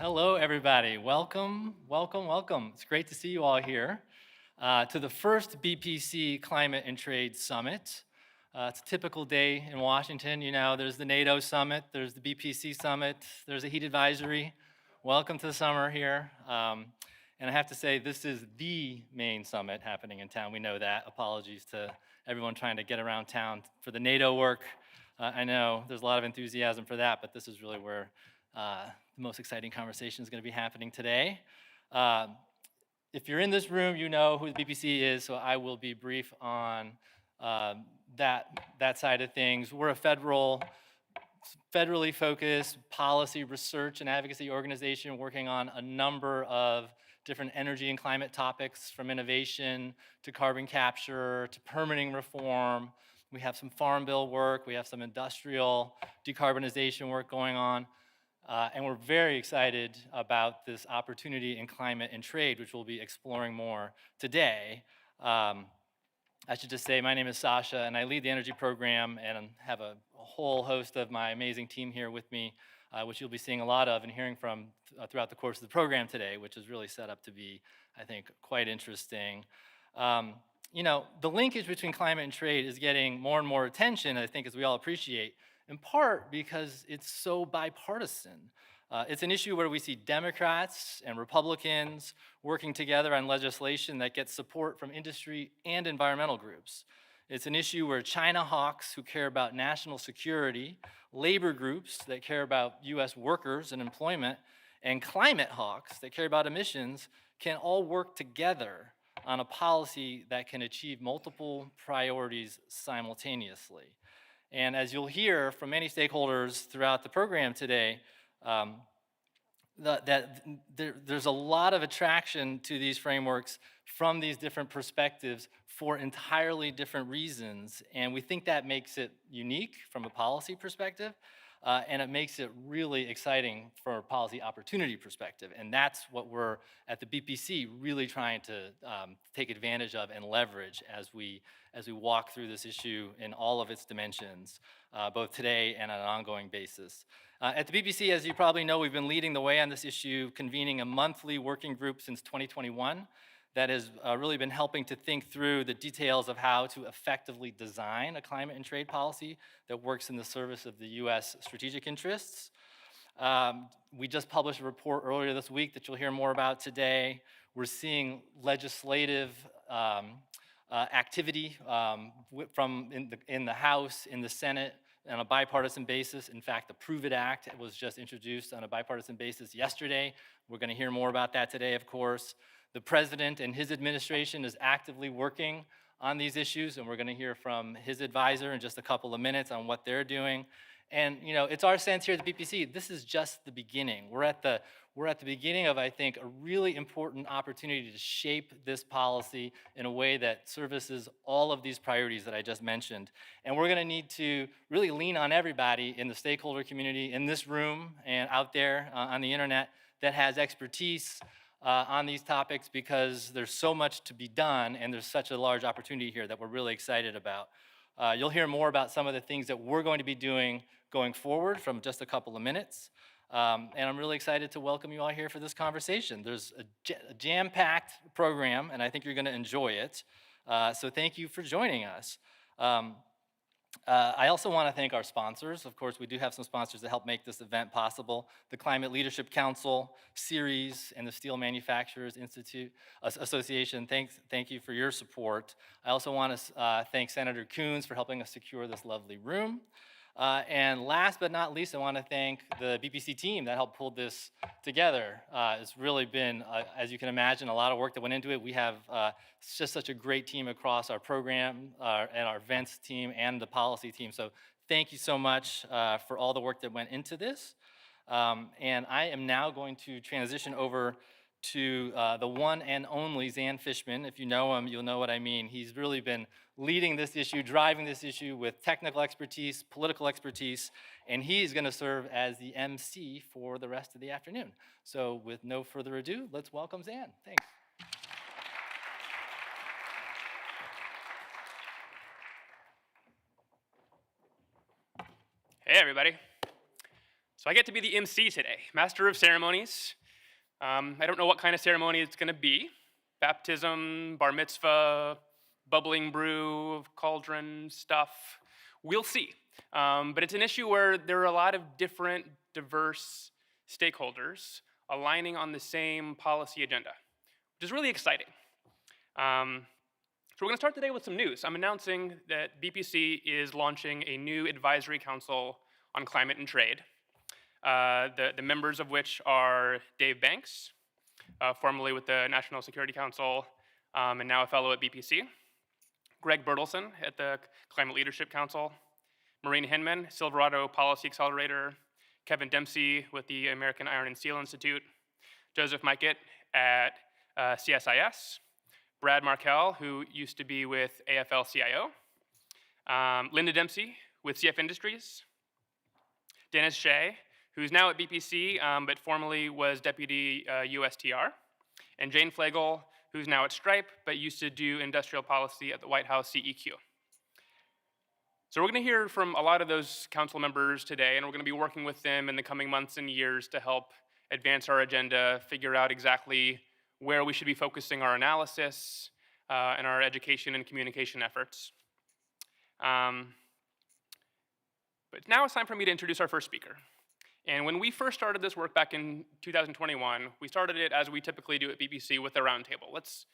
Hello, everybody. Welcome, welcome, welcome. It's great to see you all here to the first BPC Climate and Trade Summit. It's a typical day in Washington. You know, there's the NATO Summit, there's the BPC Summit, there's a heat advisory. Welcome to the summer here. And I have to say, this is the main summit happening in town. We know that. Apologies to everyone trying to get around town for the NATO work. I know there's a lot of enthusiasm for that, but this is really where the most exciting conversation is going to be happening today. If you're in this room, you know who the BPC is, so I will be brief on that side of things. We're a federally focused policy research and advocacy organization working on a number of different energy and climate topics, from innovation to carbon capture to permitting reform. We have some farm bill work, we have some industrial decarbonization work going on. And we're very excited about this opportunity in climate and trade, which we'll be exploring more today. I should just say my name is Sasha, and I lead the energy program and have a whole host of my amazing team here with me, which you'll be seeing a lot of and hearing from throughout the course of the program today, which is really set up to be, I think, quite interesting. You know, the linkage between climate and trade is getting more and more attention, I think, as we all appreciate, in part because it's so bipartisan. It's an issue where we see Democrats and Republicans working together on legislation that gets support from industry and environmental groups. It's an issue where China hawks who care about national security, labor groups that care about US workers and employment, and climate hawks that care about emissions can all work together on a policy that can achieve multiple priorities simultaneously. And as you'll hear from many stakeholders throughout the program today, there's a lot of attraction to these frameworks from these different perspectives for entirely different reasons. And we think that makes it unique from a policy perspective, and it makes it really exciting from a policy opportunity perspective. And that's what we're at the BPC really trying to take advantage of and leverage as we walk through this issue in all of its dimensions, both today and on an ongoing basis. At the BPC, as you probably know, we've been leading the way on this issue, convening a monthly working group since 2021 that has really been helping to think through the details of how to effectively design a climate and trade policy that works in the service of the US strategic interests. We just published a report earlier this week that you'll hear more about today. We're seeing legislative activity in the House, in the Senate, on a bipartisan basis. In fact, the Prove It Act was just introduced on a bipartisan basis yesterday. We're going to hear more about that today, of course. The president and his administration is actively working on these issues, and we're going to hear from his advisor in just a couple of minutes on what they're doing. And you know, it's our sense here at the BPC, this is just the beginning. We're at the beginning of, I think, a really important opportunity to shape this policy in a way that services all of these priorities that I just mentioned. And we're going to need to really lean on everybody in the stakeholder community, in this room and out there on the internet, that has expertise on these topics, because there's so much to be done and there's such a large opportunity here that we're really excited about. You'll hear more about some of the things that we're going to be doing going forward from just a couple of minutes. And I'm really excited to welcome you all here for this conversation. There's a jam-packed program, and I think you're going to enjoy it. So thank you for joining us. I also want to thank our sponsors. Of course, we do have some sponsors that help make this event possible. The Climate Leadership Council, Ceres, and the Steel Manufacturers Association. Thank you for your support. I also want to thank Senator Coons for helping us secure this lovely room. And last but not least, I want to thank the BPC team that helped pull this together. It's really been, as you can imagine, a lot of work that went into it. We have just such a great team across our program and our events team and the policy team. So thank you so much for all the work that went into this. And I am now going to transition over to the one and only Zan Fishman. If you know him, you'll know what I mean. He's really been leading this issue, driving this issue with technical expertise, political expertise, and he's going to serve as the MC for the rest of the afternoon. So with no further ado, let's welcome Zan. Thanks. Hey, everybody. So I get to be the MC today, Master of Ceremonies. I don't know what kind of ceremony it's going to be. Baptism, bar mitzvah, bubbling brew, cauldron stuff. We'll see. But it's an issue where there are a lot of different, diverse stakeholders aligning on the same policy agenda, which is really exciting. So we're going to start today with some news. I'm announcing that BPC is launching a new advisory council on climate and trade, the members of which are Dave Banks, formerly with the National Security Council and now a fellow at BPC, Greg Bertelsen at the Climate Leadership Council, Maureen Hinman, Silverado Policy Accelerator, Kevin Dempsey with the American Iron and Steel Institute, Joseph Mikett at CSIS, Brad Markell, who used to be with AFL-CIO, Linda Dempsey with CF Industries, Dennis Shea, who's now at BPC, but formerly was Deputy USTR, and Jane Flagle, who's now at Stripe, but used to do industrial policy at the White House CEQ. So we're going to hear from a lot of those council members today, and we're going to be working with them in the coming months and years to help advance our agenda, figure out exactly where we should be focusing our analysis and our education and communication efforts. But now it's time for me to introduce our first speaker. And when we first started this work back in 2021, we started it as we typically do at BBC with a roundtable. Let's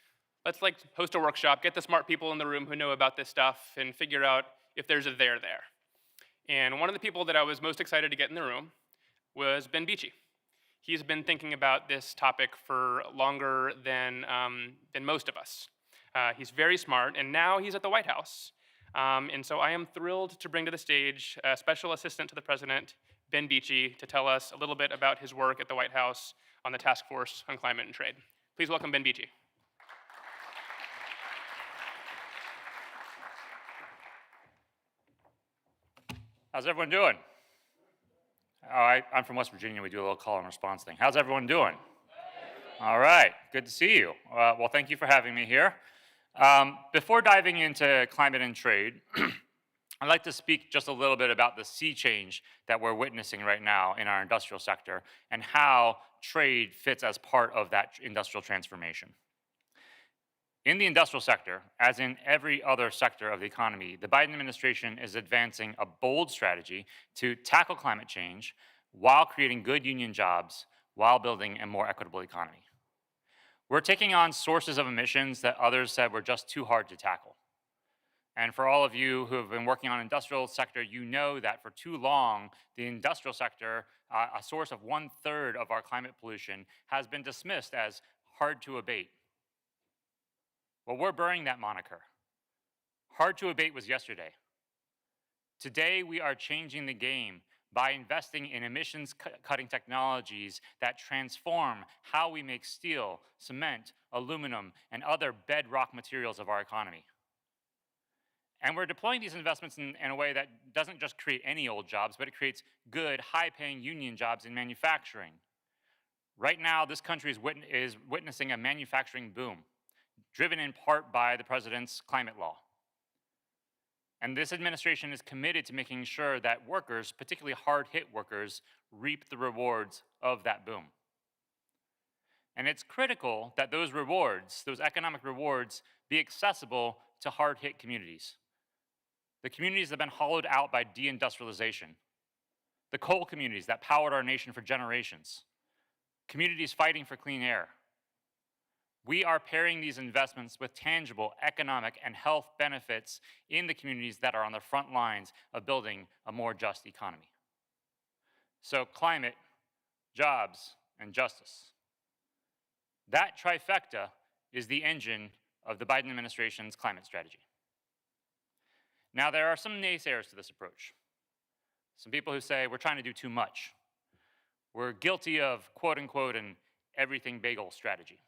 like host a workshop, get the smart people in the room who know about this stuff, and figure out if there's a there. And one of the people that I was most excited to get in the room was Ben Beachy. He's been thinking about this topic for longer than most of us. He's very smart, and now he's at the White House. And so I am thrilled to bring to the stage Special Assistant to the President, Ben Beachy, to tell us a little bit about his work at the White House on the Task Force on Climate and Trade. Please welcome Ben Beachy. How's everyone doing? I'm from West Virginia. We do a little call and response thing. How's everyone doing? All right, good to see you. Well, thank you for having me here. Before diving into climate and trade, I'd like to speak just a little bit about the sea change that we're witnessing right now in our industrial sector and how trade fits as part of that industrial transformation. In the industrial sector, as in every other sector of the economy, the Biden administration is advancing a bold strategy to tackle climate change while creating good union jobs, while building a more equitable economy. We're taking on sources of emissions that others said were just too hard to tackle. And for all of you who have been working on industrial sector, you know that for too long, the industrial sector, a source of 1/3 of our climate pollution, has been dismissed as hard to abate. Well, we're burying that moniker. Hard to abate was yesterday. Today, we are changing the game by investing in emissions-cutting technologies that transform how we make steel, cement, aluminum, and other bedrock materials of our economy. And we're deploying these investments in a way that doesn't just create any old jobs, but it creates good, high-paying union jobs in manufacturing. Right now, this country is witnessing a manufacturing boom, driven in part by the president's climate law. And this administration is committed to making sure that workers, particularly hard-hit workers, reap the rewards of that boom. And it's critical that those rewards, those economic rewards, be accessible to hard-hit communities. The communities that have been hollowed out by deindustrialization. The coal communities that powered our nation for generations. Communities fighting for clean air. We are pairing these investments with tangible economic and health benefits in the communities that are on the front lines of building a more just economy. So climate, jobs, and justice. That trifecta is the engine of the Biden administration's climate strategy. Now, there are some naysayers to this approach. Some people who say we're trying to do too much. We're guilty of, quote unquote, an everything bagel strategy.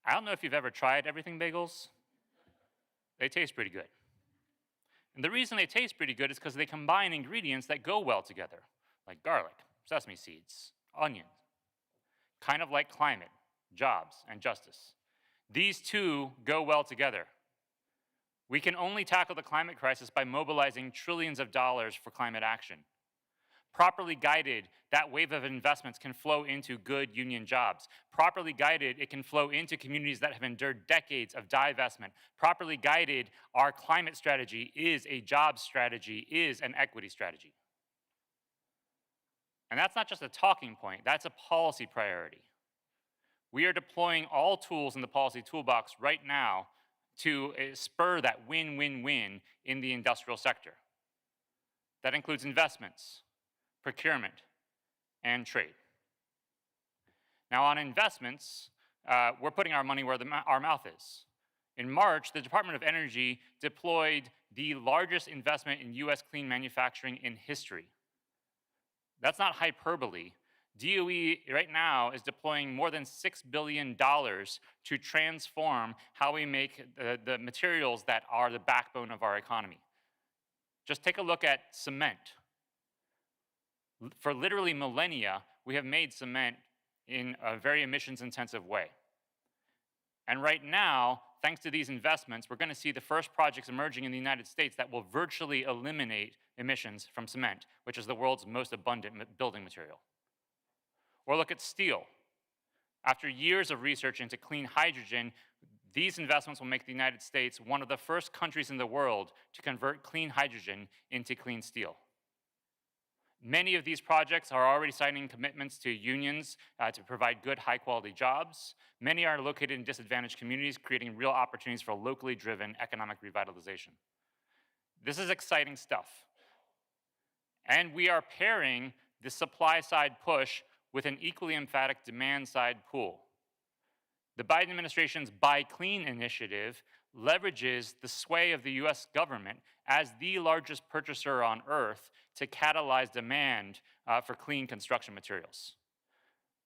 I don't know if you've ever tried everything bagels. They taste pretty good. And the reason they taste pretty good is because they combine ingredients that go well together, like garlic, sesame seeds, onions. Kind of like climate, jobs, and justice. These two go well together. We can only tackle the climate crisis by mobilizing trillions of dollars for climate action. Properly guided, that wave of investments can flow into good union jobs. Properly guided, it can flow into communities that have endured decades of divestment. Properly guided, our climate strategy is a jobs strategy, is an equity strategy. And that's not just a talking point, that's a policy priority. We are deploying all tools in the policy toolbox right now to spur that win-win-win in the industrial sector. That includes investments, procurement, and trade. Now on investments, we're putting our money where our mouth is. In March, the Department of Energy deployed the largest investment in US clean manufacturing in history. That's not hyperbole. DOE right now is deploying more than $6 billion to transform how we make the materials that are the backbone of our economy. Just take a look at cement. For literally millennia, we have made cement in a very emissions-intensive way. And right now, thanks to these investments, we're going to see the first projects emerging in the United States that will virtually eliminate emissions from cement, which is the world's most abundant building material. Or look at steel. After years of research into clean hydrogen, these investments will make the United States one of the first countries in the world to convert clean hydrogen into clean steel. Many of these projects are already signing commitments to unions to provide good, high-quality jobs. Many are located in disadvantaged communities, creating real opportunities for locally driven economic revitalization. This is exciting stuff. And we are pairing the supply-side push with an equally emphatic demand-side pull. The Biden administration's Buy Clean initiative leverages the sway of the US government as the largest purchaser on earth to catalyze demand for clean construction materials.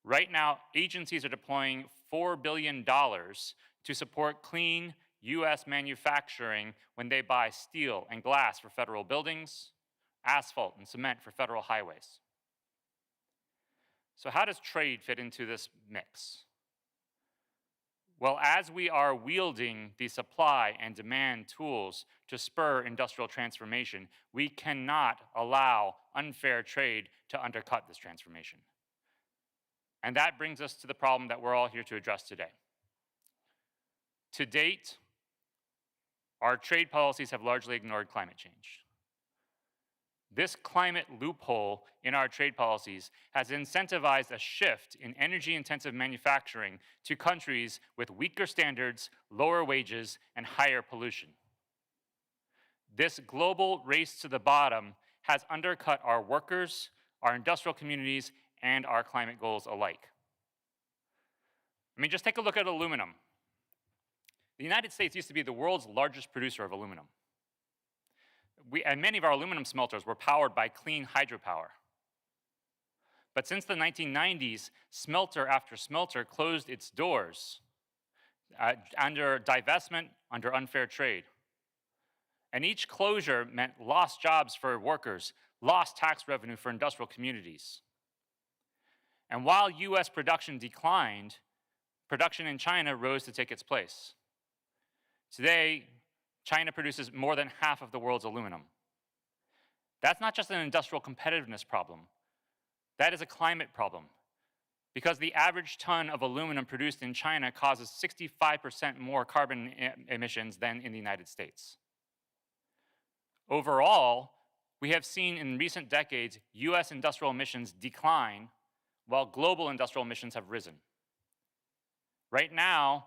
Right now, agencies are deploying $4 billion to support clean US manufacturing when they buy steel and glass for federal buildings, asphalt and cement for federal highways. So how does trade fit into this mix? Well, as we are wielding the supply and demand tools to spur industrial transformation, we cannot allow unfair trade to undercut this transformation. And that brings us to the problem that we're all here to address today. To date, our trade policies have largely ignored climate change. This climate loophole in our trade policies has incentivized a shift in energy-intensive manufacturing to countries with weaker standards, lower wages, and higher pollution. This global race to the bottom has undercut our workers, our industrial communities, and our climate goals alike. I mean, just take a look at aluminum. The United States used to be the world's largest producer of aluminum. And many of our aluminum smelters were powered by clean hydropower. But since the 1990s, smelter after smelter closed its doors under divestment, under unfair trade. And each closure meant lost jobs for workers, lost tax revenue for industrial communities. And while US production declined, production in China rose to take its place. Today, China produces more than half of the world's aluminum. That's not just an industrial competitiveness problem. That is a climate problem, because the average ton of aluminum produced in China causes 65% more carbon emissions than in the United States. Overall, we have seen in recent decades US industrial emissions decline while global industrial emissions have risen. Right now,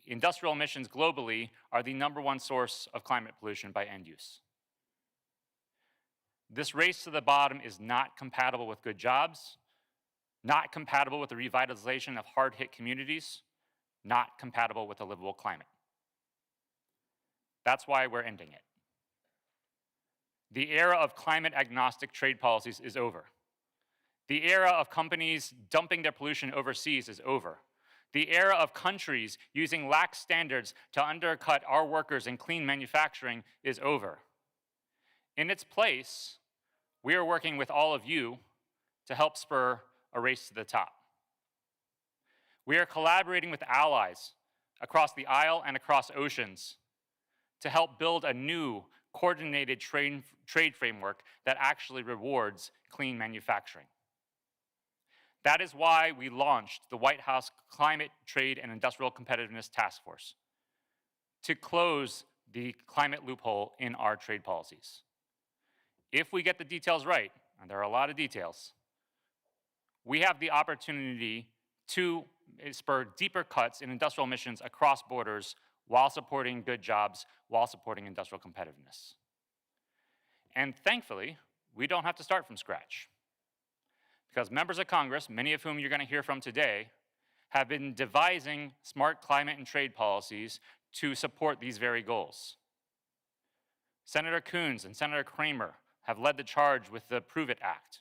industrial emissions globally are the #1 source of climate pollution by end use. This race to the bottom is not compatible with good jobs, not compatible with the revitalization of hard-hit communities, not compatible with a livable climate. That's why we're ending it. The era of climate-agnostic trade policies is over. The era of companies dumping their pollution overseas is over. The era of countries using lax standards to undercut our workers in clean manufacturing is over. In its place, we are working with all of you to help spur a race to the top. We are collaborating with allies across the aisle and across oceans to help build a new, coordinated trade framework that actually rewards clean manufacturing. That is why we launched the White House Climate, Trade, and Industrial Competitiveness Task Force, to close the climate loophole in our trade policies. If we get the details right, and there are a lot of details, we have the opportunity to spur deeper cuts in industrial emissions across borders while supporting good jobs, while supporting industrial competitiveness. And thankfully, we don't have to start from scratch, because members of Congress, many of whom you're going to hear from today, have been devising smart climate and trade policies to support these very goals. Senator Coons and Senator Kramer have led the charge with the Prove It Act.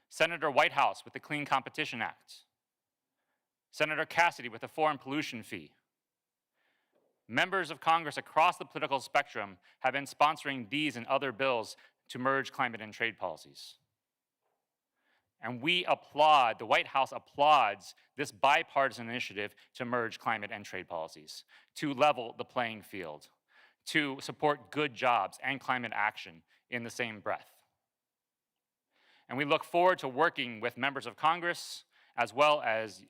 Senator Whitehouse with the Clean Competition Act. Senator Cassidy with the Foreign Pollution Fee. Members of Congress across the political spectrum have been sponsoring these and other bills to merge climate and trade policies. And we applaud, the White House applauds this bipartisan initiative to merge climate and trade policies, to level the playing field, to support good jobs and climate action in the same breath. And we look forward to working with members of Congress, as well as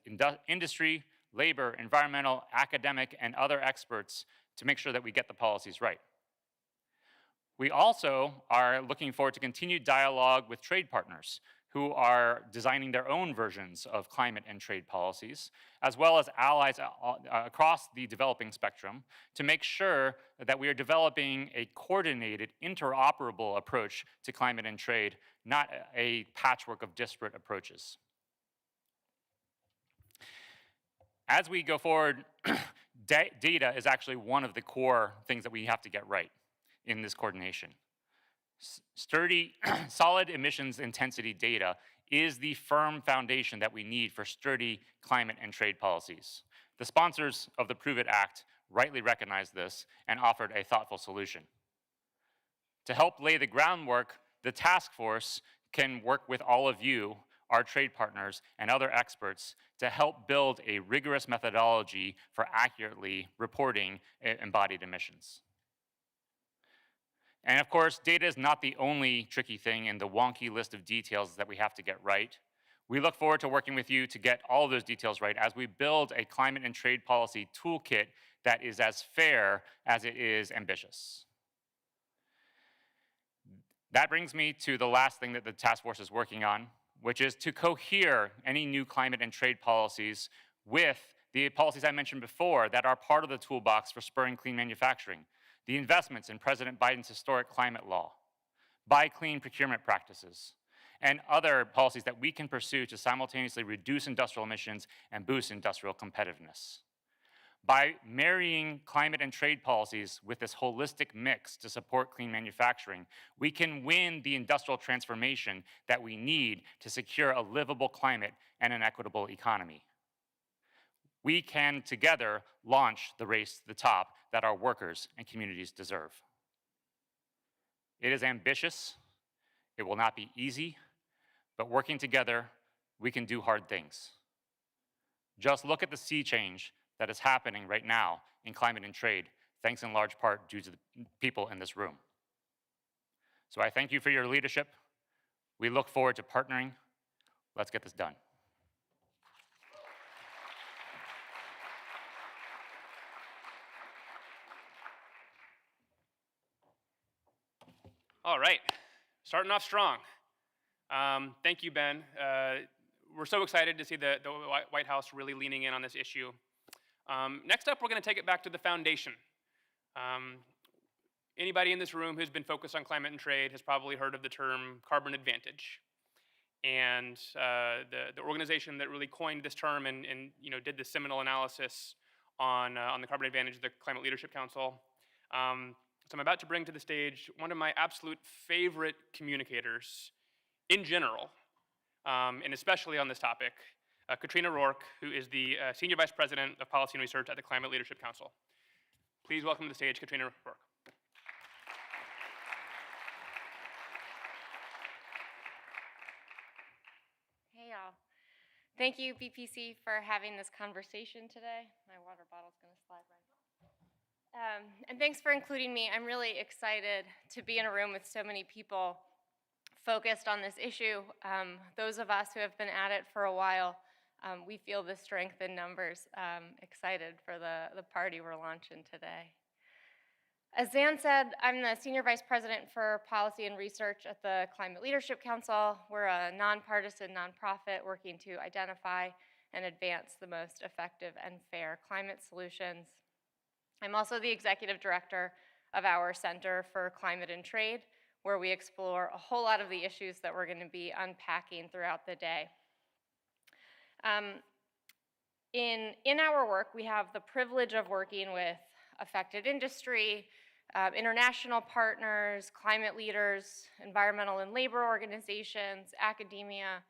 industry, labor, environmental, academic, and other experts to make sure that we get the policies right. We also are looking forward to continued dialogue with trade partners who are designing their own versions of climate and trade policies, as well as allies across the developing spectrum, to make sure that we are developing a coordinated, interoperable approach to climate and trade, not a patchwork of disparate approaches. As we go forward, data is actually one of the core things that we have to get right in this coordination. Sturdy, solid emissions intensity data is the firm foundation that we need for sturdy climate and trade policies. The sponsors of the Prove It Act rightly recognized this and offered a thoughtful solution. To help lay the groundwork, the task force can work with all of you, our trade partners, and other experts to help build a rigorous methodology for accurately reporting embodied emissions. And of course, data is not the only tricky thing in the wonky list of details that we have to get right. We look forward to working with you to get all of those details right as we build a climate and trade policy toolkit that is as fair as it is ambitious. That brings me to the last thing that the task force is working on, which is to cohere any new climate and trade policies with the policies I mentioned before that are part of the toolbox for spurring clean manufacturing. The investments in President Biden's historic climate law, buy clean procurement practices, and other policies that we can pursue to simultaneously reduce industrial emissions and boost industrial competitiveness. By marrying climate and trade policies with this holistic mix to support clean manufacturing, we can win the industrial transformation that we need to secure a livable climate and an equitable economy. We can together launch the race to the top that our workers and communities deserve. It is ambitious, it will not be easy, but working together, we can do hard things. Just look at the sea change that is happening right now in climate and trade, thanks in large part due to the people in this room. So I thank you for your leadership. We look forward to partnering. Let's get this done. All right, starting off strong. Thank you, Ben. We're so excited to see the White House really leaning in on this issue. Next up, we're going to take it back to the foundation. Anybody in this room who's been focused on climate and trade has probably heard of the term carbon advantage. And the organization that really coined this term and did the seminal analysis on the carbon advantage, the Climate Leadership Council. So I'm about to bring to the stage one of my absolute favorite communicators in general, and especially on this topic, Katrina Rourke, who is the Senior Vice President of Policy and Research at the Climate Leadership Council. Please welcome to the stage Katrina Rourke. Hey y'all. Thank you, BPC, for having this conversation today. My water bottle's gonna slide right. And thanks for including me. I'm really excited to be in a room with so many people focused on this issue. Those of us who have been at it for a while, we feel the strength in numbers. Excited for the party we're launching today. As Zan said, I'm the Senior Vice President for Policy and Research at the Climate Leadership Council. We're a nonpartisan nonprofit working to identify and advance the most effective and fair climate solutions. I'm also the Executive Director of our Center for Climate and Trade, where we explore a whole lot of the issues that we're going to be unpacking throughout the day. In our work, we have the privilege of working with affected industry, international partners, climate leaders, environmental and labor organizations, academia,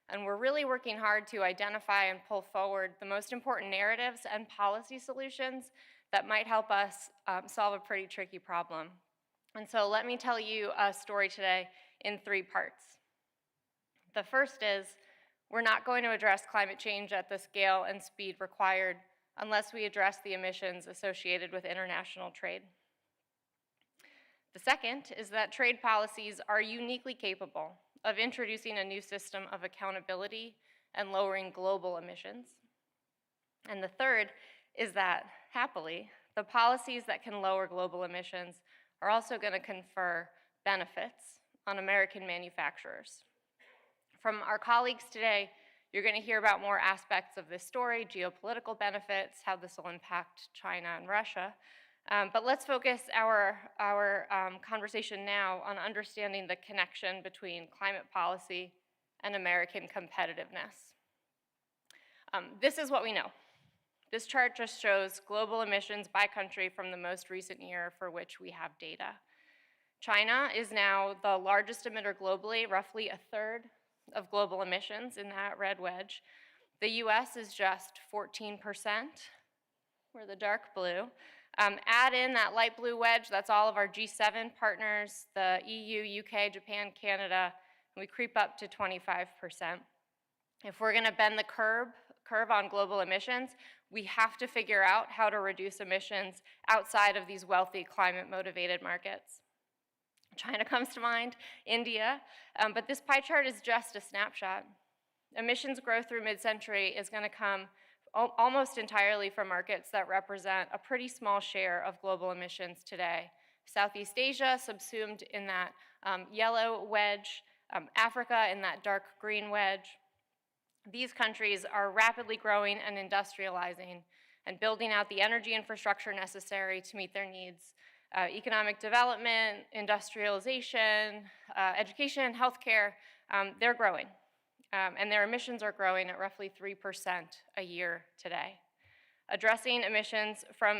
and we're really working hard to identify and pull forward the most important narratives and policy solutions that might help us solve a pretty tricky problem. And so let me tell you a story today in 3 parts. The first is, we're not going to address climate change at the scale and speed required unless we address the emissions associated with international trade. The second is that trade policies are uniquely capable of introducing a new system of accountability and lowering global emissions. And the third is that, happily, the policies that can lower global emissions are also going to confer benefits on American manufacturers. From our colleagues today, you're going to hear about more aspects of this story, geopolitical benefits, how this will impact China and Russia. But let's focus our conversation now on understanding the connection between climate policy and American competitiveness. This is what we know. This chart just shows global emissions by country from the most recent year for which we have data. China is now the largest emitter globally, roughly a third of global emissions in that red wedge. The US is just 14%. We're the dark blue. Add in that light blue wedge, that's all of our G7 partners, the EU, UK, Japan, Canada, and we creep up to 25%. If we're gonna bend the curve on global emissions, we have to figure out how to reduce emissions outside of these wealthy climate-motivated markets. China comes to mind, India, but this pie chart is just a snapshot. Emissions growth through mid-century is going to come almost entirely from markets that represent a pretty small share of global emissions today. Southeast Asia subsumed in that yellow wedge, Africa in that dark green wedge. These countries are rapidly growing and industrializing and building out the energy infrastructure necessary to meet their needs. Economic development, industrialization, education, healthcare, they're growing. And their emissions are growing at roughly 3% a year today. Addressing emissions from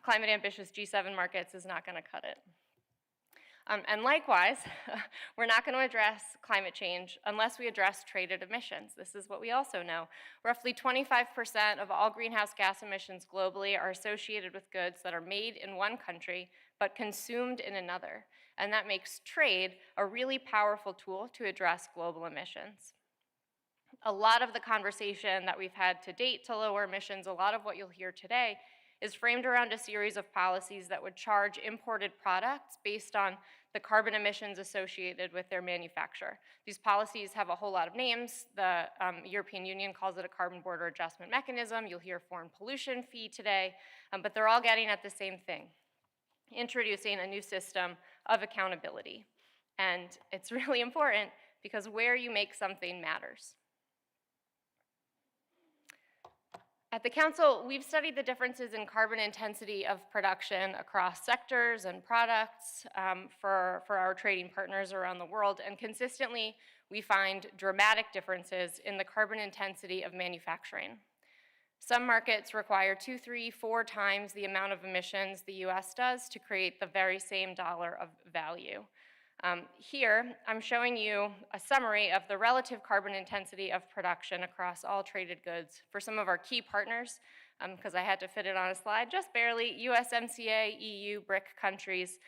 climate-ambitious G7 markets is not gonna cut it. And likewise, we're not going to address climate change unless we address traded emissions. This is what we also know. Roughly 25% of all greenhouse gas emissions globally are associated with goods that are made in one country but consumed in another. And that makes trade a really powerful tool to address global emissions. A lot of the conversation that we've had to date to lower emissions, a lot of what you'll hear today, is framed around a series of policies that would charge imported products based on the carbon emissions associated with their manufacture. These policies have a whole lot of names. The European Union calls it a carbon border adjustment mechanism. You'll hear foreign pollution fee today, but they're all getting at the same thing, introducing a new system of accountability. And it's really important because where you make something matters. At the Council, we've studied the differences in carbon intensity of production across sectors and products for our trading partners around the world, and consistently we find dramatic differences in the carbon intensity of manufacturing. Some markets require 2, 3, 4 times the amount of emissions the US does to create the very same dollar of value. Here, I'm showing you a summary of the relative carbon intensity of production across all traded goods for some of our key partners, because I had to fit it on a slide, just barely, USMCA, EU, BRIC countries.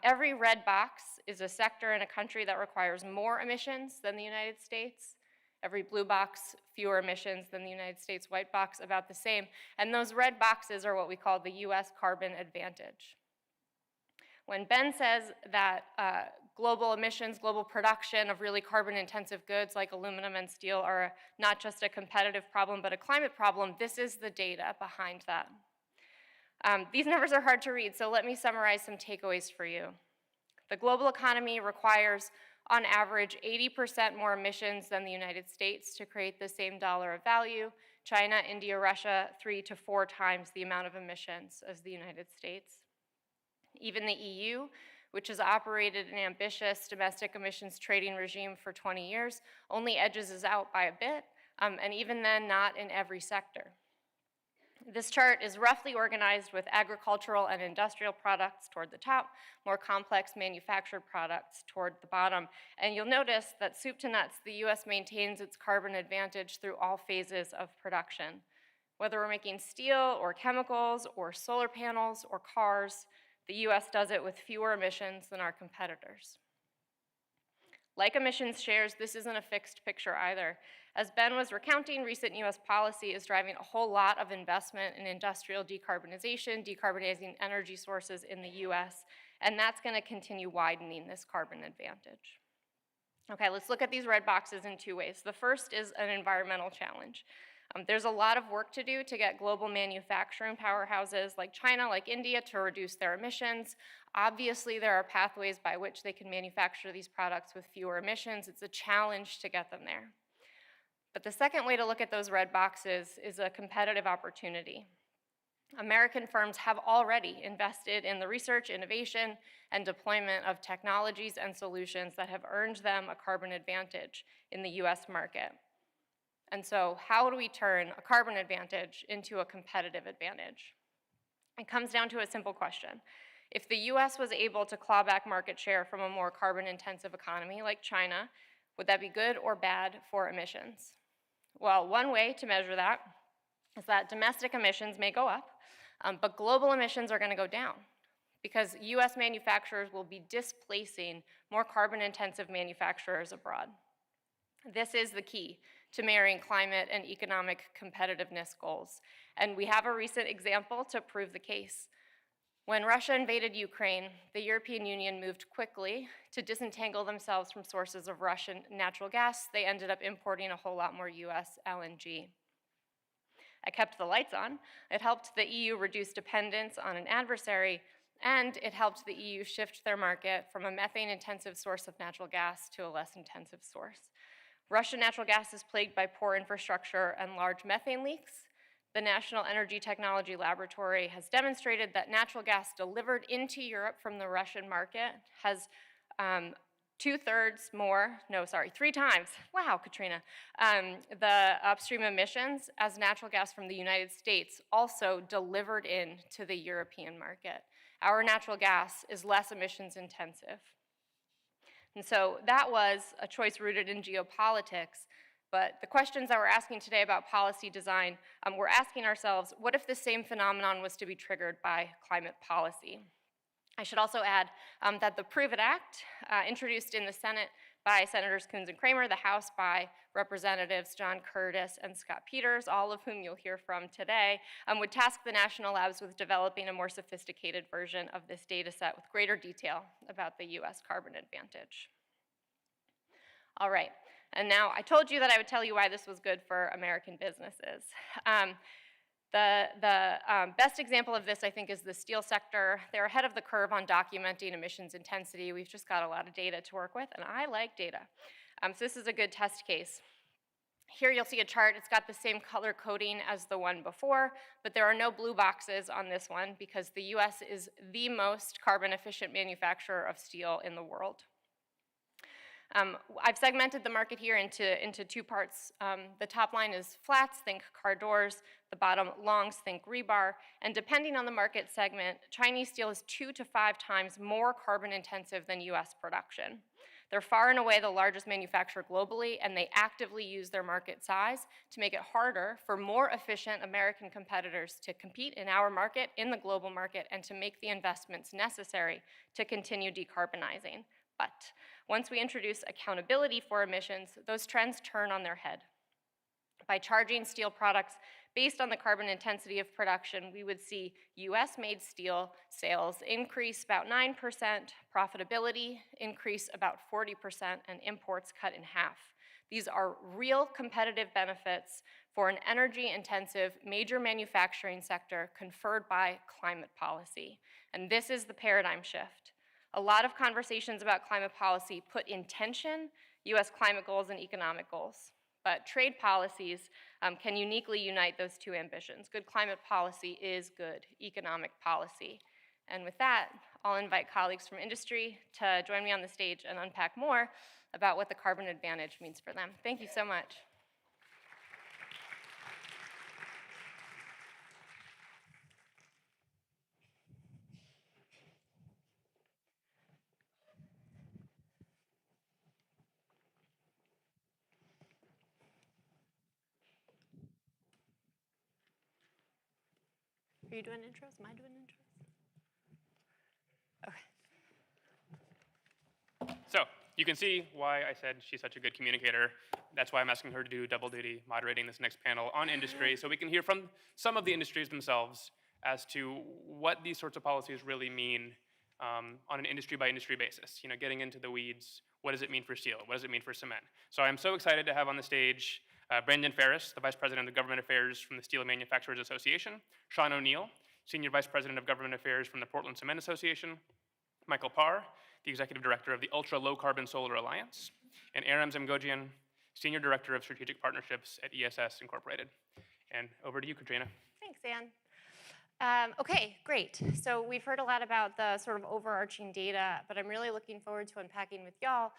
Every red box is a sector in a country that requires more emissions than the United States, Every blue box, fewer emissions than the United States, white box, about the same. And those red boxes are what we call the US carbon advantage. When Ben says that global emissions, global production of really carbon-intensive goods like aluminum and steel are not just a competitive problem, but a climate problem, this is the data behind that. These numbers are hard to read, so let me summarize some takeaways for you. The global economy requires, on average, 80% more emissions than the United States to create the same dollar of value. China, India, Russia, 3 to 4 times the amount of emissions as the United States. Even the EU, which has operated an ambitious domestic emissions trading regime for 20 years, only edges us out by a bit, and even then, not in every sector. This chart is roughly organized with agricultural and industrial products toward the top, more complex manufactured products toward the bottom. And you'll notice that soup to nuts, the US maintains its carbon advantage through all phases of production. Whether we're making steel or chemicals or solar panels or cars, the US does it with fewer emissions than our competitors. Like emissions shares, this isn't a fixed picture either. As Ben was recounting, recent US policy is driving a whole lot of investment in industrial decarbonization, decarbonizing energy sources in the US, and that's going to continue widening this carbon advantage. Okay, let's look at these red boxes in 2 ways. The first is an environmental challenge. There's a lot of work to do to get global manufacturing powerhouses like China, like India, to reduce their emissions. Obviously, there are pathways by which they can manufacture these products with fewer emissions. It's a challenge to get them there. But the second way to look at those red boxes is a competitive opportunity. American firms have already invested in the research, innovation, and deployment of technologies and solutions that have earned them a carbon advantage in the US market. And so how do we turn a carbon advantage into a competitive advantage? It comes down to a simple question. If the US was able to claw back market share from a more carbon-intensive economy like China, would that be good or bad for emissions? Well, one way to measure that is that domestic emissions may go up, but global emissions are going to go down because US manufacturers will be displacing more carbon-intensive manufacturers abroad. This is the key to marrying climate and economic competitiveness goals. And we have a recent example to prove the case. When Russia invaded Ukraine, the European Union moved quickly to disentangle themselves from sources of Russian natural gas. They ended up importing a whole lot more US LNG. It kept the lights on. It helped the EU reduce dependence on an adversary, and it helped the EU shift their market from a methane-intensive source of natural gas to a less intensive source. Russian natural gas is plagued by poor infrastructure and large methane leaks. The National Energy Technology Laboratory has demonstrated that natural gas delivered into Europe from the Russian market has 3 times, wow, Katrina, the upstream emissions as natural gas from the United States also delivered into the European market. Our natural gas is less emissions intensive. And so that was a choice rooted in geopolitics. But the questions that we're asking today about policy design, we're asking ourselves, what if the same phenomenon was to be triggered by climate policy? I should also add that the Prove It Act, introduced in the Senate by Senators Coons and Kramer, the House by Representatives John Curtis and Scott Peters, all of whom you'll hear from today, would task the national labs with developing a more sophisticated version of this data set with greater detail about the US carbon advantage. All right, and now I told you that I would tell you why this was good for American businesses. The best example of this, I think, is the steel sector. They're ahead of the curve on documenting emissions intensity. We've just got a lot of data to work with, and I like data. So this is a good test case. Here you'll see a chart. It's got the same color coding as the one before, but there are no blue boxes on this one because the US is the most carbon efficient manufacturer of steel in the world. I've segmented the market here into 2 parts. The top line is flats, think car doors. The bottom, longs, think rebar. And depending on the market segment, Chinese steel is 2 to 5 times more carbon intensive than US production. They're far and away the largest manufacturer globally, and they actively use their market size to make it harder for more efficient American competitors to compete in our market, in the global market, and to make the investments necessary to continue decarbonizing. But Once we introduce accountability for emissions, those trends turn on their head. By charging steel products based on the carbon intensity of production, we would see US-made steel sales increase about 9%, profitability increase about 40%, and imports cut in half. These are real competitive benefits for an energy-intensive major manufacturing sector conferred by climate policy. And this is the paradigm shift. A lot of conversations about climate policy put in tension US climate goals and economic goals. But trade policies can uniquely unite those two ambitions. Good climate policy is good economic policy. And with that, I'll invite colleagues from industry to join me on the stage and unpack more about what the carbon advantage means for them. Thank you so much. Are you doing intros? Am I doing intros? Okay. So you can see why I said she's such a good communicator. That's why I'm asking her to do double duty, moderating this next panel on industry, so we can hear from some of the industries themselves as to what these sorts of policies really mean on an industry by industry basis. You know, getting into the weeds. What does it mean for steel? What does it mean for cement? So I'm so excited to have on the stage Brandon Ferris, the Vice President of Government Affairs from the Steel Manufacturers Association, Sean O'Neill, Senior Vice President of Government Affairs from the Portland Cement Association, Michael Parr, the Executive Director of the Ultra Low Carbon Solar Alliance, and Aram Zemgojian, Senior Director of Strategic Partnerships at ESS Incorporated. And over to you, Katrina. Thanks, Ann. Okay, great. So we've heard a lot about the sort of overarching data, but I'm really looking forward to unpacking with y'all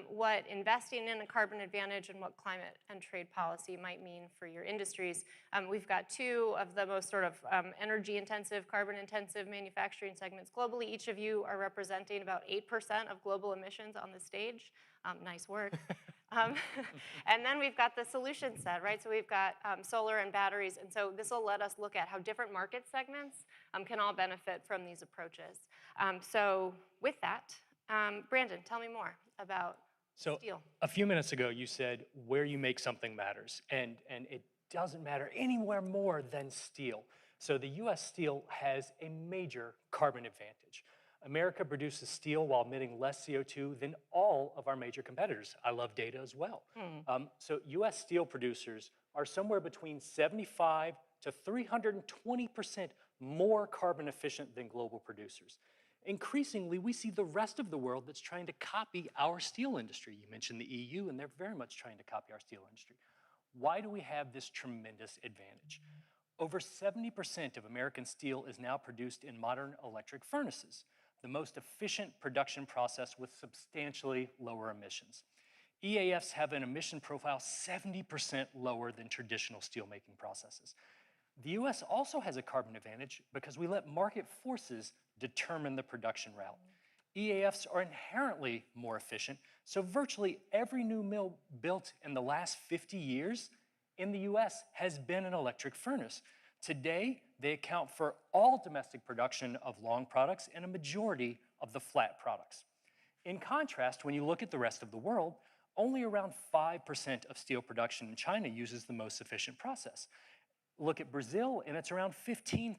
what investing in a carbon advantage and what climate and trade policy might mean for your industries. We've got two of the most sort of energy-intensive, carbon-intensive manufacturing segments globally. Each of you are representing about 8% of global emissions on the stage. Nice work. And then we've got the solution set, right? So we've got solar and batteries, and so this will let us look at how different market segments can all benefit from these approaches. So with that, Brandon, tell me more about steel. A few minutes ago, you said where you make something matters, and it doesn't matter anywhere more than steel. So the US steel has a major carbon advantage. America produces steel while emitting less CO2 than all of our major competitors. I love data as well. So US steel producers are somewhere between 75 to 320% more carbon efficient than global producers. Increasingly, we see the rest of the world that's trying to copy our steel industry. You mentioned the EU, and they're very much trying to copy our steel industry. Why do we have this tremendous advantage? Over 70% of American steel is now produced in modern electric furnaces, the most efficient production process with substantially lower emissions. EAFs have an emission profile 70% lower than traditional steelmaking processes. The US also has a carbon advantage because we let market forces determine the production route. EAFs are inherently more efficient, so virtually every new mill built in the last 50 years in the US has been an electric furnace. Today, they account for all domestic production of long products and a majority of the flat products. In contrast, when you look at the rest of the world, only around 5% of steel production in China uses the most efficient process. Look at Brazil, and it's around 15%.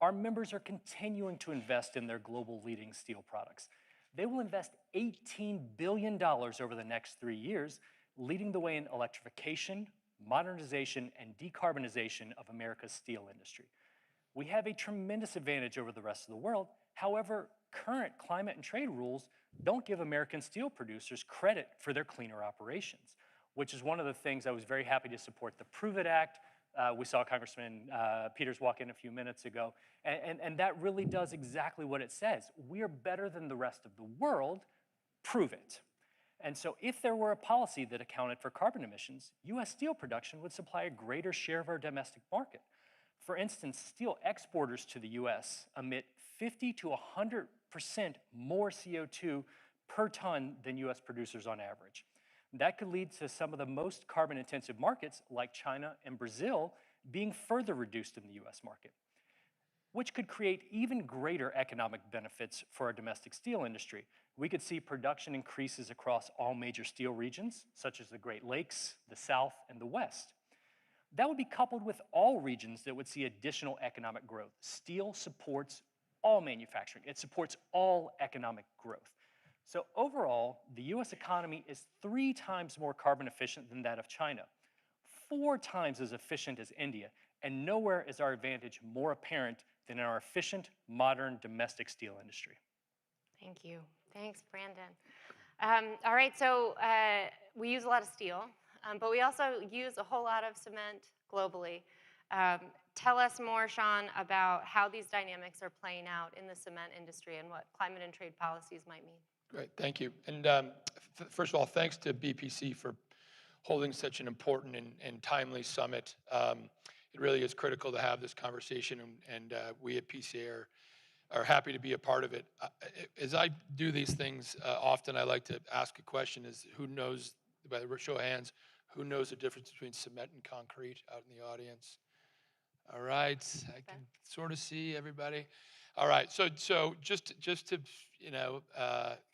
Our members are continuing to invest in their global leading steel products. They will invest $18 billion over the next 3 years, leading the way in electrification, modernization, and decarbonization of America's steel industry. We have a tremendous advantage over the rest of the world. However, current climate and trade rules don't give American steel producers credit for their cleaner operations, which is one of the things I was very happy to support the Prove It Act. We saw Congressman Peters walk in a few minutes ago, and that really does exactly what it says. We are better than the rest of the world. Prove it. And so if there were a policy that accounted for carbon emissions, US steel production would supply a greater share of our domestic market. For instance, steel exporters to the US emit 50 to 100% more CO2 per ton than US producers on average. That could lead to some of the most carbon-intensive markets, like China and Brazil, being further reduced in the US market, which could create even greater economic benefits for our domestic steel industry. we could see production increases across all major steel regions, such as the Great Lakes, the South, and the West. That would be coupled with all regions that would see additional economic growth. Steel supports all manufacturing. It supports all economic growth. So overall, the US economy is 3 times more carbon efficient than that of China, 4 times as efficient as India, and nowhere is our advantage more apparent than in our efficient, modern domestic steel industry. Thank you. Thanks, Brandon. All right, so we use a lot of steel, but we also use a whole lot of cement globally. Tell us more, Sean, about how these dynamics are playing out in the cement industry and what climate and trade policies might mean. Great, thank you. And first of all, thanks to BPC for holding such an important and timely summit. It really is critical to have this conversation, and we at PCA are happy to be a part of it. As I do these things, often I like to ask a question: is who knows, by the show of hands, who knows the difference between cement and concrete out in the audience? All right, I can sort of see everybody. All right, so just to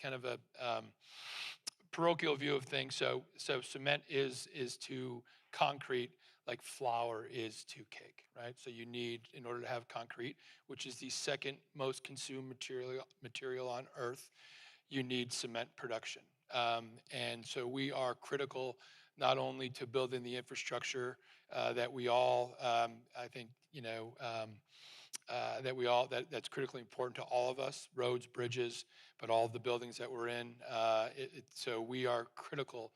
kind of a parochial view of things. So cement is to concrete like flour is to cake, right? So you need, in order to have concrete, which is the second most consumed material on Earth, you need cement production. And so we are critical not only to building the infrastructure that we all, I think, that's critically important to all of us, roads, bridges, but all of the buildings that we're in. So we are critical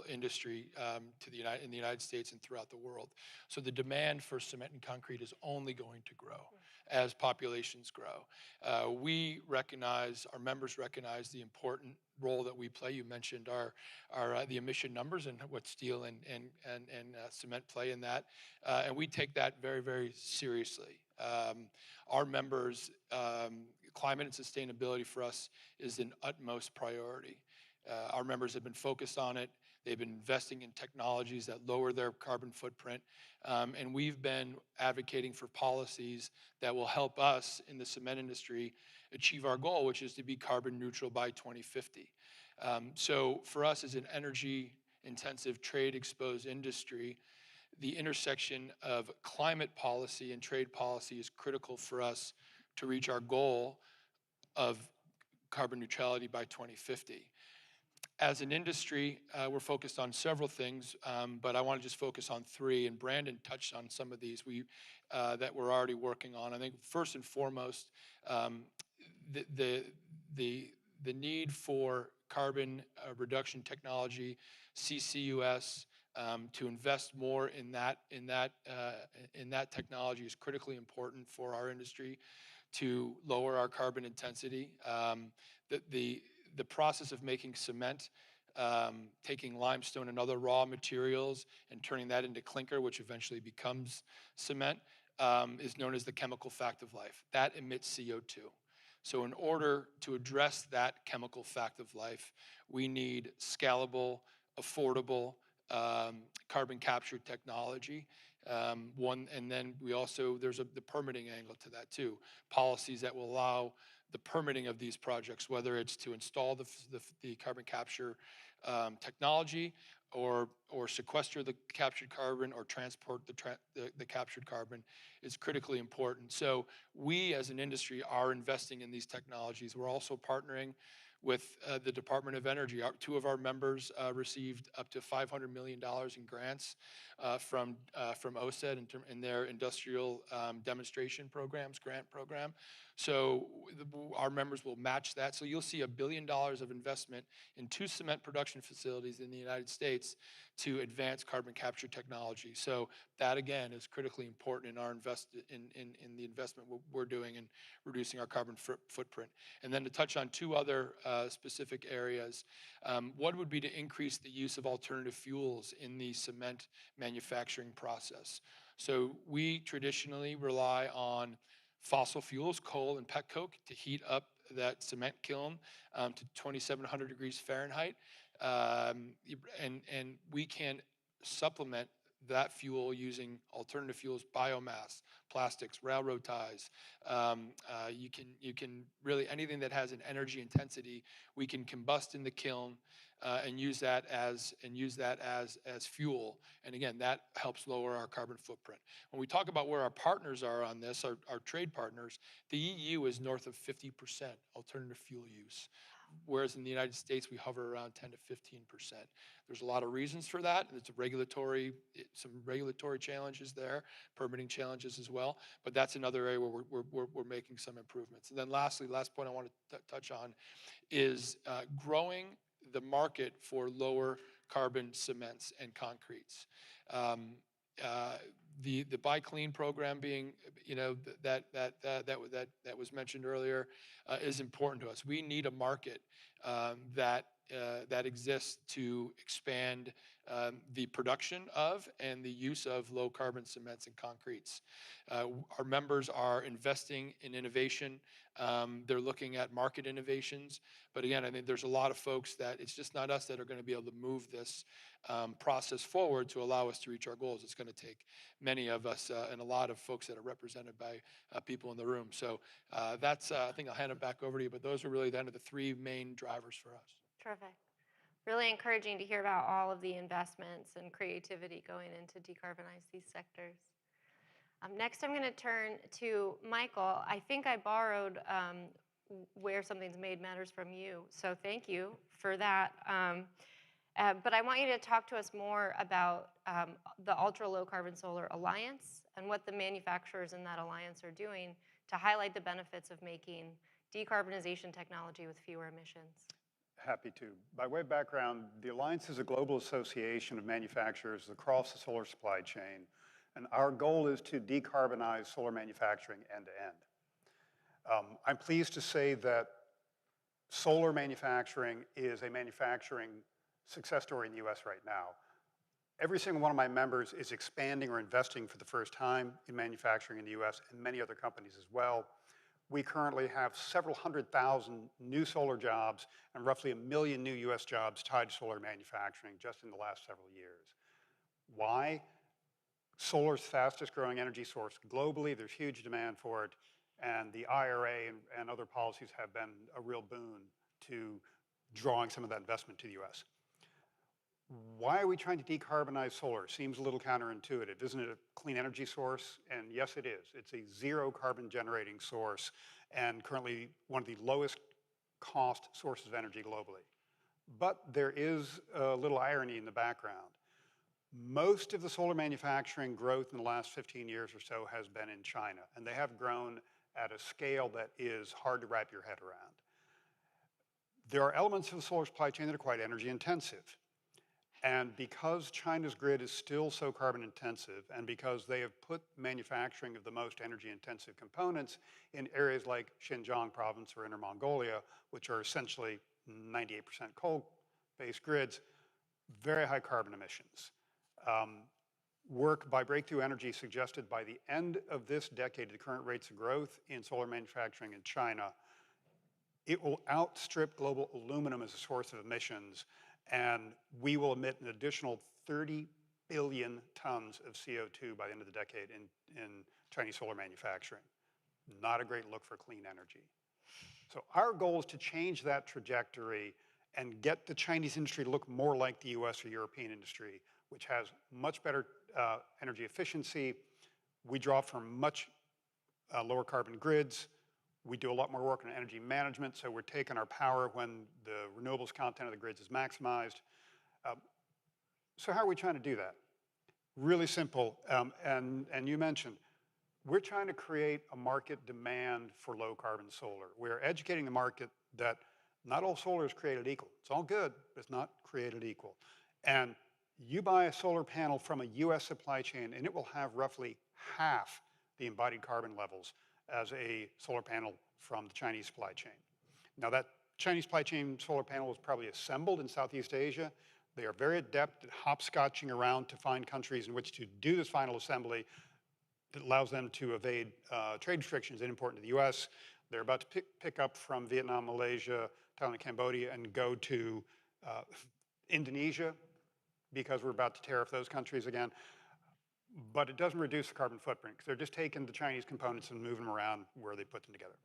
industry in the United States and throughout the world. So the demand for cement and concrete is only going to grow as populations grow. Our members recognize the important role that we play. You mentioned the emission numbers and what steel and cement play in that, and we take that very, very seriously. Our members, climate and sustainability for us is an utmost priority. Our members have been focused on it. They've been investing in technologies that lower their carbon footprint. And we've been advocating for policies that will help us in the cement industry achieve our goal, which is to be carbon neutral by 2050. So for us as an energy-intensive, trade-exposed industry, the intersection of climate policy and trade policy is critical for us to reach our goal of carbon neutrality by 2050. As an industry, we're focused on several things, but I want to just focus on 3, and Brandon touched on some of these that we're already working on. I think first and foremost, the need for carbon reduction technology, CCUS, to invest more in that technology is critically important for our industry to lower our carbon intensity. The process of making cement, taking limestone and other raw materials and turning that into clinker, which eventually becomes cement, is known as the chemical fact of life. That emits CO2. So in order to address that chemical fact of life, we need scalable, affordable carbon capture technology. And then there's the permitting angle to that too. Policies that will allow the permitting of these projects, whether it's to install the carbon capture technology or sequester the captured carbon or transport the captured carbon, is critically important. So we as an industry are investing in these technologies. We're also partnering with the Department of Energy. 2 of our members received up to $500 million in grants from OSED in their industrial demonstration grant program. So our members will match that. So you'll see $1 billion of investment in 2 cement production facilities in the United States to advance carbon capture technology. So that again is critically important in our in the investment we're doing in reducing our carbon footprint. And then to touch on 2 other specific areas, one would be to increase the use of alternative fuels in the cement manufacturing process. So we traditionally rely on fossil fuels, coal and petcoke, to heat up that cement kiln to 2,700 degrees Fahrenheit. And we can supplement that fuel using alternative fuels, biomass, plastics, railroad ties. You can really, anything that has an energy intensity, we can combust in the kiln and use that as fuel. And again, that helps lower our carbon footprint. When we talk about where our partners are on this, our trade partners, the EU is north of 50% alternative fuel use, whereas in the United States, we hover around 10 to 15%. There's a lot of reasons for that. There's some regulatory challenges there, permitting challenges as well, but that's another area where we're making some improvements. And then lastly, last point I want to touch on is growing the market for lower carbon cements and concretes. The Buy Clean program being, that was mentioned earlier, is important to us. We need a market that exists to expand the production of and the use of low carbon cements and concretes. Our members are investing in innovation. They're looking at market innovations. But again, I think there's a lot of folks that it's just not us that are going to be able to move this process forward to allow us to reach our goals. It's going to take many of us and a lot of folks that are represented by people in the room. So that's, I think I'll hand it back over to you, but those are really the three main drivers for us. Terrific. Really encouraging to hear about all of the investments and creativity going into decarbonize these sectors. Next, I'm going to turn to Michael. I think I borrowed where something's made matters from you, so thank you for that. But I want you to talk to us more about the Ultra Low Carbon Solar Alliance and what the manufacturers in that alliance are doing to highlight the benefits of making decarbonization technology with fewer emissions. Happy to. By way of background, the Alliance is a global association of manufacturers across the solar supply chain, and our goal is to decarbonize solar manufacturing end to end. I'm pleased to say that solar manufacturing is a manufacturing success story in the US right now. Every single one of my members is expanding or investing for the first time in manufacturing in the US, and many other companies as well. We currently have several 100,000 new solar jobs and roughly 1 million new US jobs tied to solar manufacturing just in the last several years. Why? Solar's fastest growing energy source globally. There's huge demand for it. And the IRA and other policies have been a real boon to drawing some of that investment to the US. Why are we trying to decarbonize solar? Seems a little counterintuitive. Isn't it a clean energy source? And yes, it is. It's a zero carbon generating source and currently one of the lowest cost sources of energy globally. But there is a little irony in the background. Most of the solar manufacturing growth in the last 15 years or so has been in China, and they have grown at a scale that is hard to wrap your head around. There are elements of the solar supply chain that are quite energy intensive. And because China's grid is still so carbon intensive, and because they have put manufacturing of the most energy intensive components in areas like Xinjiang province or Inner Mongolia, which are essentially 98% coal-based grids, very high carbon emissions. Work by Breakthrough Energy suggested by the end of this decade, the current rates of growth in solar manufacturing in China, it will outstrip global aluminum as a source of emissions, and we will emit an additional 30 billion tons of CO2 by the end of the decade in Chinese solar manufacturing. Not a great look for clean energy. So our goal is to change that trajectory and get the Chinese industry to look more like the US or European industry, which has much better energy efficiency. We draw from much lower carbon grids. We do a lot more work on energy management, so we're taking our power when the renewables content of the grids is maximized. So how are we trying to do that? Really simple, and you mentioned, we're trying to create a market demand for low carbon solar. We're educating the market that not all solar is created equal. It's all good, but it's not created equal. And you buy a solar panel from a US supply chain, and it will have roughly half the embodied carbon levels as a solar panel from the Chinese supply chain. Now that Chinese supply chain solar panel was probably assembled in Southeast Asia. They are very adept at hopscotching around to find countries in which to do this final assembly that allows them to evade trade restrictions and import into the US. They're about to pick up from Vietnam, Malaysia, Thailand, Cambodia, and go to Indonesia because we're about to tariff those countries again. but it doesn't reduce the carbon footprint because they're just taking the Chinese components and moving them around where they put them together.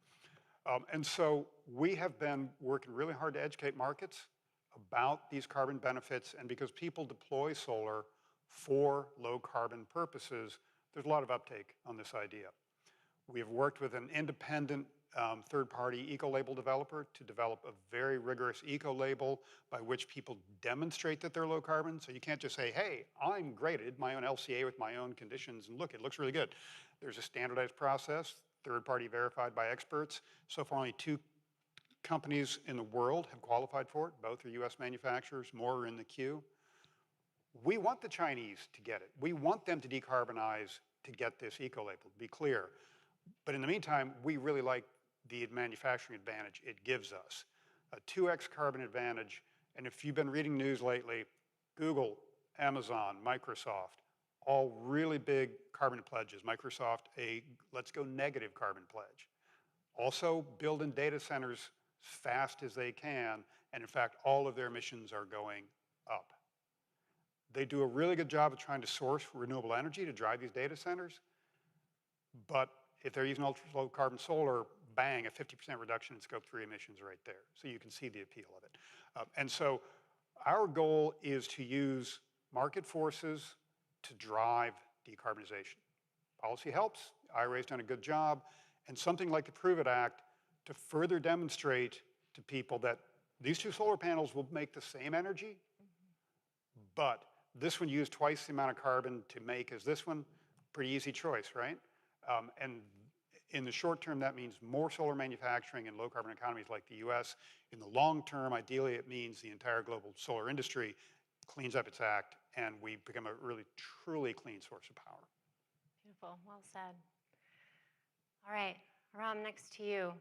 And so we have been working really hard to educate markets about these carbon benefits, and because people deploy solar for low carbon purposes, there's a lot of uptake on this idea. We have worked with an independent third-party eco-label developer to develop a very rigorous eco-label by which people demonstrate that they're low carbon. So you can't just say, hey, I'm graded my own LCA with my own conditions, and look, it looks really good. There's a standardized process, third-party verified by experts. So far, only 2 companies in the world have qualified for it. Both are US manufacturers, more are in the queue. We want the Chinese to get it. We want them to decarbonize to get this eco-label, to be clear. But in the meantime, we really like the manufacturing advantage it gives us. A 2x carbon advantage, and if you've been reading news lately, Google, Amazon, Microsoft, all really big carbon pledges. Microsoft, a let's go negative carbon pledge. Also, building data centers as fast as they can, and in fact, all of their emissions are going up. They do a really good job of trying to source renewable energy to drive these data centers, but if they're using ultra-low carbon solar, bang, a 50% reduction in Scope 3 emissions right there. So you can see the appeal of it. And so our goal is to use market forces to drive decarbonization. Policy helps, IRA's done a good job, and something like the Prove It Act to further demonstrate to people that these 2 solar panels will make the same energy, but this one used twice the amount of carbon to make as this one. Pretty easy choice, right? And in the short term, that means more solar manufacturing in low carbon economies like the US. In the long term, ideally, it means the entire global solar industry cleans up its act and we become a really, truly clean source of power. Beautiful, well said. All right, Ram, next to you.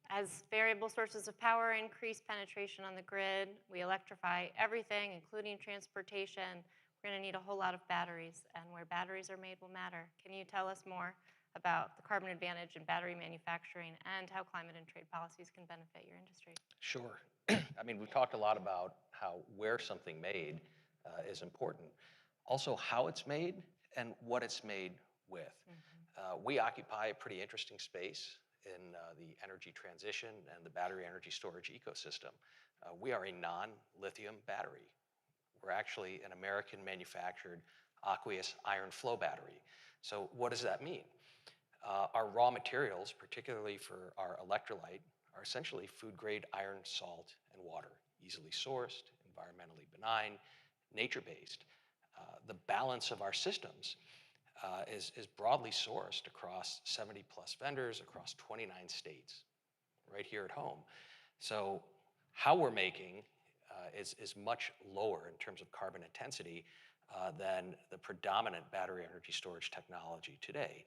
As variable sources of power increase penetration on the grid, we electrify everything, including transportation. We're going to need a whole lot of batteries, and where batteries are made will matter. Can you tell us more about the carbon advantage in battery manufacturing and how climate and trade policies can benefit your industry? Sure. I mean, we've talked a lot about how where something made is important. Also, how it's made and what it's made with. We occupy a pretty interesting space in the energy transition and the battery energy storage ecosystem. We are a non-lithium battery. We're actually an American manufactured aqueous iron flow battery. So what does that mean? Our raw materials, particularly for our electrolyte, are essentially food-grade iron, salt, and water, easily sourced, environmentally benign, nature-based. The balance of our systems is broadly sourced across 70-plus vendors across 29 states, right here at home. So how we're making is much lower in terms of carbon intensity than the predominant battery energy storage technology today,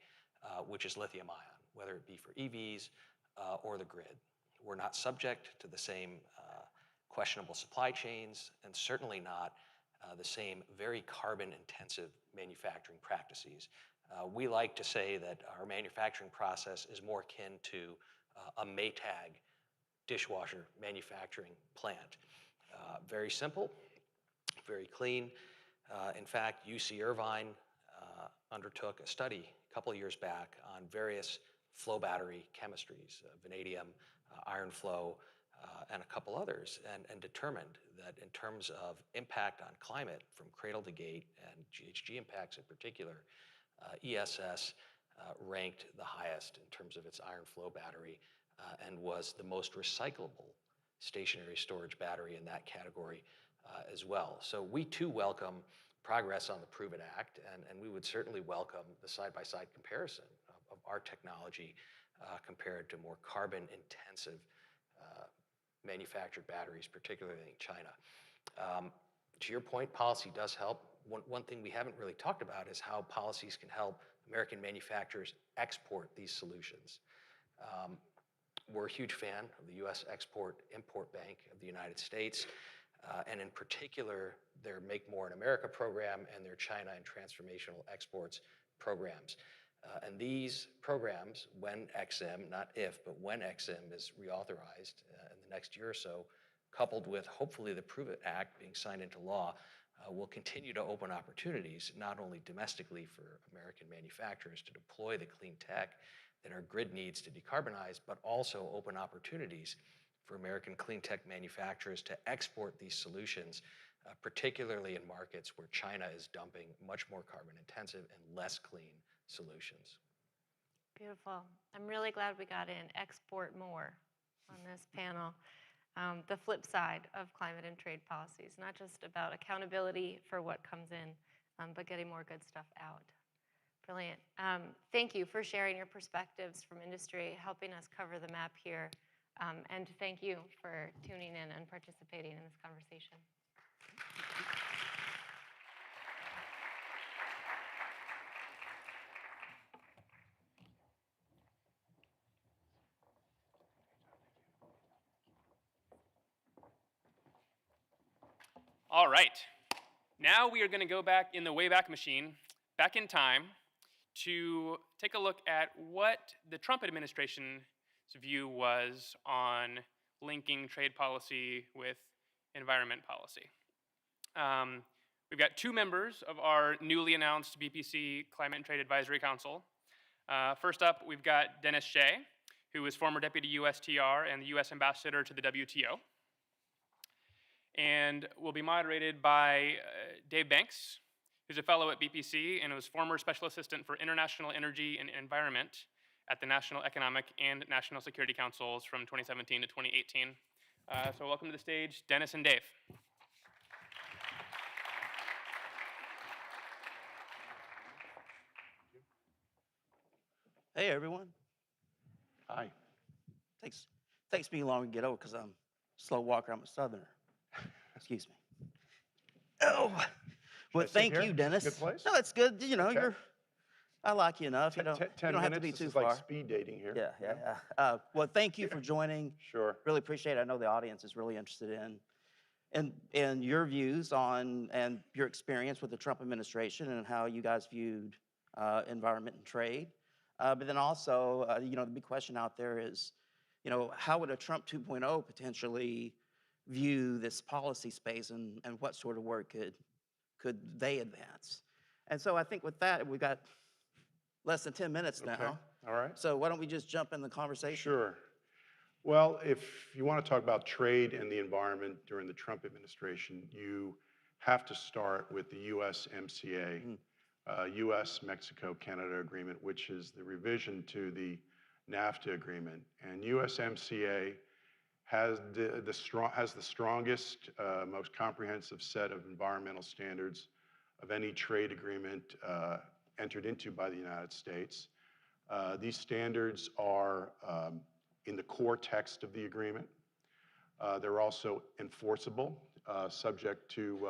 which is lithium ion, whether it be for EVs or the grid. We're not subject to the same questionable supply chains, and certainly not the same very carbon intensive manufacturing practices. We like to say that our manufacturing process is more akin to a Maytag dishwasher manufacturing plant. Very simple, very clean. In fact, UC Irvine undertook a study a couple of years back on various flow battery chemistries, vanadium, iron flow, and a couple others, and determined that in terms of impact on climate from cradle to gate and GHG impacts in particular, ESS ranked the highest in terms of its iron flow battery and was the most recyclable stationary storage battery in that category as well. So we too welcome progress on the Prove It Act, and we would certainly welcome the side-by-side comparison of our technology compared to more carbon-intensive manufactured batteries, particularly in China. To your point, policy does help. One thing we haven't really talked about is how policies can help American manufacturers export these solutions. We're a huge fan of the U.S. Export-Import Bank of the United States, and in particular, their Make More in America program and their China and Transformational Exports programs. And these programs, when XM, not if, but when XM is reauthorized in the next year or so, coupled with hopefully the Prove It Act being signed into law, will continue to open opportunities, not only domestically for American manufacturers to deploy the clean tech that our grid needs to decarbonize, but also open opportunities for American clean tech manufacturers to export these solutions, particularly in markets where China is dumping much more carbon intensive and less clean solutions. Beautiful. I'm really glad we got in export more on this panel. The flip side of climate and trade policies, not just about accountability for what comes in, but getting more good stuff out. Brilliant. Thank you for sharing your perspectives from industry, helping us cover the map here. And thank you for tuning in and participating in this conversation. All right. Now we are going to go back in the Wayback Machine, back in time, to take a look at what the Trump administration's view was on linking trade policy with environment policy. We've got two members of our newly announced BPC Climate and Trade Advisory Council. First up, we've got Dennis Shea, who is former Deputy USTR and the US Ambassador to the WTO. And will be moderated by Dave Banks, who's a fellow at BPC and was former Special Assistant for International Energy and Environment at the National Economic and National Security Councils from 2017 to 2018. So welcome to the stage, Dennis and Dave. Hey, everyone. Hi. Takes me long to get over because I'm a slow walker. I'm a Southerner. Excuse me. Oh, well, I sit thank here? you, Dennis. Good place? No, it's good. You know, Okay. I like you enough. You 10 don't have to minutes, be this too is far. like speed dating here. Yeah. Well, thank you for joining. Sure. Really appreciate it. I know the audience is really interested in your views on and your experience with the Trump administration and how you guys viewed environment and trade. But then also, the big question out there is, how would a Trump 2.0 potentially view this policy space and what sort of work could they advance? And so I think with that, we've got less than 10 minutes now. Okay. All right. So why don't we just jump in the conversation? Sure. Well, if you want to talk about trade and the environment during the Trump administration, you have to start with the USMCA, US-Mexico-Canada Agreement, which is the revision to the NAFTA agreement. And USMCA has the strongest, most comprehensive set of environmental standards of any trade agreement entered into by the United States. These standards are in the core text of the agreement. They're also enforceable, subject to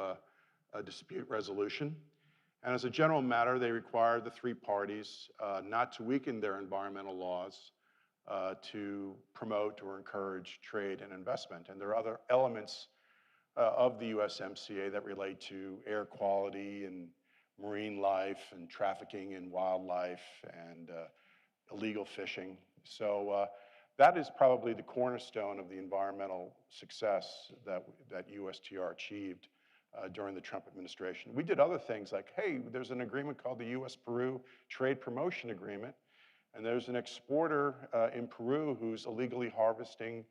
a dispute resolution. And as a general matter, they require the three parties not to weaken their environmental laws to promote or encourage trade and investment. And there are other elements of the USMCA that relate to air quality and marine life and trafficking in wildlife and illegal fishing. So that is probably the cornerstone of the environmental success that USTR achieved during the Trump administration. We did other things like, hey, there's an agreement called the US-Peru Trade Promotion Agreement, and there's an exporter in Peru who's illegally harvesting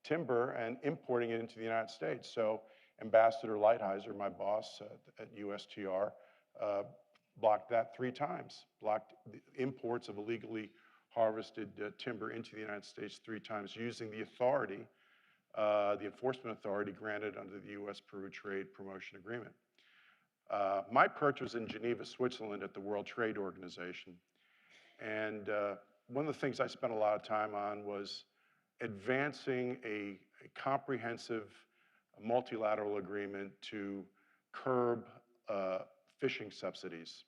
timber and importing it into the United States. So Ambassador Lighthizer, my boss at USTR, blocked that 3 times, blocked the imports of illegally harvested timber into the United States 3 times using the authority, the enforcement authority granted under the US-Peru Trade Promotion Agreement. My perch was in Geneva, Switzerland at the World Trade Organization. And one of the things I spent a lot of time on was advancing a comprehensive multilateral agreement to curb fishing subsidies.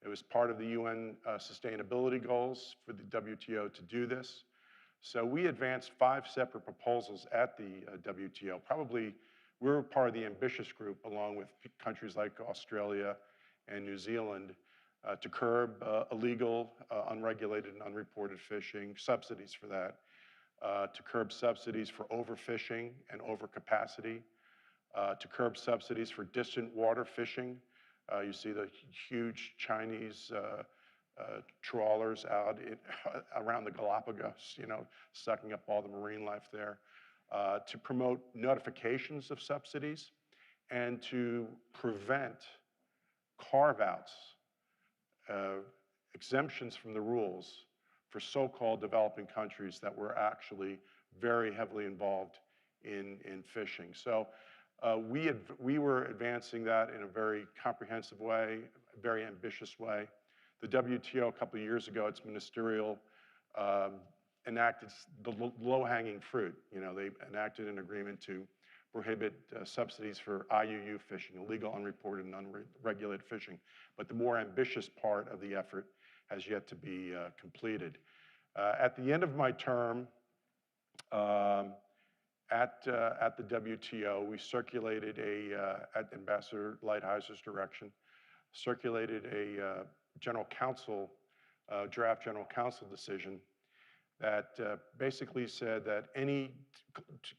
It was part of the UN sustainability goals for the WTO to do this. So we advanced 5 separate proposals at the WTO. Probably we were part of the ambitious group along with countries like Australia and New Zealand to curb illegal, unregulated, and unreported fishing, subsidies for that, to curb subsidies for overfishing and overcapacity, to curb subsidies for distant water fishing. You see the huge Chinese trawlers out around the Galapagos, sucking up all the marine life there. To promote notifications of subsidies and to prevent carve-outs, exemptions from the rules for so-called developing countries that were actually very heavily involved in fishing. So we were advancing that in a very comprehensive way, a very ambitious way. The WTO a couple of years ago, its ministerial enacted the low-hanging fruit. They enacted an agreement to prohibit subsidies for IUU fishing, illegal, unreported, and unregulated fishing. But the more ambitious part of the effort has yet to be completed. At the end of my term at the WTO, we circulated at Ambassador Lighthizer direction, circulated a draft general counsel decision that basically said that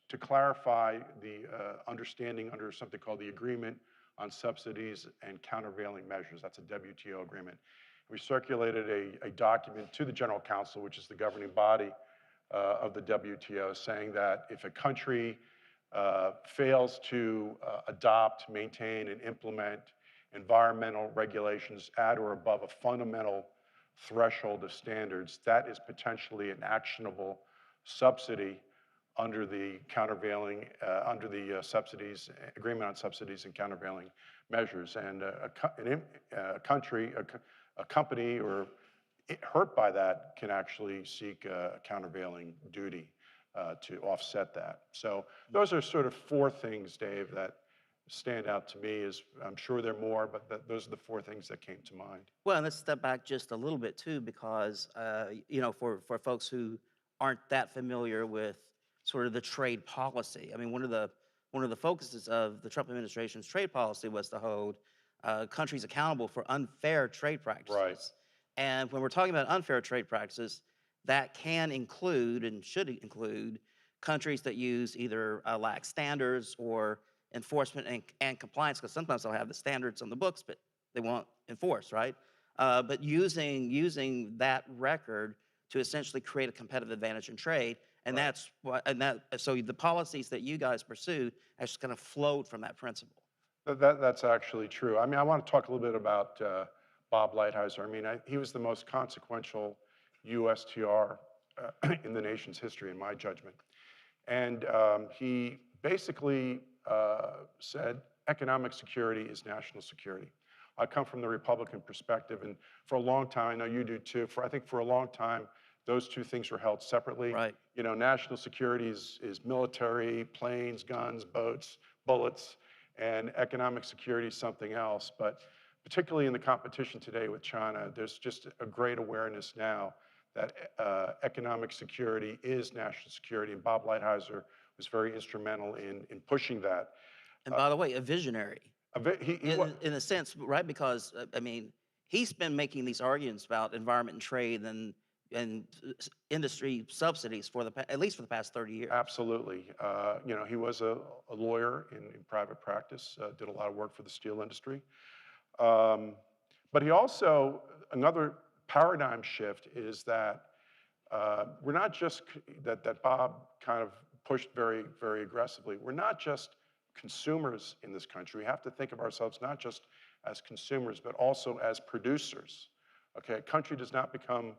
to clarify the understanding under something called the Agreement on Subsidies and Countervailing Measures. That's a WTO agreement. We circulated a document to the General Counsel, which is the governing body of the WTO, saying that if a country fails to adopt, maintain, and implement environmental regulations at or above a fundamental threshold of standards, that is potentially an actionable subsidy under the countervailing, under the subsidies, Agreement on Subsidies and Countervailing Measures. And a company or hurt by that can actually seek a countervailing duty to offset that. So those are sort of four things, Dave, that stand out to me. I'm sure there are more, but those are the four things that came to mind. Well, and let's step back just a little bit too, because for folks who aren't that familiar with sort of the trade policy, I mean, one of the focuses of the Trump administration's trade policy was to hold countries accountable for unfair trade practices. Right. And when we're talking about unfair trade practices, that can include and should include countries that use either lax standards or enforcement and compliance, because sometimes they'll have the standards on the books, but they won't enforce, right? But using that record to essentially create a competitive advantage in trade, and Right. So the policies that you guys pursued actually kind of flowed from that principle. That's actually true. I mean, I want to talk a little bit about Bob Lighthizer. I mean, he was the most consequential USTR in the nation's history, in my judgment. And he basically said economic security is national security. I come from the Republican perspective, and for a long time, I know you do too, I think for a long time, those two things were held separately. Right. National security is military, planes, guns, boats, bullets, and economic security is something else. But particularly in the competition today with China, there's just a great awareness now that economic security is national security, and Bob Lighthizer was very instrumental in pushing that. And by the way, a visionary. He In a sense, right? Because, I mean, he's been making these arguments about environment and trade and industry subsidies at least for the past 30 years. Absolutely. He was a lawyer in private practice, did a lot of work for the steel industry. But he also, another paradigm shift is that we're not just, that Bob kind of pushed very, very aggressively. We're not just consumers in this country. We have to think of ourselves not just as consumers, but also as producers. Okay, a country does not become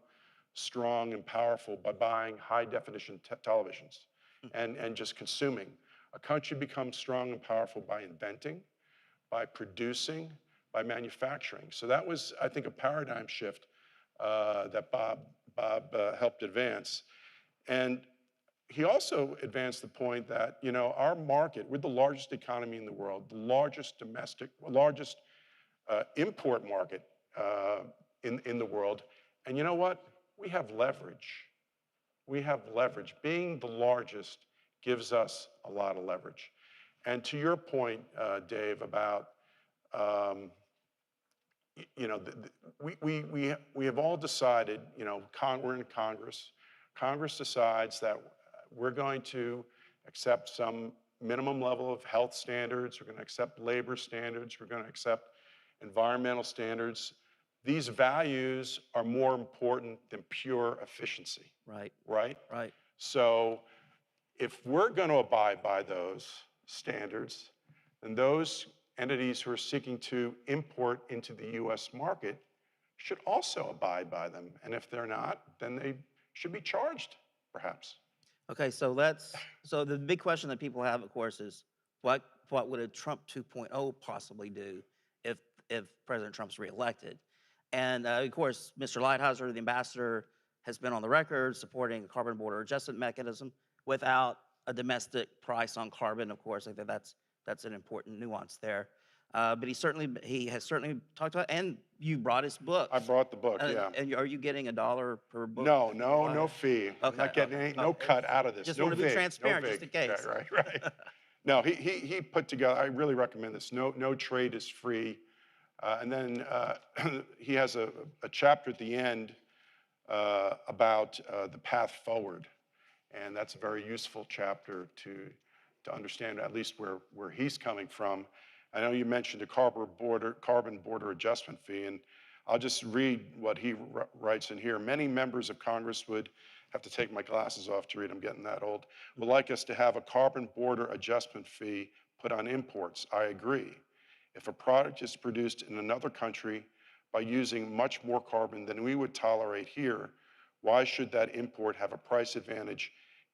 strong and powerful by buying high-definition televisions and just consuming. A country becomes strong and powerful by inventing, by producing, by manufacturing. So that was, I think, a paradigm shift that Bob helped advance. And he also advanced the point that, our market, we're the largest economy in the world, the largest import market in the world. And you know what? We have leverage. We have leverage. Being the largest gives us a lot of leverage. And to your point, Dave, about, we have all decided, we're in Congress. Congress decides that we're going to accept some minimum level of health standards, we're going to accept labor standards, we're going to accept environmental standards. These values are more important than pure efficiency, Right, right? right. So if we're going to abide by those standards, then those entities who are seeking to import into the US market should also abide by them. And if they're not, then they should be charged, perhaps. Okay, so so the big question that people have, of course, is what would a Trump 2.0 possibly do if President Trump's reelected? And of course, Mr. Lighthizer, the ambassador, has been on the record supporting a carbon border adjustment mechanism without a domestic price on carbon. Of course, I think that's an important nuance there. But he has certainly talked about, and you brought his book. I brought the book, yeah. And are you getting $1 per book? No fee. I'm Okay, not getting okay. no cut out of this. Just no want to be vig, transparent, no just vig. in case. Right. No, he put together, I really recommend this, no trade is free. And then he has a chapter at the end about the path forward. And that's a very useful chapter to understand at least where he's coming from. I know you mentioned the carbon border adjustment fee, and I'll just read what he writes in here. Many members of Congress would have to take my glasses off to read, I'm getting that old, would like us to have a carbon border adjustment fee put on imports. I agree. If a product is produced in another country by using much more carbon than we would tolerate here, why should that import have a price advantage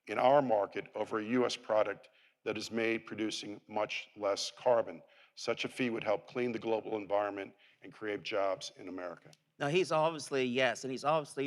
in our market over a US product that is made producing much less carbon? Such a fee would help clean the global environment and create jobs in America. Now, he's obviously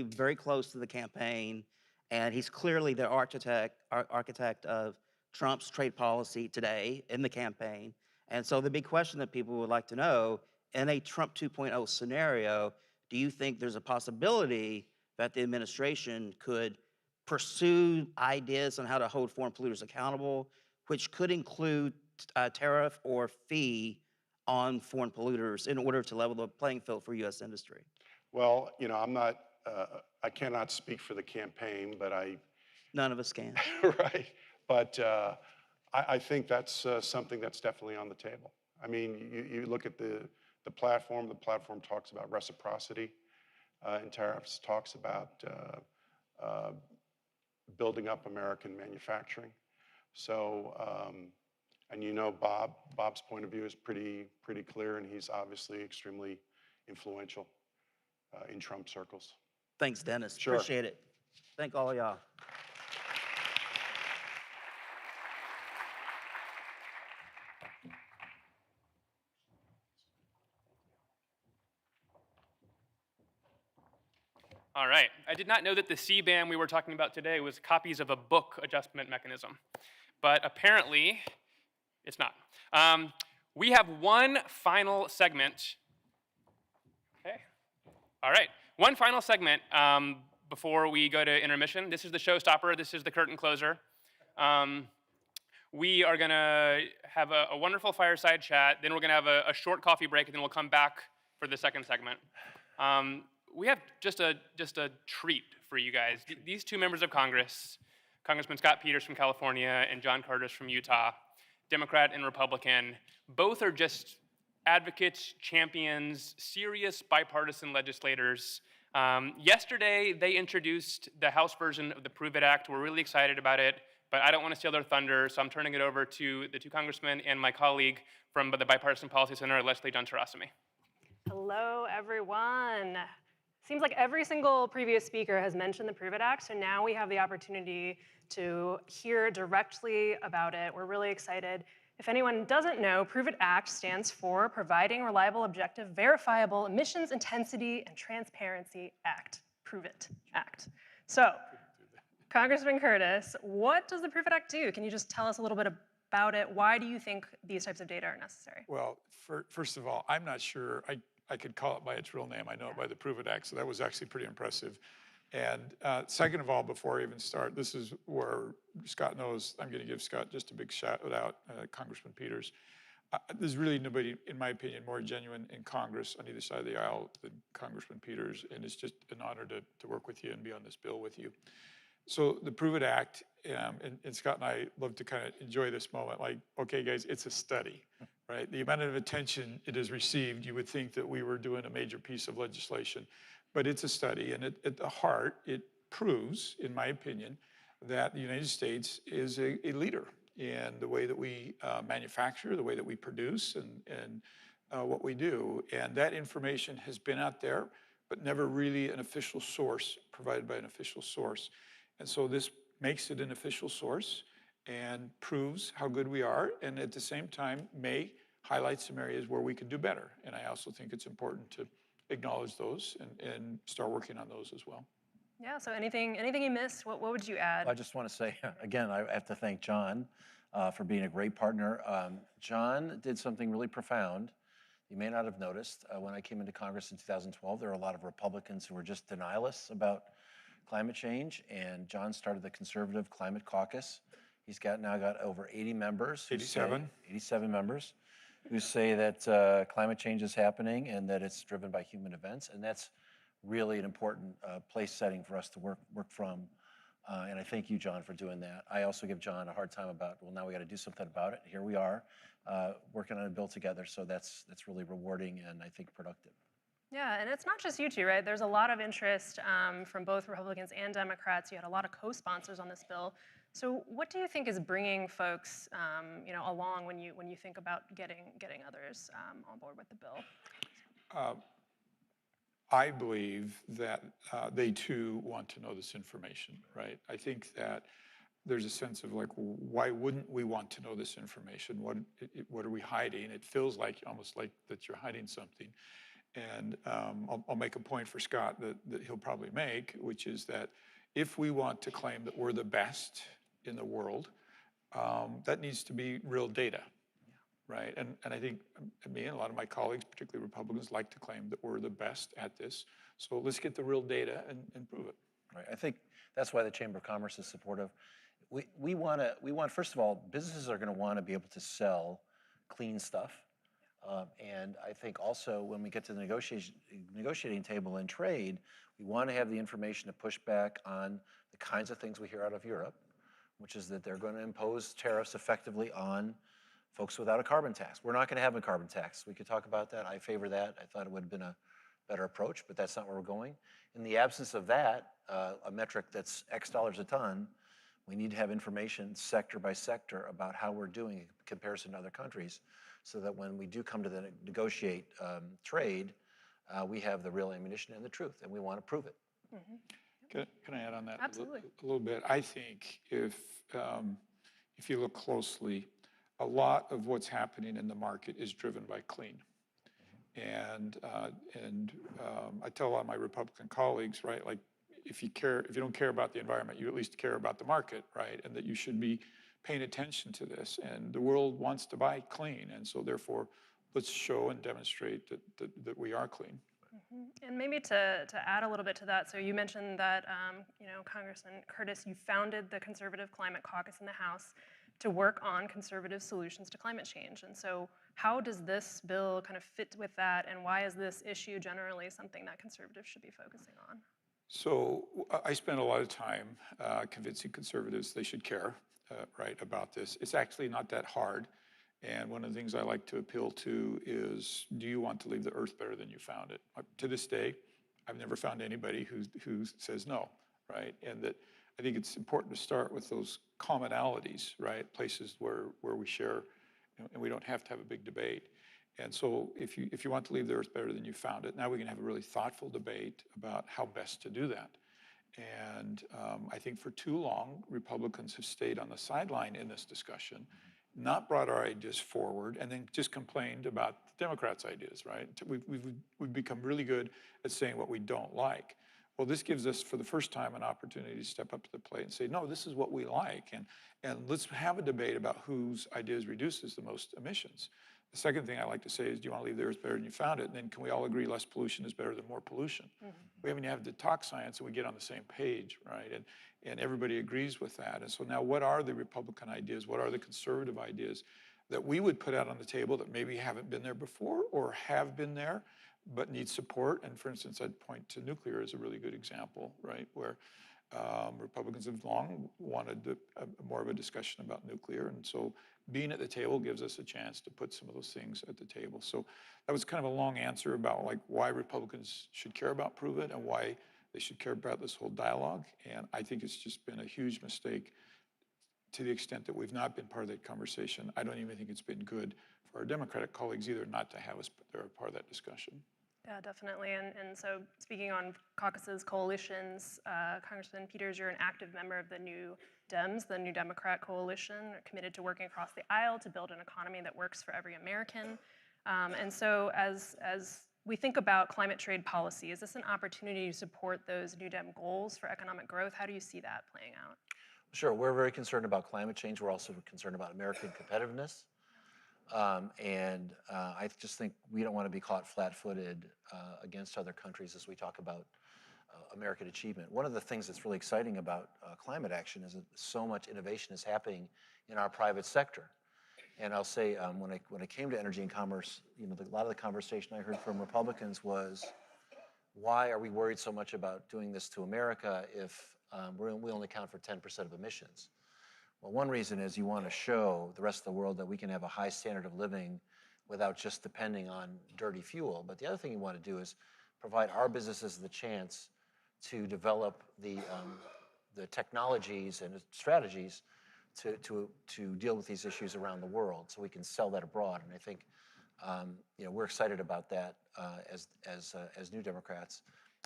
very close to the campaign, and he's clearly the architect of Trump's trade policy today in the campaign. And so the big question that people would like to know, in a Trump 2.0 scenario, do you think there's a possibility that the administration could pursue ideas on how to hold foreign polluters accountable, which could include a tariff or fee on foreign polluters in order to level the playing field for U.S. industry? Well, I'm not, I cannot speak for the campaign, but None of us can. right, but I think that's something that's definitely on the table. I mean, you look at the platform talks about reciprocity in tariffs, talks about building up American manufacturing. So, and Bob's point of view is pretty clear, and he's obviously extremely influential in Trump circles. Thanks, Dennis. Sure. Appreciate it. Thank all of y'all. All right. I did not know that the CBAM we were talking about today was copies of a book adjustment mechanism, but apparently it's not. We have one final segment. Okay. All right. One final segment before we go to intermission. This is the showstopper. This is the curtain closer. We are going to have a wonderful fireside chat. Then we're going to have a short coffee break, and then we'll come back for the second segment. We have just a treat for you guys. These two members of Congress, Congressman Scott Peters from California and John Curtis from Utah, Democrat and Republican, both are just advocates, champions, serious bipartisan legislators. Yesterday, they introduced the House version of the Prove It Act. We're really excited about it, but I don't want to steal their thunder, so I'm turning it over to the two congressmen and my colleague from the Bipartisan Policy Center, Leslie John-Tarasimi. Hello, everyone. Seems like every single previous speaker has mentioned the Prove It Act, so now we have the opportunity to hear directly about it. We're really excited. If anyone doesn't know, Prove It Act stands for Providing Reliable, Objective, Verifiable Emissions Intensity and Transparency Act. Prove It Act. So, Congressman Curtis, what does the Prove It Act do? Can you just tell us a little bit about it? Why do you think these types of data are necessary? Well, first of all, I'm not sure I could call it by its real name. I know it by the Prove It Act, so that was actually pretty impressive. And second of all, before I even start, this is where Scott knows I'm going to give Scott just a big shout out, Congressman Peters. There's really nobody, in my opinion, more genuine in Congress on either side of the aisle than Congressman Peters, and it's just an honor to work with you and be on this bill with you. So the Prove It Act and Scott and I love to kind of enjoy this moment, like, okay, guys, it's a study, right? The amount of attention it has received, you would think that we were doing a major piece of legislation, but it's a study, and at the heart, it proves, in my opinion, that the United States is a leader in the way that we manufacture, the way that we produce, and what we do. And that information has been out there, but never really an official source, provided by an official source. And so this makes it an official source and proves how good we are, and at the same time may highlight some areas where we can do better. And I also think it's important to acknowledge those and start working on those as well. Yeah, so anything you missed, what would you add? I just want to say, again, I have to thank John for being a great partner. John did something really profound. You may not have noticed. When I came into Congress in 2012, there were a lot of Republicans who were just denialists about climate change, and John started the Conservative Climate Caucus. He's now got over 80 members. 87 members who say that climate change is happening and that it's driven by human events, and that's really an important place setting for us to work from. And I thank you, John, for doing that. I also give John a hard time about, well, now we got to do something about it. Here we are, working on a bill together. So that's really rewarding and I think productive. Yeah, and it's not just you two, right? There's a lot of interest from both Republicans and Democrats. You had a lot of co-sponsors on this bill. So what do you think is bringing folks, along when you think about getting others on board with the bill? I believe that they too want to know this information, right? I think that there's a sense of like, why wouldn't we want to know this information? What are we hiding? It feels like almost like that you're hiding something. And I'll make a point for Scott that he'll probably make, which is that if we want to claim that we're the best in the world, that needs to be real data. Right, and I think me and a lot of my colleagues, particularly Republicans, like to claim that we're the best at this. So let's get the real data and prove it. Right. I think that's why the Chamber of Commerce is supportive. We want first of all, businesses are going to want to be able to sell clean stuff, and I think also when we get to the negotiating table in trade, we want to have the information to push back on the kinds of things we hear out of Europe, which is that they're going to impose tariffs effectively on folks without a carbon tax. We're not going to have a carbon tax. We could talk about that. I favor that. I thought it would have been a better approach, but that's not where we're going. In the absence of that, a metric that's X dollars a ton, we need to have information sector by sector about how we're doing in comparison to other countries so that when we do come to negotiate trade, we have the real ammunition and the truth, and we want to prove it. Mm-hmm. Can I add on that Absolutely. a little bit? I think if you look closely, a lot of what's happening in the market is driven by clean. And I tell a lot of my Republican colleagues, right, like if you don't care about the environment, you at least care about the market, right? And that you should be paying attention to this. And the world wants to buy clean. And so therefore, let's show and demonstrate that we are clean. Mm-hmm. And maybe to add a little bit to that, so you mentioned that, Congressman Curtis, you founded the Conservative Climate Caucus in the House to work on conservative solutions to climate change. And so how does this bill kind of fit with that, and why is this issue generally something that conservatives should be focusing on? So I spend a lot of time convincing conservatives they should care, right, about this. It's actually not that hard. And one of the things I like to appeal to is, do you want to leave the earth better than you found it? To this day, I've never found anybody who says no, right? And that I think it's important to start with those commonalities, right? Places where we share, and we don't have to have a big debate. And so if you want to leave the earth better than you found it, now we can have a really thoughtful debate about how best to do that. And I think for too long, Republicans have stayed on the sideline in this discussion, not brought our ideas forward, and then just complained about the Democrats' ideas, right? We've become really good at saying what we don't like. Well, this gives us, for the first time, an opportunity to step up to the plate and say, no, this is what we like, and let's have a debate about whose ideas reduces the most emissions. The second thing I like to say is, do you want to leave the earth better than you found it? And then can we all agree less pollution is better than more pollution? Mm-hmm. We haven't had to talk science, and we get on the same page, right? And everybody agrees with that. And so now what are the Republican ideas? What are the conservative ideas that we would put out on the table that maybe haven't been there before or have been there but need support? And for instance, I'd point to nuclear as a really good example, right? Where Republicans have long wanted more of a discussion about nuclear, and so being at the table gives us a chance to put some of those things at the table. So that was kind of a long answer about like why Republicans should care about Prove It and why they should care about this whole dialogue. And I think it's just been a huge mistake to the extent that we've not been part of that conversation. I don't even think it's been good for our Democratic colleagues either not to have us they're a part of that discussion. Yeah, definitely. And so speaking on caucuses, coalitions, Congressman Peters, you're an active member of the New Dems, the New Democrat Coalition, committed to working across the aisle to build an economy that works for every American. And so as we think about climate trade policy, is this an opportunity to support those New Dem goals for economic growth? How do you see that playing out? Sure, we're very concerned about climate change. We're also concerned about American competitiveness. I just think we don't want to be caught flat-footed against other countries as we talk about American achievement. One of the things that's really exciting about climate action is that so much innovation is happening in our private sector. And I'll say, when it came to energy and commerce, a lot of the conversation I heard from Republicans was, why are we worried so much about doing this to America if we only account for 10% of emissions? Well, one reason is you want to show the rest of the world that we can have a high standard of living without just depending on dirty fuel. But the other thing you want to do is provide our businesses the chance to develop the technologies and strategies to deal with these issues around the world, so we can sell that abroad. And I think we're excited about that as New Democrats.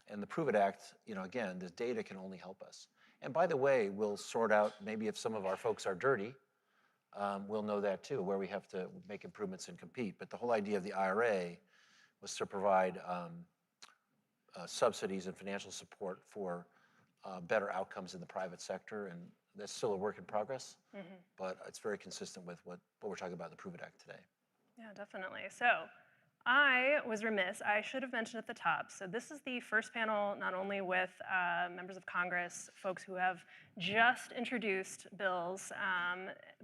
And the Prove It Act, again, the data can only help us. And by the way, we'll sort out maybe if some of our folks are dirty, we'll know that too, where we have to make improvements and compete. But the whole idea of the IRA was to provide subsidies and financial support for better outcomes in the private sector. And that's still a work in progress, but it's very consistent with what we're talking about in the Prove It Act today. Yeah, definitely. So I was remiss. I should have mentioned at the top. So this is the first panel, not only with members of Congress, folks who have just introduced bills.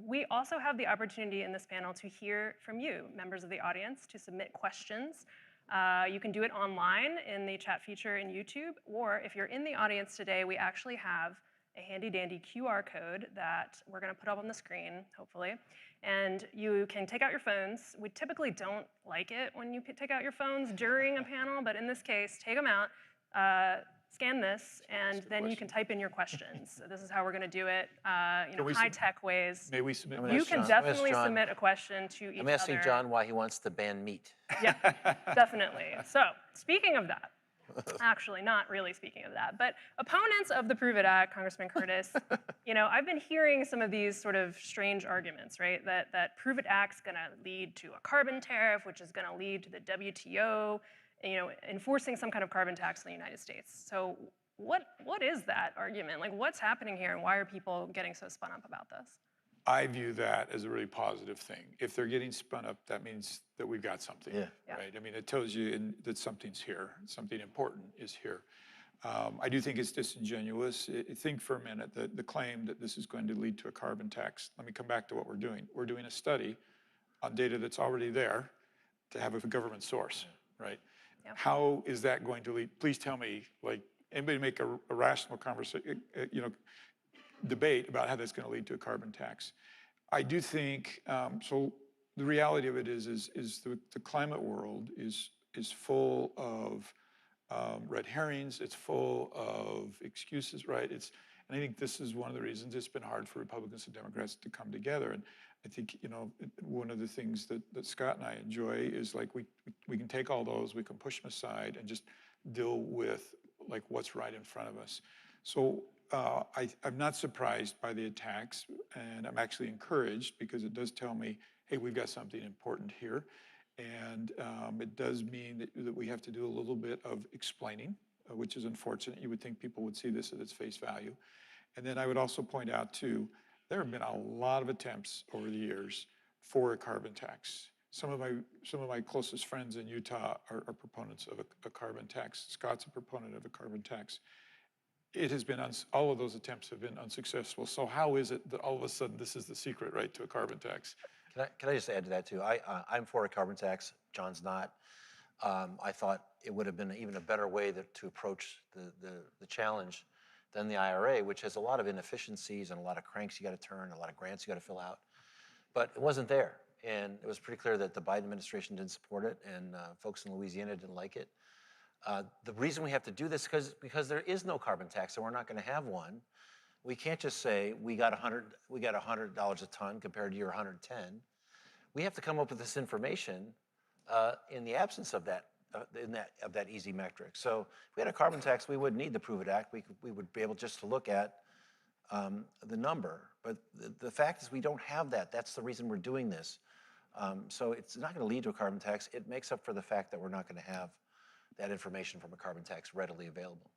We also have the opportunity in this panel to hear from you, members of the audience, to submit questions. You can do it online in the chat feature in YouTube, or if you're in the audience today, we actually have a handy-dandy QR code that we're going to put up on the screen, hopefully. And you can take out your phones. We typically don't like it when you take out your phones during a panel, but in this case, take them out, scan this, and then you can type in your questions. So this is how we're going to do it, high-tech ways. May we submit? You can definitely submit a question to each other. I'm asking John why he wants to ban meat. Yeah, definitely. So speaking of that, actually, not really speaking of that, but opponents of the Prove It Act, Congressman Curtis, I've been hearing some of these sort of strange arguments, right? That Prove It Act's going to lead to a carbon tariff, which is going to lead to the WTO, enforcing some kind of carbon tax in the United States. So what is that argument? Like, what's happening here, and why are people getting so spun up about this? I view that as a really positive thing. If they're getting spun up, that means that we've got something, right? I mean, it tells you that something's here, something important is here. I do think it's disingenuous. Think for a minute that the claim that this is going to lead to a carbon tax. Let me come back to what we're doing. We're doing a study on data that's already there to have a government source, right? Yeah. How is that going to lead? Please tell me, like, anybody make a rational conversation, debate about how that's going to lead to a carbon tax. I do think, so the reality of it is the climate world is full of red herrings, it's full of excuses, right? And I think this is one of the reasons it's been hard for Republicans and Democrats to come together. And I think, one of the things that Scott and I enjoy is like we can take all those, we can push them aside and just deal with like what's right in front of us. So I'm not surprised by the attacks, and I'm actually encouraged because it does tell me, hey, we've got something important here. And it does mean that we have to do a little bit of explaining, which is unfortunate. You would think people would see this at its face value. And then I would also point out, too, there have been a lot of attempts over the years for a carbon tax. Some of my closest friends in Utah are proponents of a carbon tax. Scott's a proponent of a carbon tax. It has been, all of those attempts have been unsuccessful. So how is it that all of a sudden this is the secret, right, to a carbon tax? Can I just add to that too? I'm for a carbon tax. John's not. I thought it would have been even a better way to approach the challenge than the IRA, which has a lot of inefficiencies and a lot of cranks you got to turn, a lot of grants you got to fill out. But it wasn't there. And it was pretty clear that the Biden administration didn't support it, and folks in Louisiana didn't like it. The reason we have to do this is because there is no carbon tax, and we're not going to have one. We can't just say we got $100 a ton compared to your 110. We have to come up with this information in the absence of that, of that easy metric. So if we had a carbon tax, we wouldn't need the Prove It Act. We would be able just to look at the number. But the fact is we don't have that. That's the reason we're doing this. So it's not going to lead to a carbon tax. It makes up for the fact that we're not going to have that information from a carbon tax readily available.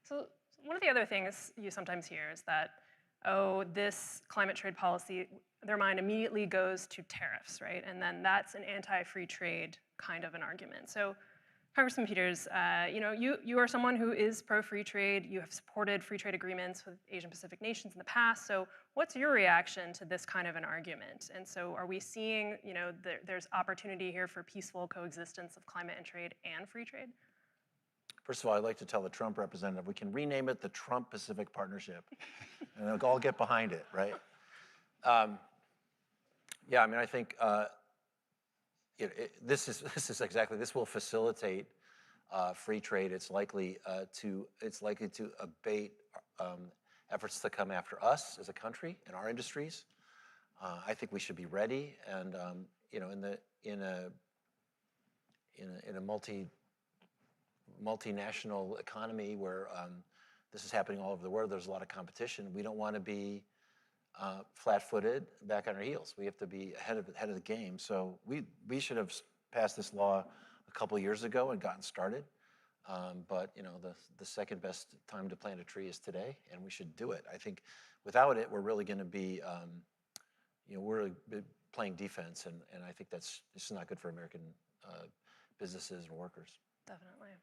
So one of the other things you sometimes hear is that, oh, this climate trade policy, their mind immediately goes to tariffs, right? And then that's an anti-free trade kind of an argument. So Congressman Peters, you are someone who is pro-free trade. You have supported free trade agreements with Asian Pacific nations in the past. So what's your reaction to this kind of an argument? And so are we seeing, there's opportunity here for peaceful coexistence of climate and trade and free trade? First of all, I'd like to tell the Trump representative, we can rename it the Trump-Pacific Partnership, and they'll all get behind it, right? Yeah, I mean, I think this will facilitate free trade. It's likely to abate efforts to come after us as a country and our industries. I think we should be ready, and in a multinational economy where this is happening all over the world, there's a lot of competition. We don't want to be flat-footed, back on our heels. We have to be ahead of the game. So we should have passed this law a couple years ago and gotten started. But the second best time to plant a tree is today, and we should do it. I think without it, we're really going to be, we're playing defense, and I think this is not good for American businesses and workers. Definitely.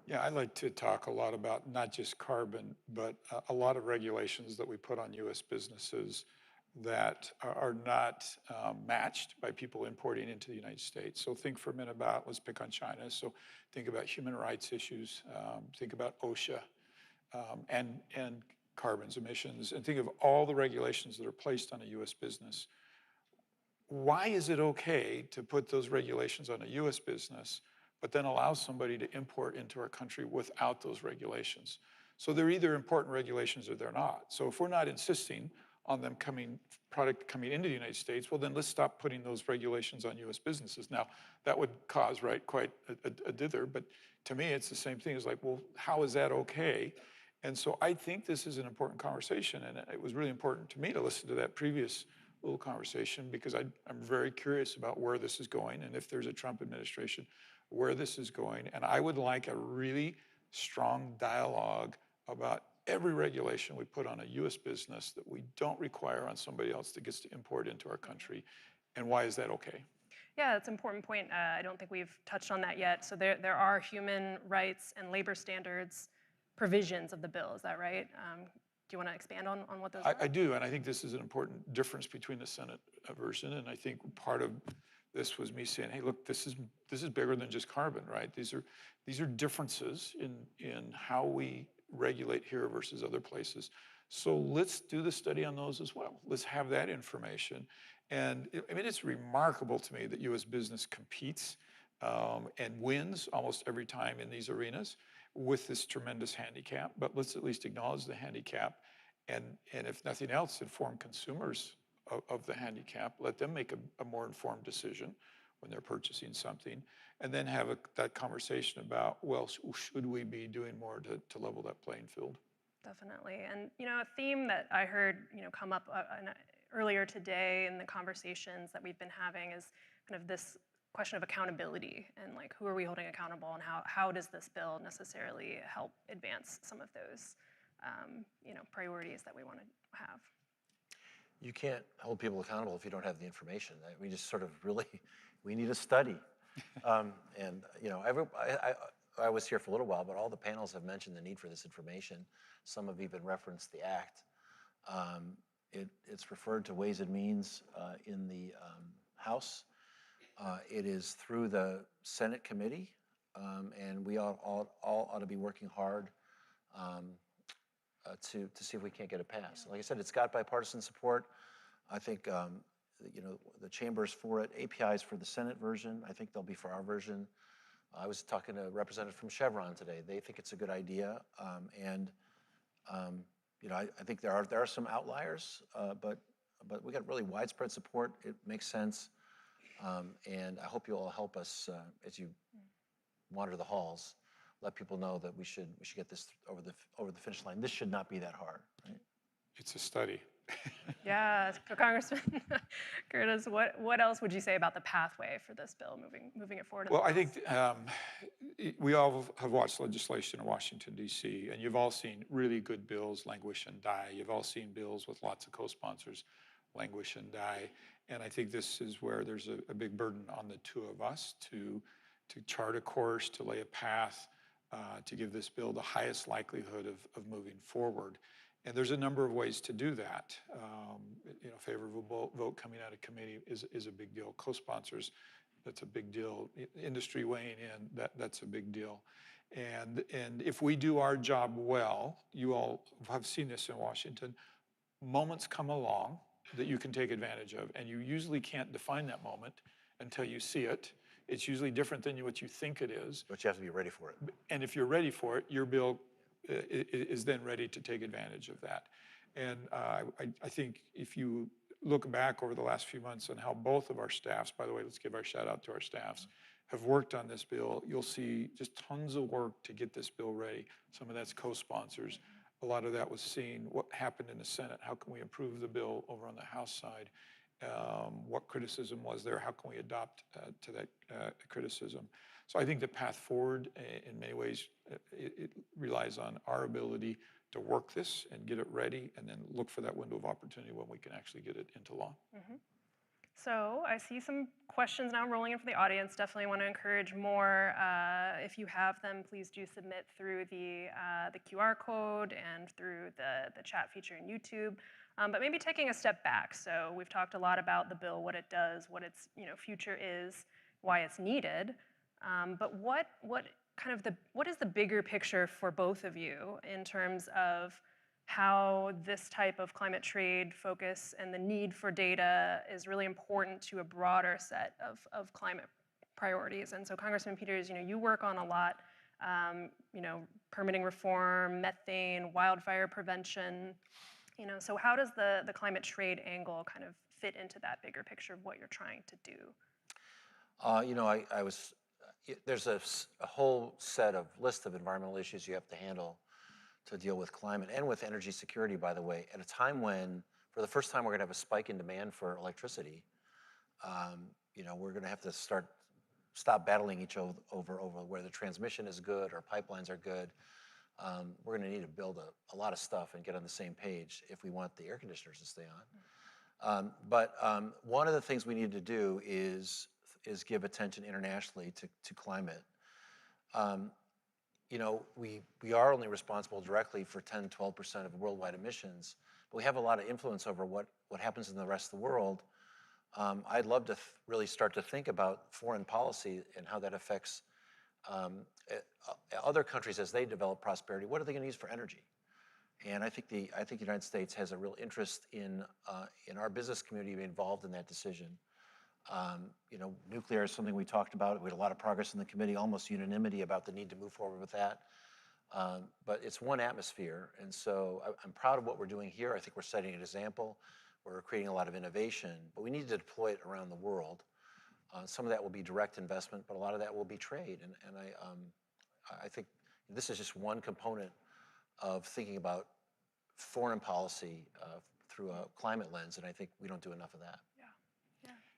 Yeah, I like to talk a lot about not just carbon, but a lot of regulations that we put on U.S. businesses that are not matched by people importing into the United States. So think for a minute about, let's pick on China. So think about human rights issues, think about OSHA and carbon emissions, and think of all the regulations that are placed on a U.S. business. Why is it okay to put those regulations on a U.S. business but then allow somebody to import into our country without those regulations? So they're either important regulations or they're not. So if we're not insisting on them product coming into the United States, well then let's stop putting those regulations on US businesses. Now, that would cause, quite a dither, but to me it's the same thing. It's like, well, how is that okay? And so I think this is an important conversation, and it was really important to me to listen to that previous little conversation because I'm very curious about where this is going, and if there's a Trump administration, where this is going. And I would like a really strong dialogue about every regulation we put on a US business that we don't require on somebody else that gets to import into our country. And why is that okay? Yeah, that's an important point. I don't think we've touched on that yet. So there are human rights and labor standards provisions of the bill, is that right? Do you want to expand on what those are? I do, and I think this is an important difference between the Senate version, and I think part of this was me saying, hey, look, this is bigger than just carbon, right? These are differences in how we regulate here versus other places. So let's do the study on those as well. Let's have that information. And it's remarkable to me that U.S. business competes and wins almost every time in these arenas with this tremendous handicap. But let's at least acknowledge the handicap, and if nothing else, inform consumers of the handicap, let them make a more informed decision when they're purchasing something, and then have that conversation about, well, should we be doing more to level that playing field? Definitely. And a theme that I heard come up earlier today in the conversations that we've been having is kind of this question of accountability and who are we holding accountable, and how does this bill necessarily help advance some of those priorities that we want to have. You can't hold people accountable if you don't have the information. We just sort of we need a study. I was here for a little while, but all the panels have mentioned the need for this information. Some have even referenced the act. It's referred to Ways and Means in the House. It is through the Senate committee, and we all ought to be working hard to see if we can't get it passed. Like I said, it's got bipartisan support. I think you know, the chamber's for it. APIs for the Senate version. I think they'll be for our version. I was talking to a representative from Chevron today. They think it's a good idea, and you know, I think there are some outliers, but we got really widespread support. It makes sense, and I hope you all help us as you wander the halls. Let people know that we should get this over the finish line. This should not be that hard, right? It's a study. Yeah, so Congressman Curtis, what else would you say about the pathway for this bill moving it forward? Well, I think we all have watched legislation in Washington, D.C., and you've all seen really good bills languish and die. You've all seen bills with lots of co-sponsors languish and die. And I think this is where there's a big burden on the two of us to chart a course, to lay a path, to give this bill the highest likelihood of moving forward. And there's a number of ways to do that. You know, favorable vote coming out of committee is a big deal. Co-sponsors, that's a big deal. Industry weighing in, that's a big deal. And if we do our job well, you all have seen this in Washington, moments come along that you can take advantage of, and you usually can't define that moment until you see it. It's usually different than what you think it is. But you have to be ready for it. And if you're ready for it, your bill is then ready to take advantage of that. And I think if you look back over the last few months on how both of our staffs, by the way, let's give our shout out to our staffs, have worked on this bill, you'll see just tons of work to get this bill ready. Some of that's co-sponsors. A lot of that was seeing what happened in the Senate. How can we improve the bill over on the House side? What criticism was there? How can we adopt to that criticism? So I think the path forward, in many ways, it relies on our ability to work this and get it ready, and then look for that window of opportunity when we can actually get it into law. Mm-hmm. So I see some questions now rolling in from the audience. Definitely want to encourage more. If you have them, please do submit through the QR code and through the chat feature in YouTube. But maybe taking a step back. So we've talked a lot about the bill, what it does, what its future is, why it's needed. But what is the bigger picture for both of you in terms of how this type of climate trade focus and the need for data is really important to a broader set of climate priorities? And so Congressman Peters, you work on a lot, permitting reform, methane, wildfire prevention. So how does the climate trade angle kind of fit into that bigger picture of what you're trying to do? There's a whole list of environmental issues you have to handle to deal with climate and with energy security, by the way, at a time when, for the first time, we're going to have a spike in demand for electricity. We're going to have to stop battling each other over where the transmission is good or pipelines are good. We're going to need to build a lot of stuff and get on the same page if we want the air conditioners to stay on. But one of the things we need to do is give attention internationally to climate. We are only responsible directly for 10-12% of worldwide emissions, but we have a lot of influence over what happens in the rest of the world. I'd love to really start to think about foreign policy and how that affects other countries as they develop prosperity. What are they going to use for energy? And I think the United States has a real interest in our business community being involved in that decision. Nuclear is something we talked about. We had a lot of progress in the committee, almost unanimity about the need to move forward with that. But it's one atmosphere, and so I'm proud of what we're doing here. I think we're setting an example. We're creating a lot of innovation, but we need to deploy it around the world. Some of that will be direct investment, but a lot of that will be trade. And I think this is just one component of thinking about foreign policy through a climate lens, and I think we don't do enough of that.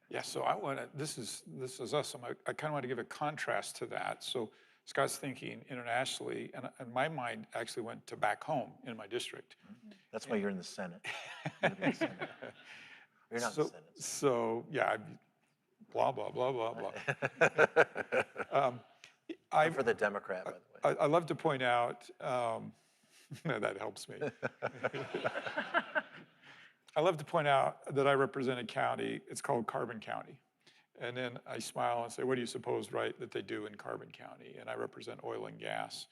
Yeah, so I want to, this is us, I kind of want to give a contrast to that. So Scott's thinking internationally, and my mind actually went to back home in my district. That's why you're in the Senate. You're not in the Senate. So yeah, blah, blah, blah, blah, blah. I'm for the Democrat, by the way. I love to point out, that helps me. I love to point out that I represent a county, it's called Carbon County. And then I smile and say, what do you suppose, right, that they do in Carbon County? And I represent oil and gas.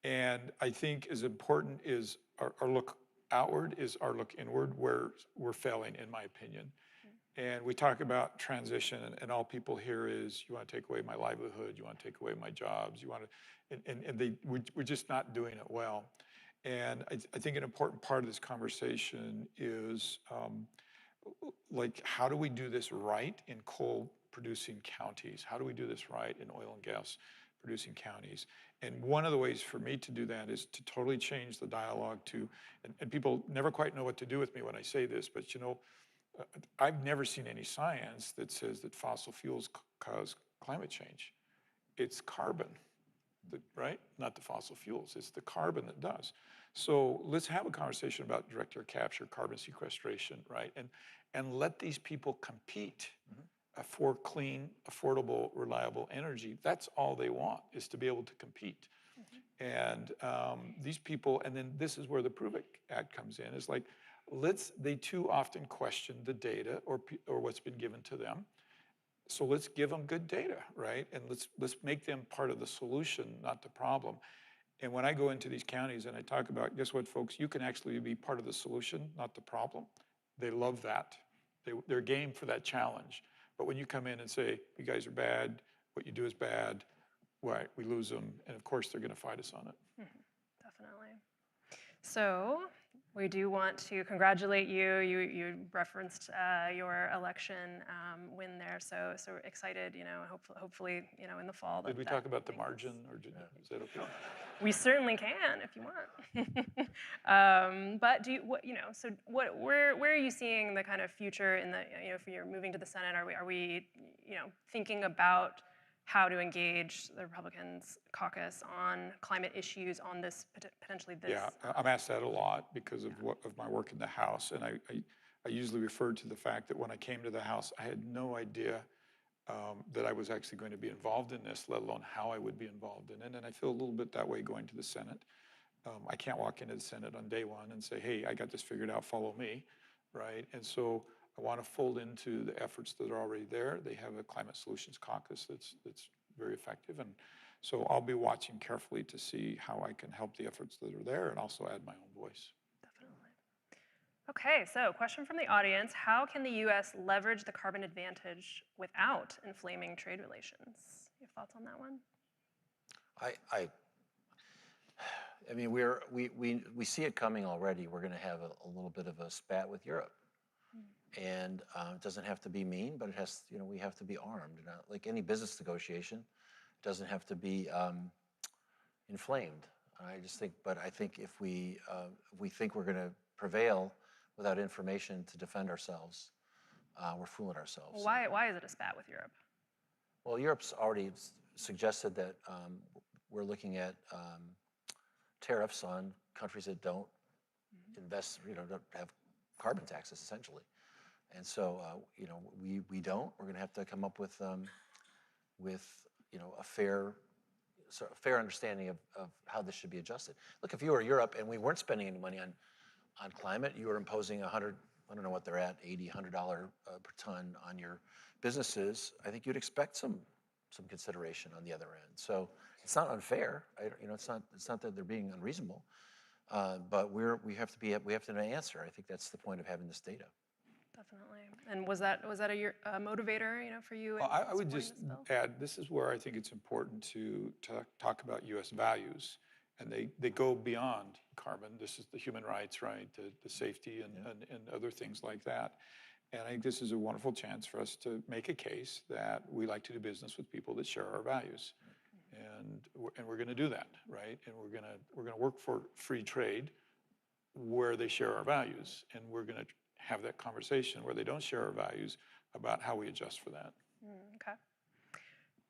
And I think as important is our look outward is our look inward, where we're failing, in my opinion. And we talk about transition, and all people hear is, you want to take away my livelihood, you want to take away my jobs, you want to, we're just not doing it well. And I think an important part of this conversation is like, how do we do this right in coal producing counties? How do we do this right in oil and gas producing counties? And one of the ways for me to do that is to totally change the dialogue to, and people never quite know what to do with me when I say this, but you know, I've never seen any science that says that fossil fuels cause climate change. It's carbon, right? Not the fossil fuels, it's the carbon that does. So let's have a conversation about direct air capture, carbon sequestration, right? And let these people compete for clean, affordable, reliable energy. That's all they want, is to be able to compete. And these people, and then this is where the Prove It Act comes in, is like, they too often question the data or what's been given to them. So let's give them good data, right? And let's make them part of the solution, not the problem. And when I go into these counties and I talk about, guess what, folks, you can actually be part of the solution, not the problem. They love that. They're game for that challenge. But when you come in and say, you guys are bad, what you do is bad, right, we lose them. And of course, they're going to fight us on it. Definitely. So we do want to congratulate you. You referenced your election win there, so excited. You know, hopefully, you know, in the fall. Did we talk about the margin, or is that okay? We certainly can if you want. But where are you seeing the kind of future in the, you know, if you're moving to the Senate? Are we you know, thinking about how to engage the Republicans caucus on climate issues, on this potentially this? Yeah, I'm asked that a lot because of my work in the House, and I usually refer to the fact that when I came to the House, I had no idea that I was actually going to be involved in this, let alone how I would be involved in it. And I feel a little bit that way going to the Senate. I can't walk into the Senate on day one and say, hey, I got this figured out, follow me, right? And so I want to fold into the efforts that are already there. They have a Climate Solutions Caucus that's very effective. And so I'll be watching carefully to see how I can help the efforts that are there and also add my own voice. Okay, so question from the audience. How can the U.S. leverage the carbon advantage without inflaming trade relations? You have thoughts on that one? I mean, we see it coming already. We're going to have a little bit of a spat with Europe. And it doesn't have to be mean, but it has, you know, we have to be armed. Like any business negotiation, it doesn't have to be inflamed. I just think, but I think if we think we're going to prevail without information to defend ourselves, we're fooling ourselves. Well, why is it a spat with Europe? Well, Europe's already suggested that we're looking at tariffs on countries that don't invest, you know, don't have carbon taxes, essentially. And so, you know, we don't. We're going to have to come up with you know, a fair understanding of how this should be adjusted. Look, if you were Europe and we weren't spending any money on climate, you were imposing I don't know what they're at, $80, $100 per ton on your businesses, I think you'd expect some consideration on the other end. So it's not unfair. You know, it's not that they're being unreasonable, but we have to answer. I think that's the point of having this data. Definitely. And was that a motivator, you know, for you? Well, I would just add, this is where I think it's important to talk about U.S. values, and they go beyond carbon. This is the human rights, right, the safety and other things like that. And I think this is a wonderful chance for us to make a case that we like to do business with people that share our values, and we're going to do that, right? And we're going to work for free trade where they share our values, and we're going to have that conversation where they don't share our values about how we adjust for that. Okay.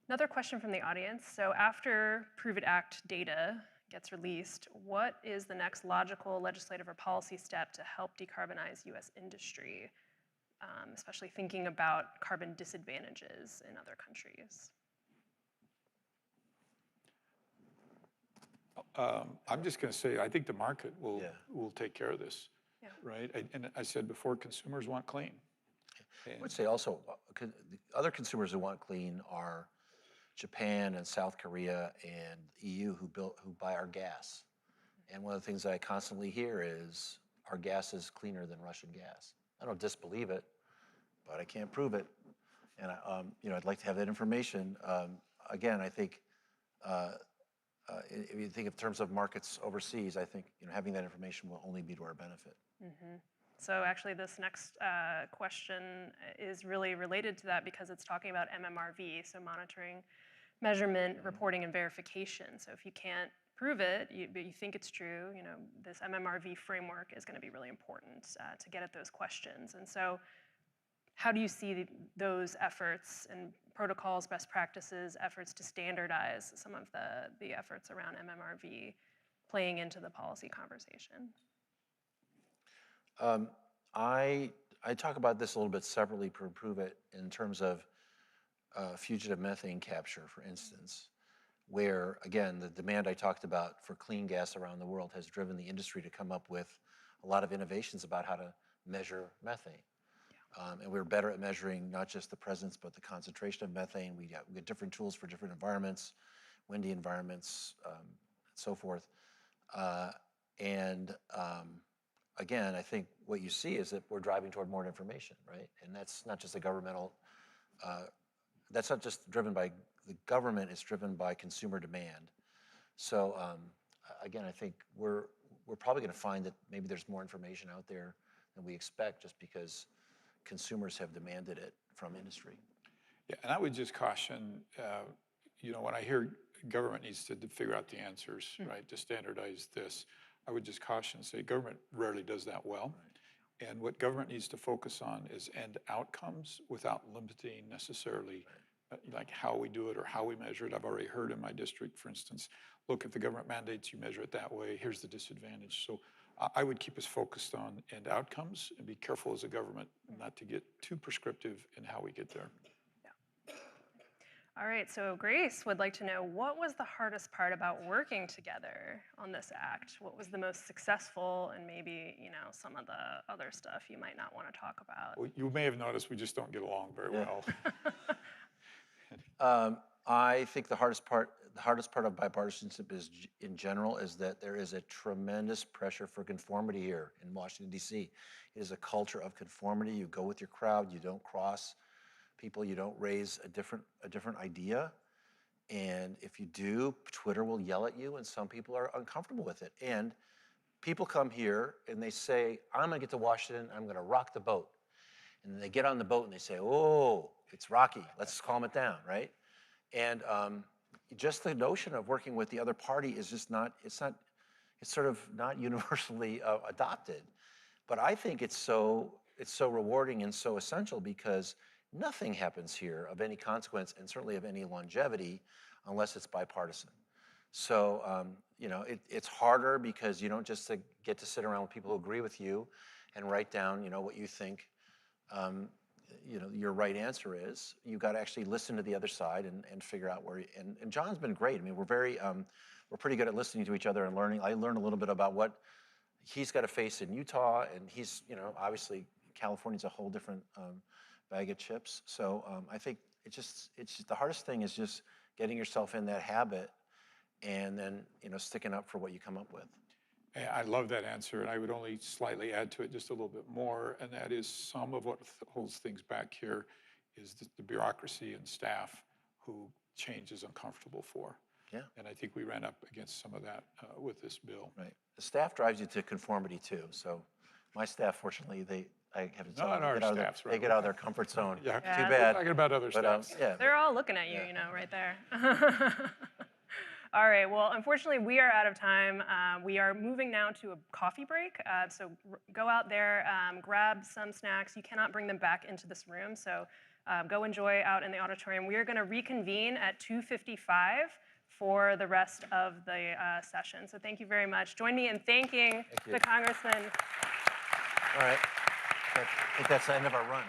Another question from the audience. So after Prove It Act data gets released, what is the next logical legislative or policy step to help decarbonize U.S. industry, especially thinking about carbon disadvantages in other countries? I'm just going to say, I think the market will take care of this, right? And I said before, consumers want clean. I would say also, the other consumers who want clean are Japan and South Korea and EU who buy our gas. And one of the things that I constantly hear is our gas is cleaner than Russian gas. I don't disbelieve it, but I can't prove it. And I'd like to have that information. Again, I think if you think in terms of markets overseas, I think having that information will only be to our benefit. So actually, this next question is really related to that because it's talking about MMRV, so monitoring, measurement, reporting, and verification. So if you can't prove it, but you think it's true, this MMRV framework is going to be really important to get at those questions. And so how do you see those efforts and protocols, best practices, efforts to standardize some of the efforts around MMRV playing into the policy conversation? I talk about this a little bit separately to improve it in terms of fugitive methane capture, for instance, where, again, the demand I talked about for clean gas around the world has driven the industry to come up with a lot of innovations about how to measure methane. And we're better at measuring not just the presence, but the concentration of methane. We get different tools for different environments, windy environments, and so forth. Again, I think what you see is that we're driving toward more information, right? And that's not just a governmental, that's not just driven by the government, it's driven by consumer demand. So again, I think we're probably gonna find that maybe there's more information out there than we expect just because consumers have demanded it from industry. Yeah, and I would just caution, when I hear government needs to figure out the answers, right, to standardize this, I would just caution and say government rarely does that well. Right. And what government needs to focus on is end outcomes without limiting necessarily like how we do it or how we measure it. I've already heard in my district, for instance, look, if the government mandates you measure it that way, here's the disadvantage. So I would keep us focused on end outcomes and be careful as a government not to get too prescriptive in how we get there. All right, so Grace would like to know, what was the hardest part about working together on this act? What was the most successful, and maybe, some of the other stuff you might not want to talk about? Well, you may have noticed we just don't get along very well. I think the hardest part of bipartisanship is, in general, is that there is a tremendous pressure for conformity here in Washington, D.C. It is a culture of conformity. You go with your crowd. You don't cross people. You don't raise a different idea. And if you do, Twitter will yell at you, and some people are uncomfortable with it. And people come here and they say, I'm going to get to Washington. I'm going to rock the boat. And then they get on the boat and they say, oh, it's rocky. Let's calm it down, right? And just the notion of working with the other party is just it's sort of not universally adopted. But I think it's so rewarding and so essential because nothing happens here of any consequence and certainly of any longevity unless it's bipartisan. So, it's harder because you don't just get to sit around with people who agree with you and write down, what you think, your right answer is. You've got to actually listen to the other side and figure out where, and John's been great. I mean, we're pretty good at listening to each other and learning. I learned a little bit about what he's got to face in Utah, and he's, obviously California's a whole different bag of chips. So I think it's just the hardest thing is just getting yourself in that habit and then, sticking up for what you come up with. I love that answer, and I would only slightly add to it just a little bit more, and that is some of what holds things back here is the bureaucracy and staff who change is uncomfortable for. Yeah. And I think we ran up against some of that with this bill. Right. The staff drives you to conformity too. So my staff, fortunately, I have to tell Not them, our staffs, they get out of their comfort zone. Yeah. Too bad. We're talking about other staffs. Yeah. They're all looking at you, right there. All right, well, unfortunately, we are out of time. We are moving now to a coffee break. So go out there, grab some snacks. You cannot bring them back into this room, so go enjoy out in the auditorium. We are going to reconvene at 2:55 for the rest of the session. So thank you very much. Join me in thanking the congressman. All right. I think that's the end of our run.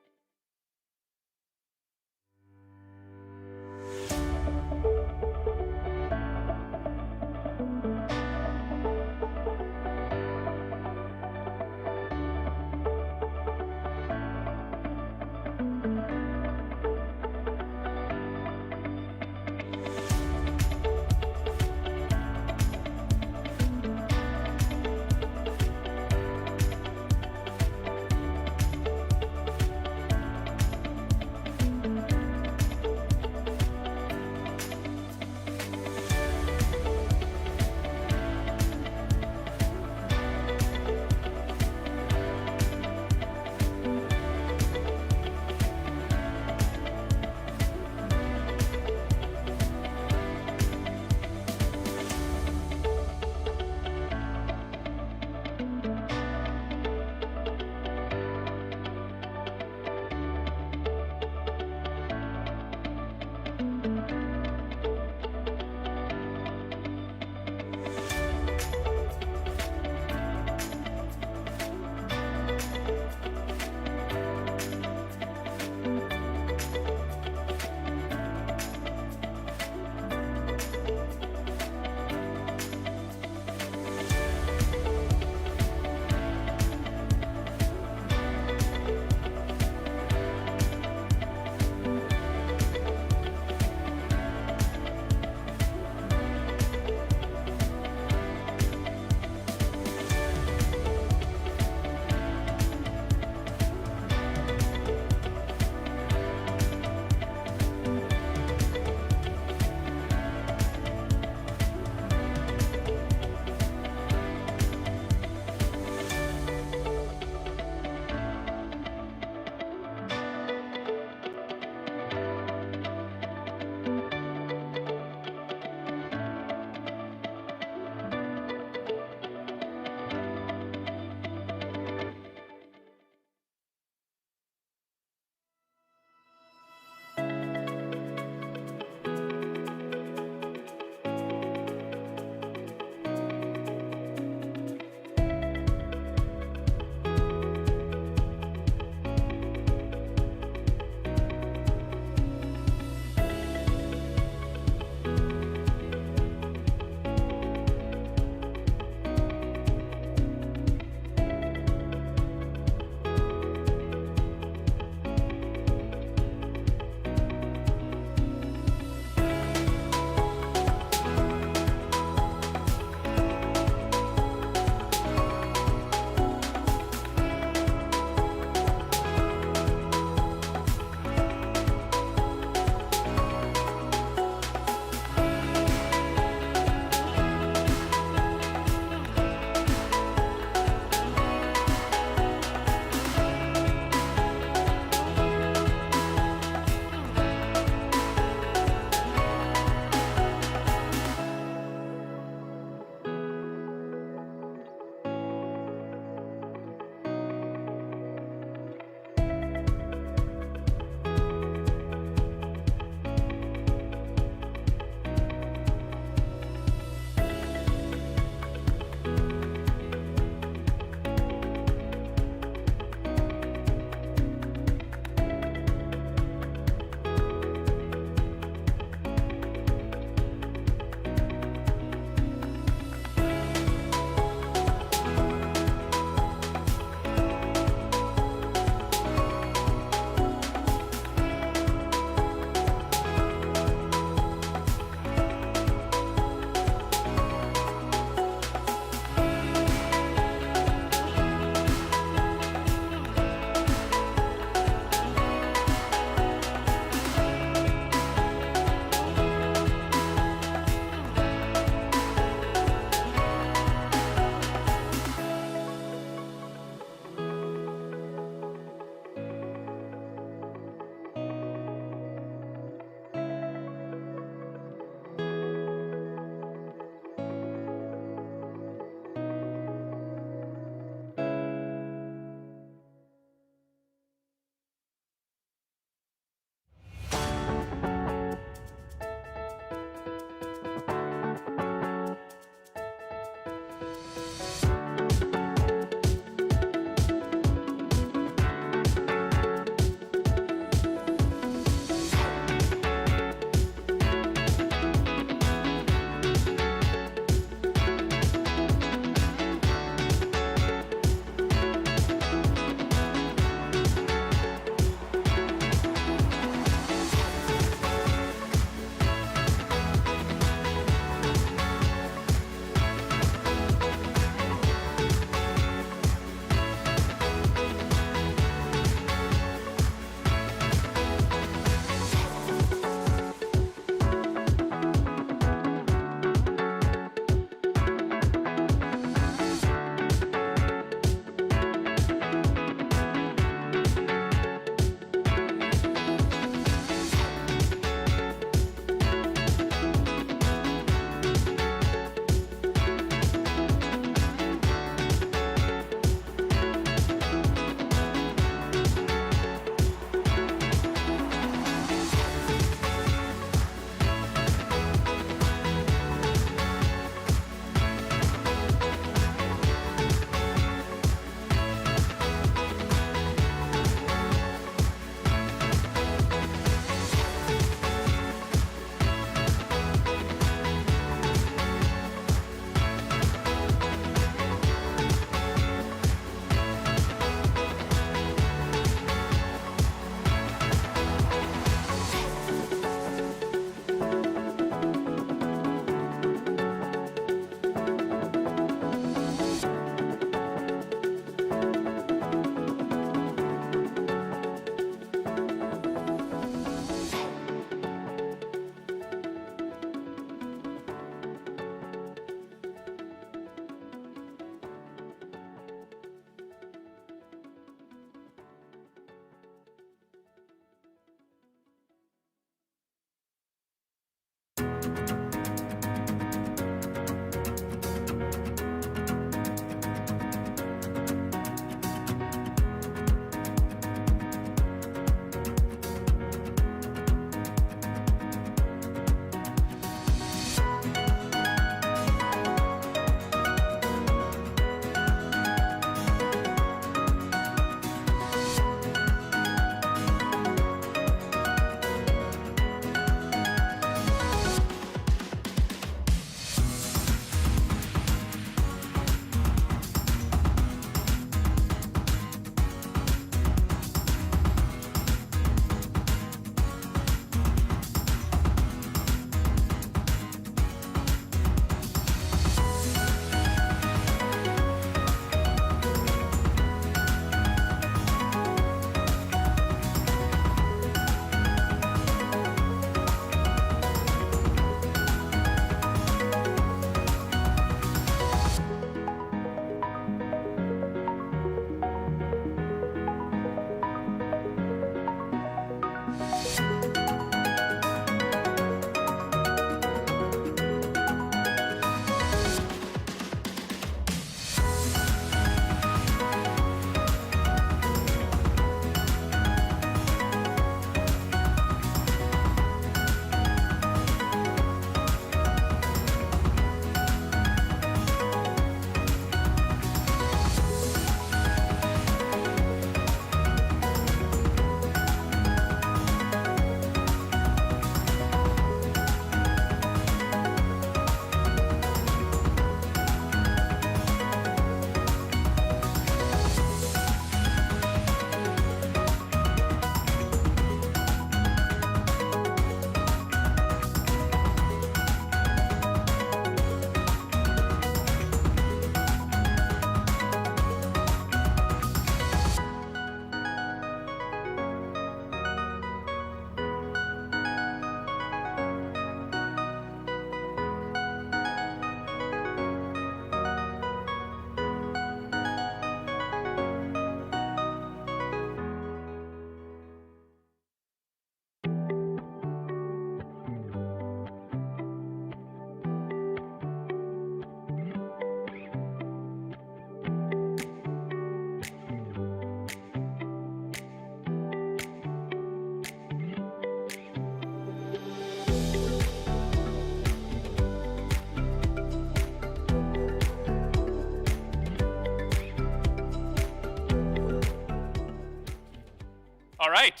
All right,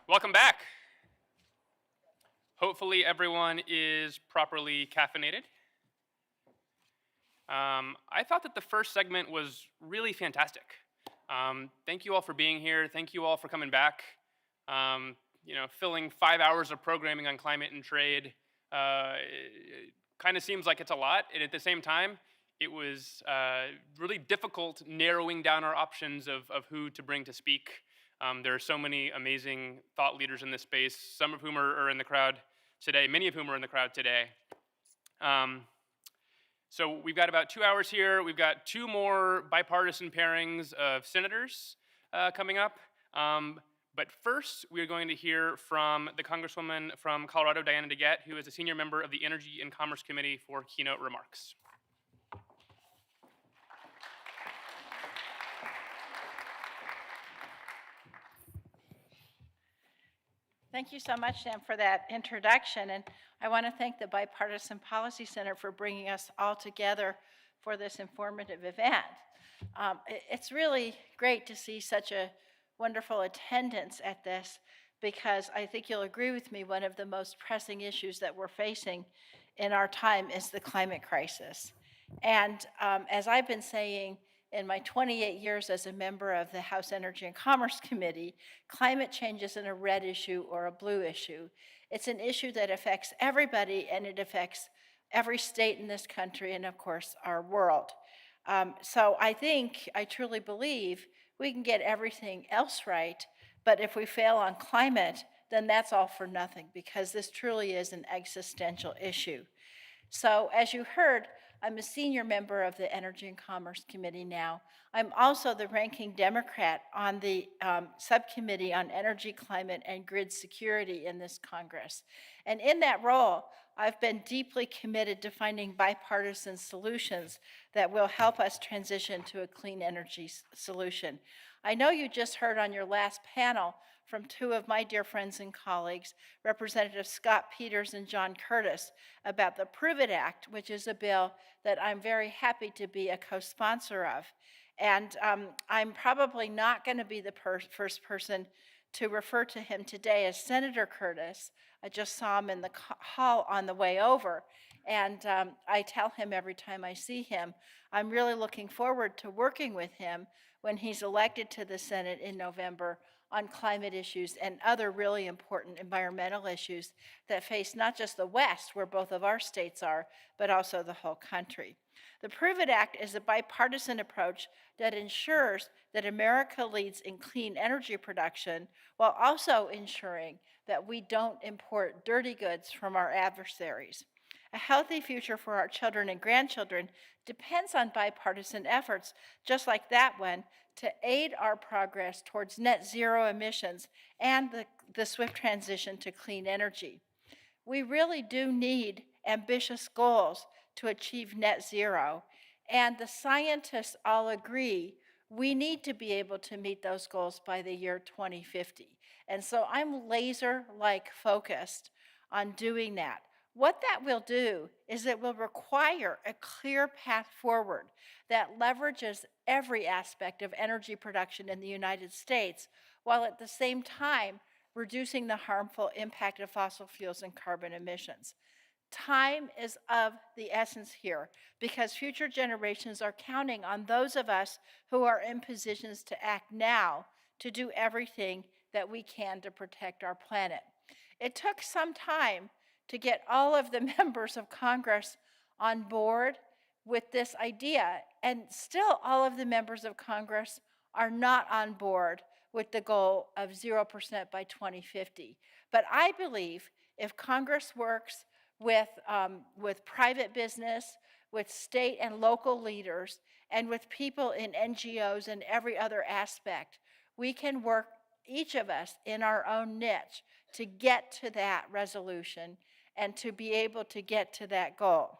welcome back. Hopefully everyone is properly caffeinated. I thought that the first segment was really fantastic. Thank you all for being here. Thank you all for coming back. Filling 5 hours of programming on climate and trade kind of seems like it's a lot, and at the same time, it was really difficult narrowing down our options of who to bring to speak. There are so many amazing thought leaders in this space, some of whom are in the crowd today, many of whom are in the crowd today. So we've got about 2 hours here. We've got 2 more bipartisan pairings of senators coming up. But first, we're going to hear from the Congresswoman from Colorado, Diana DeGette, who is a senior member of the Energy and Commerce Committee for keynote remarks. Thank you so much, Sam, for that introduction. And I want to thank the Bipartisan Policy Center for bringing us all together for this informative event. It's really great to see such a wonderful attendance at this, because I think you'll agree with me, one of the most pressing issues that we're facing in our time is the climate crisis. And as I've been saying, in my 28 years as a member of the House Energy and Commerce Committee, climate change isn't a red issue or a blue issue. It's an issue that affects everybody, and it affects every state in this country and, of course, our world. So I truly believe we can get everything else right, but if we fail on climate, then that's all for nothing, because this truly is an existential issue. So as you heard, I'm a senior member of the Energy and Commerce Committee now. I'm also the ranking Democrat on the Subcommittee on Energy, Climate, and Grid Security in this Congress. And in that role, I've been deeply committed to finding bipartisan solutions that will help us transition to a clean energy solution. I know you just heard on your last panel from 2 of my dear friends and colleagues, Representatives Scott Peters and John Curtis, about the Prove It Act, which is a bill that I'm very happy to be a co-sponsor of. And I'm probably not going to be the first person to refer to him today as Senator Curtis. I just saw him in the hall on the way over, and I tell him every time I see him, I'm really looking forward to working with him when he's elected to the Senate in November on climate issues and other really important environmental issues that face not just the West, where both of our states are, but also the whole country. The Prove It Act is a bipartisan approach that ensures that America leads in clean energy production while also ensuring that we don't import dirty goods from our adversaries. A healthy future for our children and grandchildren depends on bipartisan efforts, just like that one, to aid our progress towards net zero emissions and the swift transition to clean energy. We really do need ambitious goals to achieve net zero, and the scientists all agree we need to be able to meet those goals by the year 2050. And so I'm laser-like focused on doing that. What that will do is it will require a clear path forward that leverages every aspect of energy production in the United States, while at the same time reducing the harmful impact of fossil fuels and carbon emissions. Time is of the essence here, because future generations are counting on those of us who are in positions to act now to do everything that we can to protect our planet. It took some time to get all of the members of Congress on board with this idea, and still all of the members of Congress are not on board with the goal of 0% by 2050. But I believe if Congress works with private business, with state and local leaders, and with people in NGOs and every other aspect, we can work, each of us, in our own niche to get to that resolution and to be able to get to that goal.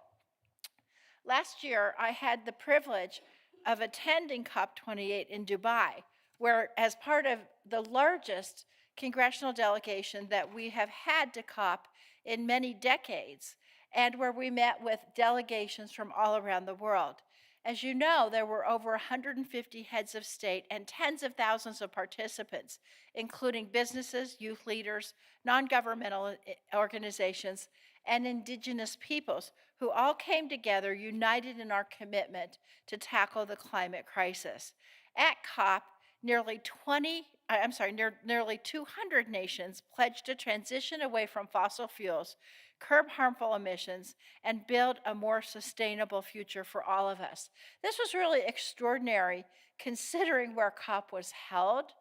Last year, I had the privilege of attending COP28 in Dubai, where, as part of the largest congressional delegation that we have had to COP in many decades, and where we met with delegations from all around the world. As you know, there were over 150 heads of state and tens of thousands of participants, including businesses, youth leaders, non-governmental organizations, and indigenous peoples, who all came together united in our commitment to tackle the climate crisis. At COP, nearly 200 nations pledged to transition away from fossil fuels, curb harmful emissions, and build a more sustainable future for all of us. This was really extraordinary considering where COP was held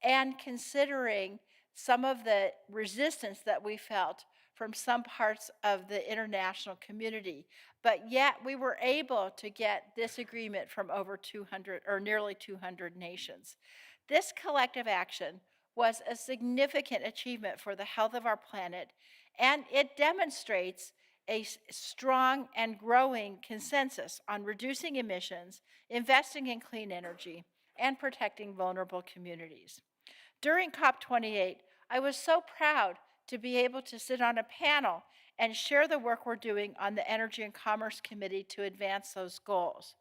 and considering some of the resistance that we felt from some parts of the international community. But yet we were able to get this agreement from over 200 or nearly 200 nations. This collective action was a significant achievement for the health of our planet, and it demonstrates a strong and growing consensus on reducing emissions, investing in clean energy, and protecting vulnerable communities. During COP28, I was so proud to be able to sit on a panel and share the work we're doing on the Energy and Commerce Committee to advance those goals.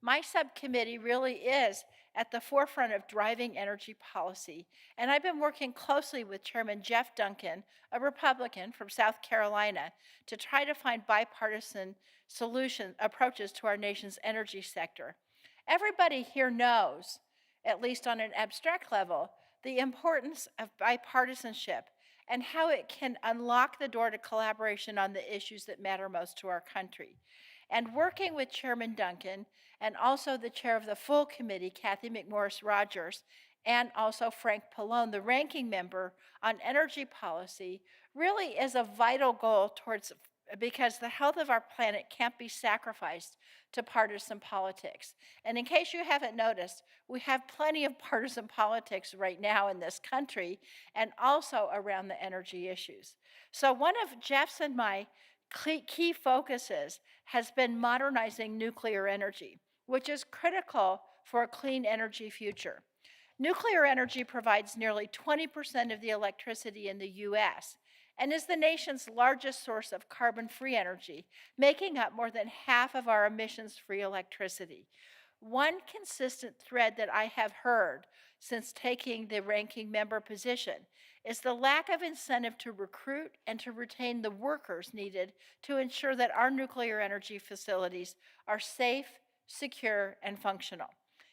My subcommittee really is at the forefront of driving energy policy, and I've been working closely with Chairman Jeff Duncan, a Republican from South Carolina, to try to find bipartisan approaches to our nation's energy sector. Everybody here knows, at least on an abstract level, the importance of bipartisanship and how it can unlock the door to collaboration on the issues that matter most to our country. And working with Chairman Duncan and also the chair of the full committee, Kathy McMorris Rogers, and also Frank Pallone, the ranking member on energy policy, really is a vital goal because the health of our planet can't be sacrificed to partisan politics. And in case you haven't noticed, we have plenty of partisan politics right now in this country and also around the energy issues. So one of Jeff's and my key focuses has been modernizing nuclear energy, which is critical for a clean energy future. Nuclear energy provides nearly 20% of the electricity in the US and is the nation's largest source of carbon-free energy, making up more than half of our emissions-free electricity. One consistent thread that I have heard since taking the ranking member position is the lack of incentive to recruit and to retain the workers needed to ensure that our nuclear energy facilities are safe, secure, and functional.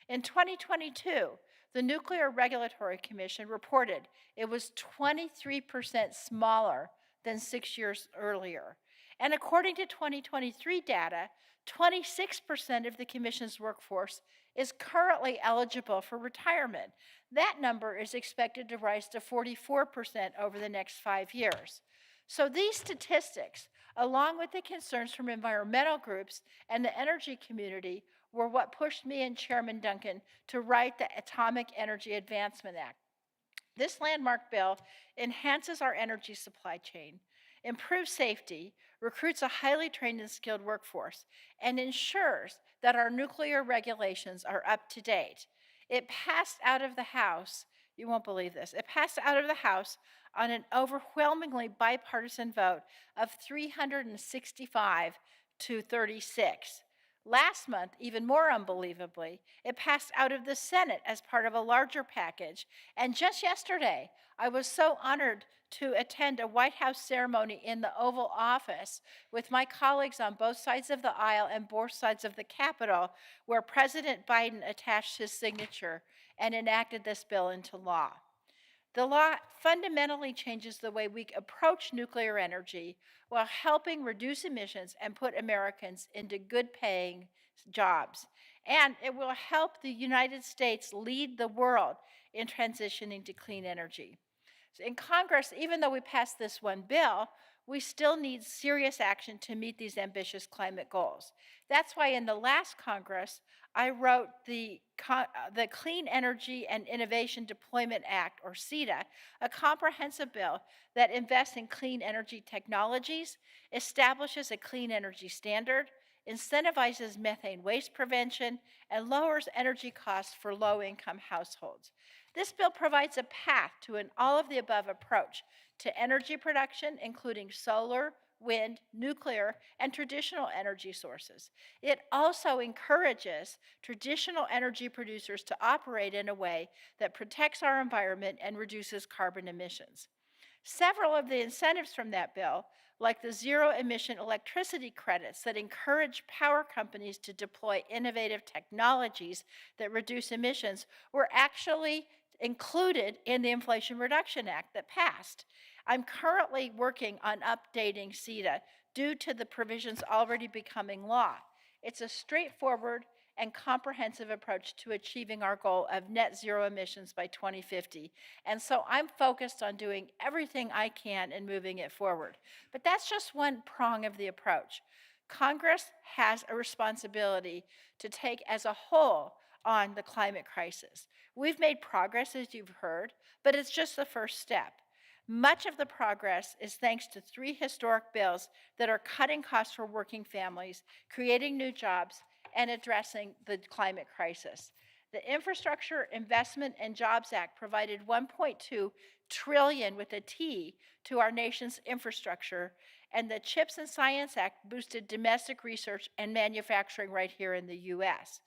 In 2022, the Nuclear Regulatory Commission reported it was 23% smaller than 6 years earlier. And according to 2023 data, 26% of the Commission's workforce is currently eligible for retirement. That number is expected to rise to 44% over the next 5 years. So these statistics, along with the concerns from environmental groups and the energy community, were what pushed me and Chairman Duncan to write the Atomic Energy Advancement Act. This landmark bill enhances our energy supply chain, improves safety, recruits a highly trained and skilled workforce, and ensures that our nuclear regulations are up to date. It passed out of the House, you won't believe this, it passed out of the House on an overwhelmingly bipartisan vote of 365 to 36. Last month, even more unbelievably, it passed out of the Senate as part of a larger package. And just yesterday, I was so honored to attend a White House ceremony in the Oval Office with my colleagues on both sides of the aisle and both sides of the Capitol, where President Biden attached his signature and enacted this bill into law. The law fundamentally changes the way we approach nuclear energy while helping reduce emissions and put Americans into good-paying jobs. And it will help the United States lead the world in transitioning to clean energy. So in Congress, even though we passed this one bill, we still need serious action to meet these ambitious climate goals. That's why in the last Congress, I wrote the Clean Energy and Innovation Deployment Act, or CETA, a comprehensive bill that invests in clean energy technologies, establishes a clean energy standard, incentivizes methane waste prevention, and lowers energy costs for low-income households. This bill provides a path to an all-of-the-above approach to energy production, including solar, wind, nuclear, and traditional energy sources. It also encourages traditional energy producers to operate in a way that protects our environment and reduces carbon emissions. Several of the incentives from that bill, like the zero-emission electricity credits that encourage power companies to deploy innovative technologies that reduce emissions, were actually included in the Inflation Reduction Act that passed. I'm currently working on updating CETA due to the provisions already becoming law. It's a straightforward and comprehensive approach to achieving our goal of net zero emissions by 2050. And so I'm focused on doing everything I can in moving it forward. But that's just one prong of the approach. Congress has a responsibility to take as a whole on the climate crisis. We've made progress, as you've heard, but it's just the first step. Much of the progress is thanks to 3 historic bills that are cutting costs for working families, creating new jobs, and addressing the climate crisis. The Infrastructure Investment and Jobs Act provided $1.2 trillion with a T to our nation's infrastructure, and the CHIPS and Science Act boosted domestic research and manufacturing right here in the US.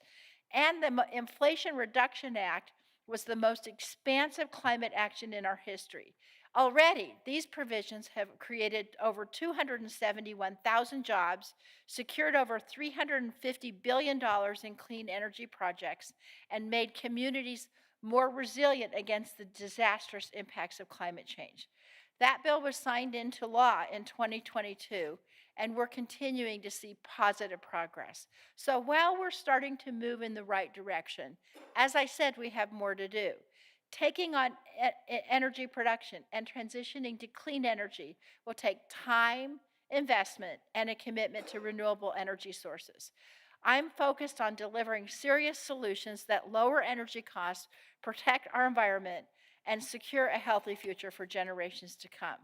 And the Inflation Reduction Act was the most expansive climate action in our history. Already, these provisions have created over 271,000 jobs, secured over $350 billion in clean energy projects, and made communities more resilient against the disastrous impacts of climate change. That bill was signed into law in 2022, and we're continuing to see positive progress. So while we're starting to move in the right direction, as I said, we have more to do. Taking on energy production and transitioning to clean energy will take time, investment, and a commitment to renewable energy sources. I'm focused on delivering serious solutions that lower energy costs, protect our environment, and secure a healthy future for generations to come.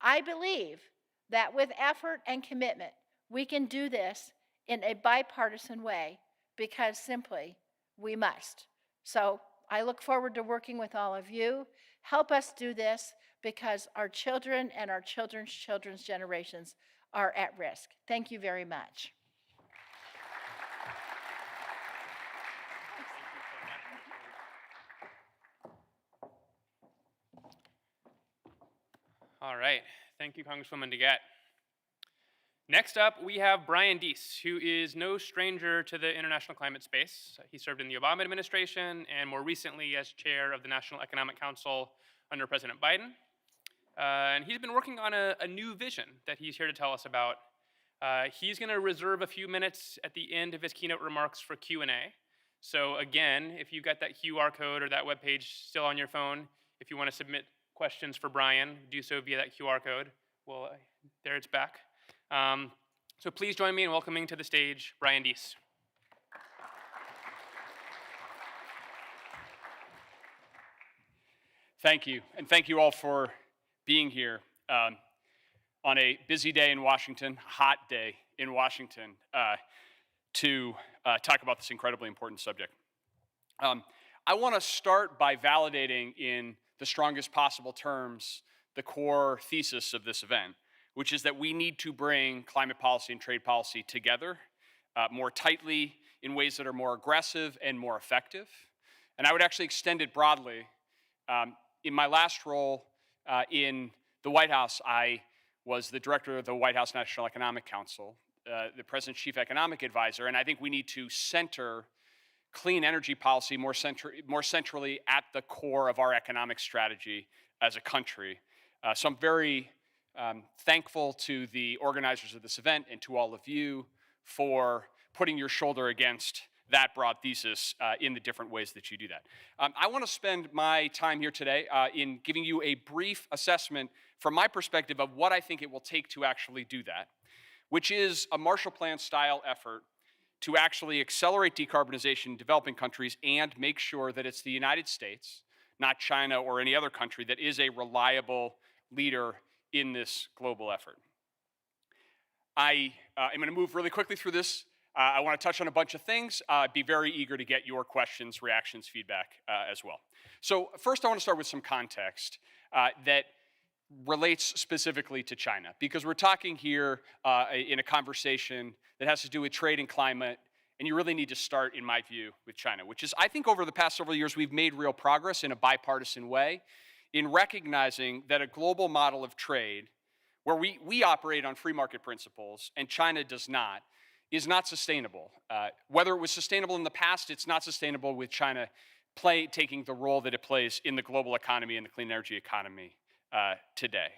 I believe that with effort and commitment, we can do this in a bipartisan way because simply we must. So I look forward to working with all of you. Help us do this because our children and our children's children's generations are at risk. Thank you very much. All right. Thank you, Congresswoman DeGette. Next up, we have Brian Deese, who is no stranger to the international climate space. He served in the Obama administration and more recently as chair of the National Economic Council under President Biden. And he's been working on a new vision that he's here to tell us about. He's going to reserve a few minutes at the end of his keynote remarks for Q&A. So again, if you've got that QR code or that webpage still on your phone, if you want to submit questions for Brian, do so via that QR code. Well, there it's back. So please join me in welcoming to the stage Brian Deese. Thank you, and thank you all for being here on a busy day in Washington, hot day in Washington, to talk about this incredibly important subject. I want to start by validating in the strongest possible terms the core thesis of this event, which is that we need to bring climate policy and trade policy together more tightly in ways that are more aggressive and more effective. And I would actually extend it broadly. In my last role in the White House, I was the director of the White House National Economic Council, the president's chief economic advisor, and I think we need to center clean energy policy more centrally at the core of our economic strategy as a country. So I'm very thankful to the organizers of this event and to all of you for putting your shoulder against that broad thesis in the different ways that you do that. I want to spend my time here today in giving you a brief assessment from my perspective of what I think it will take to actually do that, which is a Marshall Plan style effort to actually accelerate decarbonization in developing countries and make sure that it's the United States, not China or any other country, that is a reliable leader in this global effort. I am going to move really quickly through this. I want to touch on a bunch of things. Be very eager to get your questions, reactions, feedback as well. So first I want to start with some context that relates specifically to China, because we're talking here in a conversation that has to do with trade and climate, and you really need to start, in my view, with China, which is, I think over the past several years, we've made real progress in a bipartisan way in recognizing that a global model of trade, where we operate on free market principles and China does not, is not sustainable. Whether it was sustainable in the past, it's not sustainable with China taking the role that it plays in the global economy and the clean energy economy today.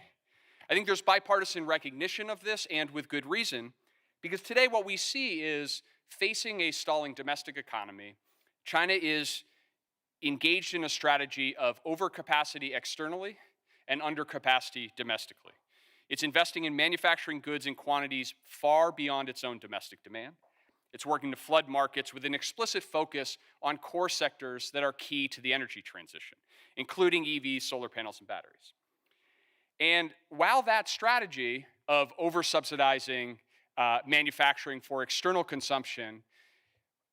I think there's bipartisan recognition of this, and with good reason, because today what we see is, facing a stalling domestic economy, China is engaged in a strategy of overcapacity externally and undercapacity domestically. It's investing in manufacturing goods in quantities far beyond its own domestic demand. It's working to flood markets with an explicit focus on core sectors that are key to the energy transition, including EVs, solar panels, and batteries. And while that strategy of over-subsidizing manufacturing for external consumption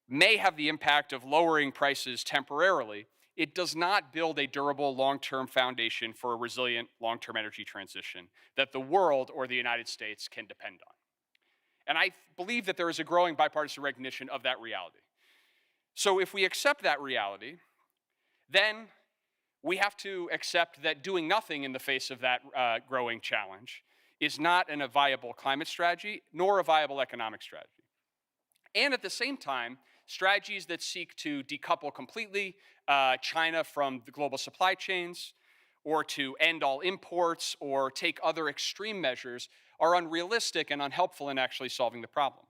may have the impact of lowering prices temporarily, it does not build a durable long-term foundation for a resilient long-term energy transition that the world or the United States can depend on. And I believe that there is a growing bipartisan recognition of that reality. So if we accept that reality, then we have to accept that doing nothing in the face of that growing challenge is not a viable climate strategy, nor a viable economic strategy. And at the same time, strategies that seek to decouple completely China from the global supply chains, or to end all imports, or take other extreme measures, are unrealistic and unhelpful in actually solving the problem.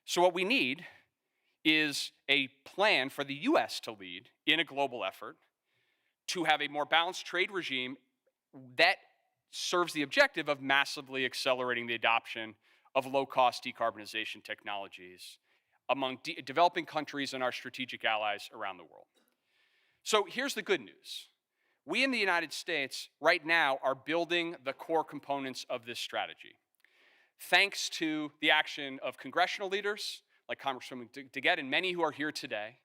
So what we need is a plan for the US to lead in a global effort to have a more balanced trade regime that serves the objective of massively accelerating the adoption of low-cost decarbonization technologies among developing countries and our strategic allies around the world. So here's the good news. We in the United States right now are building the core components of this strategy. Thanks to the action of congressional leaders like Congresswoman DeGette and many who are here today,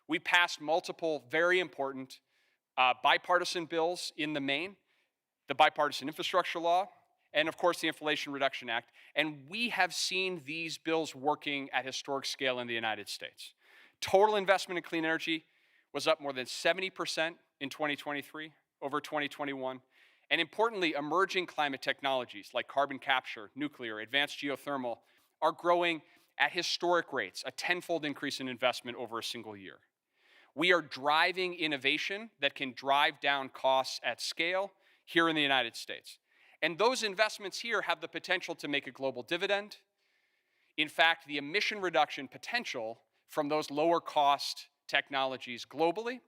we passed multiple very important bipartisan bills in the main, the Bipartisan Infrastructure Law, and of course the Inflation Reduction Act. And we have seen these bills working at historic scale in the United States. Total investment in clean energy was up more than 70% in 2023 over 2021. And importantly, emerging climate technologies like carbon capture, nuclear, advanced geothermal are growing at historic rates, a tenfold increase in investment over a single year. We are driving innovation that can drive down costs at scale here in the United States. And those investments here have the potential to make a global dividend. In fact, the emission reduction potential from those lower cost technologies globally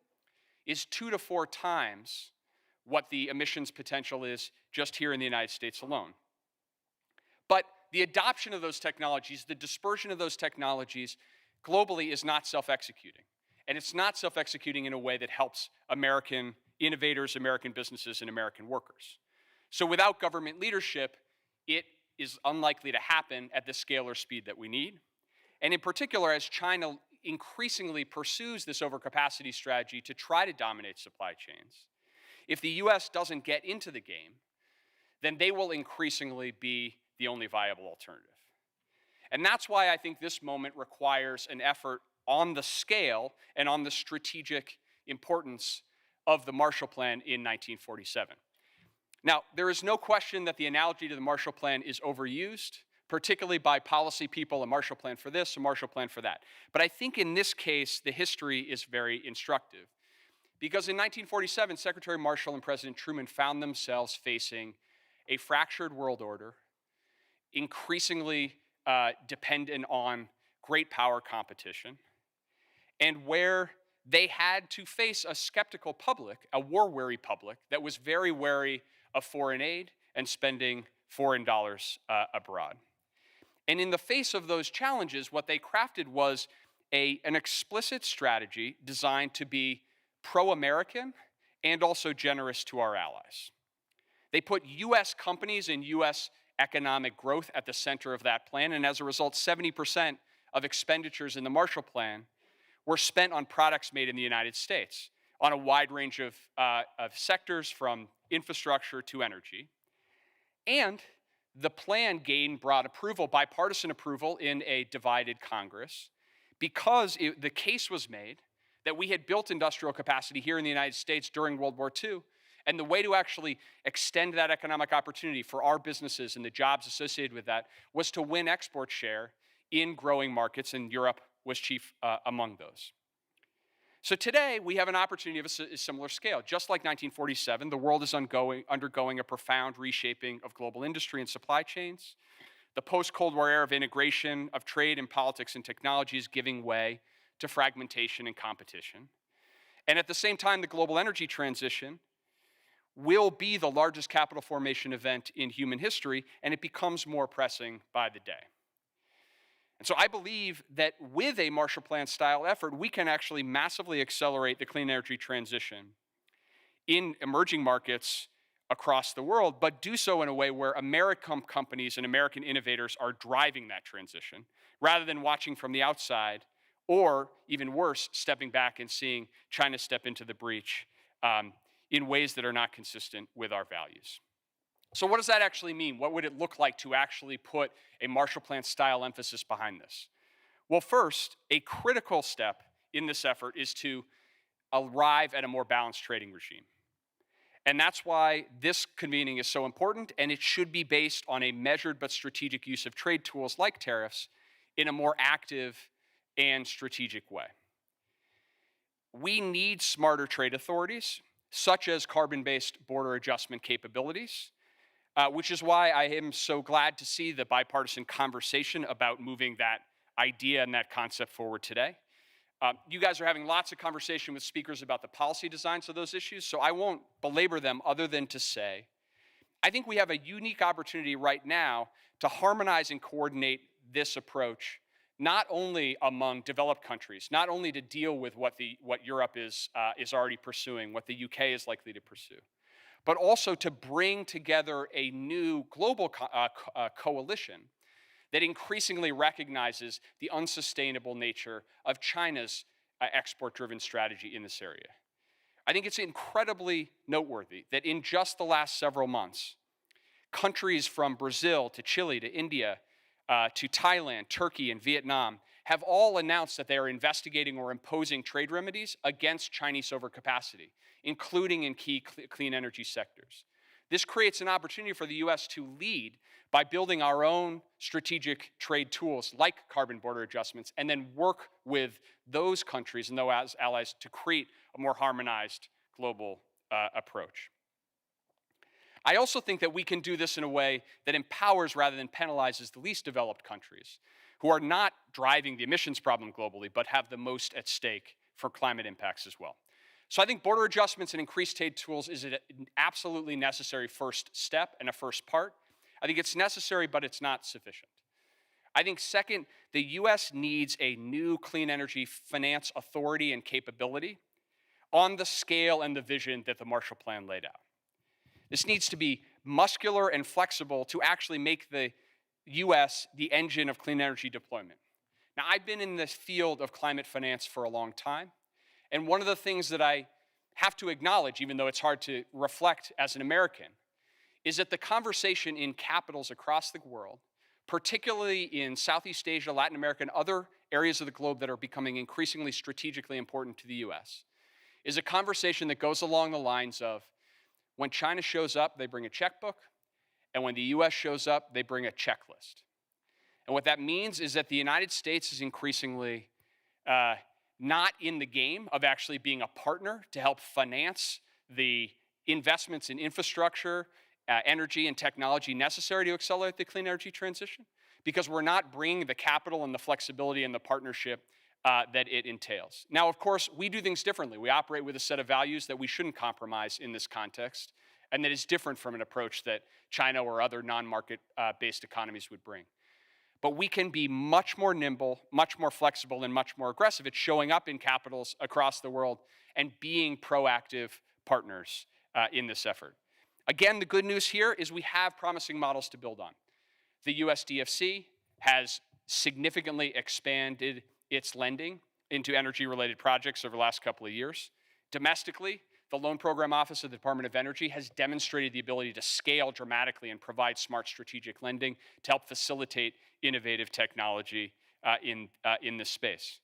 is 2 to 4 times what the emissions potential is just here in the United States alone. But the adoption of those technologies, the dispersion of those technologies globally is not self-executing. And it's not self-executing in a way that helps American innovators, American businesses, and American workers. So without government leadership, it is unlikely to happen at the scale or speed that we need. And in particular, as China increasingly pursues this overcapacity strategy to try to dominate supply chains, if the US doesn't get into the game, then they will increasingly be the only viable alternative. And that's why I think this moment requires an effort on the scale and on the strategic importance of the Marshall Plan in 1947. Now, there is no question that the analogy to the Marshall Plan is overused, particularly by policy people, a Marshall Plan for this, a Marshall Plan for that. But I think in this case, the history is very instructive. Because in 1947, Secretary Marshall and President Truman found themselves facing a fractured world order, increasingly dependent on great power competition, and where they had to face a skeptical public, a war-weary public, that was very wary of foreign aid and spending foreign dollars abroad. And in the face of those challenges, what they crafted was an explicit strategy designed to be pro-American and also generous to our allies. They put US companies and US economic growth at the center of that plan, and as a result, 70% of expenditures in the Marshall Plan were spent on products made in the United States. on a wide range of sectors from infrastructure to energy. And the plan gained broad approval, bipartisan approval in a divided Congress, because the case was made that we had built industrial capacity here in the United States during World War II, and the way to actually extend that economic opportunity for our businesses and the jobs associated with that was to win export share in growing markets, and Europe was chief among those. So today, we have an opportunity of a similar scale. Just like 1947, the world is undergoing a profound reshaping of global industry and supply chains. The post-Cold War era of integration of trade and politics and technology is giving way to fragmentation and competition. And at the same time, the global energy transition will be the largest capital formation event in human history, and it becomes more pressing by the day. And so I believe that with a Marshall Plan style effort, we can actually massively accelerate the clean energy transition in emerging markets across the world, but do so in a way where American companies and American innovators are driving that transition, rather than watching from the outside, or even worse, stepping back and seeing China step into the breach in ways that are not consistent with our values. So what does that actually mean? What would it look like to actually put a Marshall Plan style emphasis behind this? Well, first, a critical step in this effort is to arrive at a more balanced trading regime. And that's why this convening is so important, and it should be based on a measured but strategic use of trade tools like tariffs in a more active and strategic way. We need smarter trade authorities, such as carbon-based border adjustment capabilities, which is why I am so glad to see the bipartisan conversation about moving that idea and that concept forward today. You guys are having lots of conversation with speakers about the policy designs of those issues, so I won't belabor them other than to say, I think we have a unique opportunity right now to harmonize and coordinate this approach, not only among developed countries, not only to deal with what Europe is already pursuing, what the UK is likely to pursue, but also to bring together a new global coalition that increasingly recognizes the unsustainable nature of China's export-driven strategy in this area. I think it's incredibly noteworthy that in just the last several months, countries from Brazil to Chile to India to Thailand, Turkey, and Vietnam have all announced that they are investigating or imposing trade remedies against Chinese overcapacity, including in key clean energy sectors. This creates an opportunity for the US to lead by building our own strategic trade tools like carbon border adjustments, and then work with those countries and those allies to create a more harmonized global approach. I also think that we can do this in a way that empowers rather than penalizes the least developed countries, who are not driving the emissions problem globally, but have the most at stake for climate impacts as well. So I think border adjustments and increased trade tools is an absolutely necessary first step and a first part. I think it's necessary, but it's not sufficient. I think second, the US needs a new clean energy finance authority and capability on the scale and the vision that the Marshall Plan laid out. This needs to be muscular and flexible to actually make the US the engine of clean energy deployment. Now, I've been in this field of climate finance for a long time, and one of the things that I have to acknowledge, even though it's hard to reflect as an American, is that the conversation in capitals across the world, particularly in Southeast Asia, Latin America, and other areas of the globe that are becoming increasingly strategically important to the US, is a conversation that goes along the lines of, when China shows up, they bring a checkbook, and when the US shows up, they bring a checklist. And what that means is that the United States is increasingly not in the game of actually being a partner to help finance the investments in infrastructure, energy, and technology necessary to accelerate the clean energy transition, because we're not bringing the capital and the flexibility and the partnership that it entails. Now, of course, we do things differently. We operate with a set of values that we shouldn't compromise in this context, and that is different from an approach that China or other non-market-based economies would bring. But we can be much more nimble, much more flexible, and much more aggressive at showing up in capitals across the world and being proactive partners in this effort. Again, the good news here is we have promising models to build on. The US DFC has significantly expanded its lending into energy-related projects over the last couple of years. Domestically, the Loan Program Office of the Department of Energy has demonstrated the ability to scale dramatically and provide smart strategic lending to help facilitate innovative technology in this space.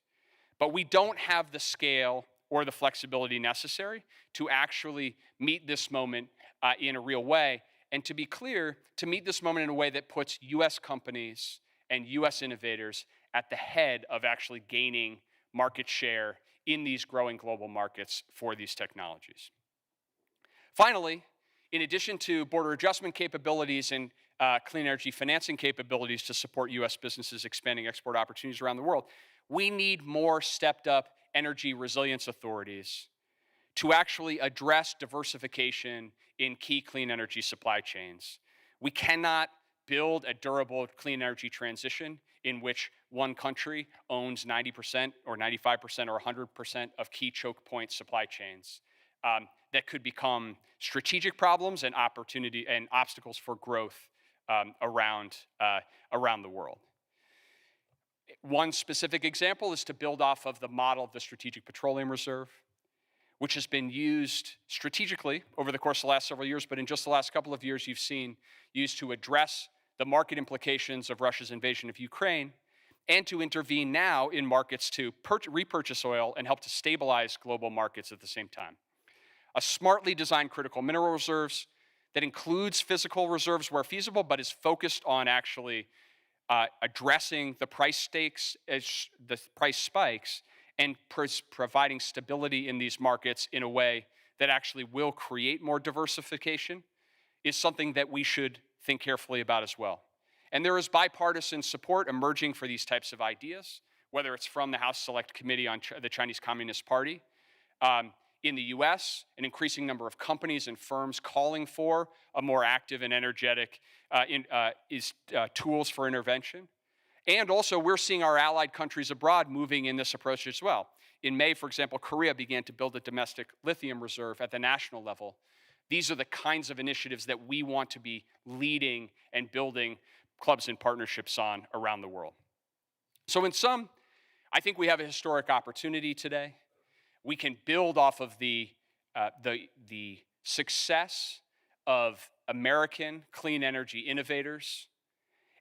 But we don't have the scale or the flexibility necessary to actually meet this moment in a real way. And to be clear, to meet this moment in a way that puts US companies and US innovators at the head of actually gaining market share in these growing global markets for these technologies. Finally, in addition to border adjustment capabilities and clean energy financing capabilities to support US businesses expanding export opportunities around the world, we need more stepped up energy resilience authorities to actually address diversification in key clean energy supply chains. We cannot build a durable clean energy transition in which one country owns 90% or 95% or 100% of key choke point supply chains that could become strategic problems and opportunity and obstacles for growth around the world. One specific example is to build off of the model of the Strategic Petroleum Reserve, which has been used strategically over the course of the last several years, but in just the last couple of years you've seen used to address the market implications of Russia's invasion of Ukraine and to intervene now in markets to repurchase oil and help to stabilize global markets at the same time. A smartly designed critical mineral reserves that includes physical reserves where feasible, but is focused on actually addressing the price stakes, the price spikes, and providing stability in these markets in a way that actually will create more diversification is something that we should think carefully about as well. And there is bipartisan support emerging for these types of ideas, whether it's from the House Select Committee on the Chinese Communist Party. In the US, an increasing number of companies and firms calling for a more active and energetic tools for intervention. And also, we're seeing our allied countries abroad moving in this approach as well. In May, for example, Korea began to build a domestic lithium reserve at the national level. These are the kinds of initiatives that we want to be leading and building clubs and partnerships on around the world. So in sum, I think we have a historic opportunity today. We can build off of the success of American clean energy innovators,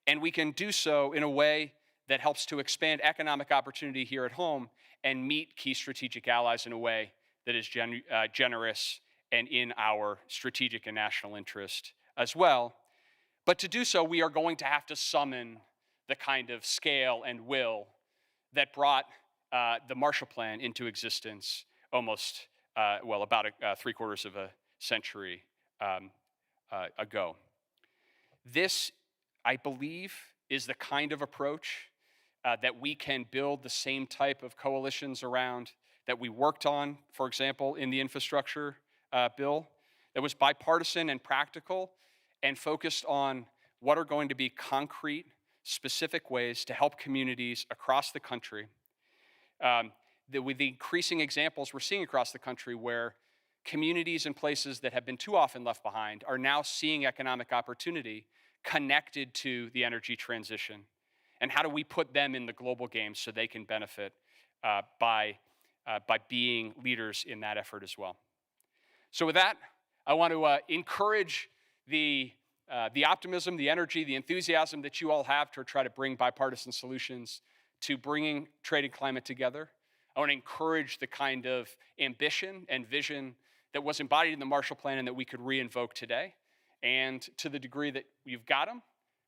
and we can do so in a way that helps to expand economic opportunity here at home and meet key strategic allies in a way that is generous and in our strategic and national interest as well. But to do so, we are going to have to summon the kind of scale and will that brought the Marshall Plan into existence almost, about 3/4 of a century ago. This, I believe, is the kind of approach that we can build the same type of coalitions around that we worked on, for example, in the infrastructure bill, that was bipartisan and practical and focused on what are going to be concrete, specific ways to help communities across the country. With the increasing examples we're seeing across the country where communities and places that have been too often left behind are now seeing economic opportunity connected to the energy transition. And how do we put them in the global game so they can benefit by being leaders in that effort as well? So with that, I want to encourage the optimism, the energy, the enthusiasm that you all have to try to bring bipartisan solutions to bringing trade and climate together. I want to encourage the kind of ambition and vision that was embodied in the Marshall Plan and that we could re-invoke today. And to the degree that you've got them,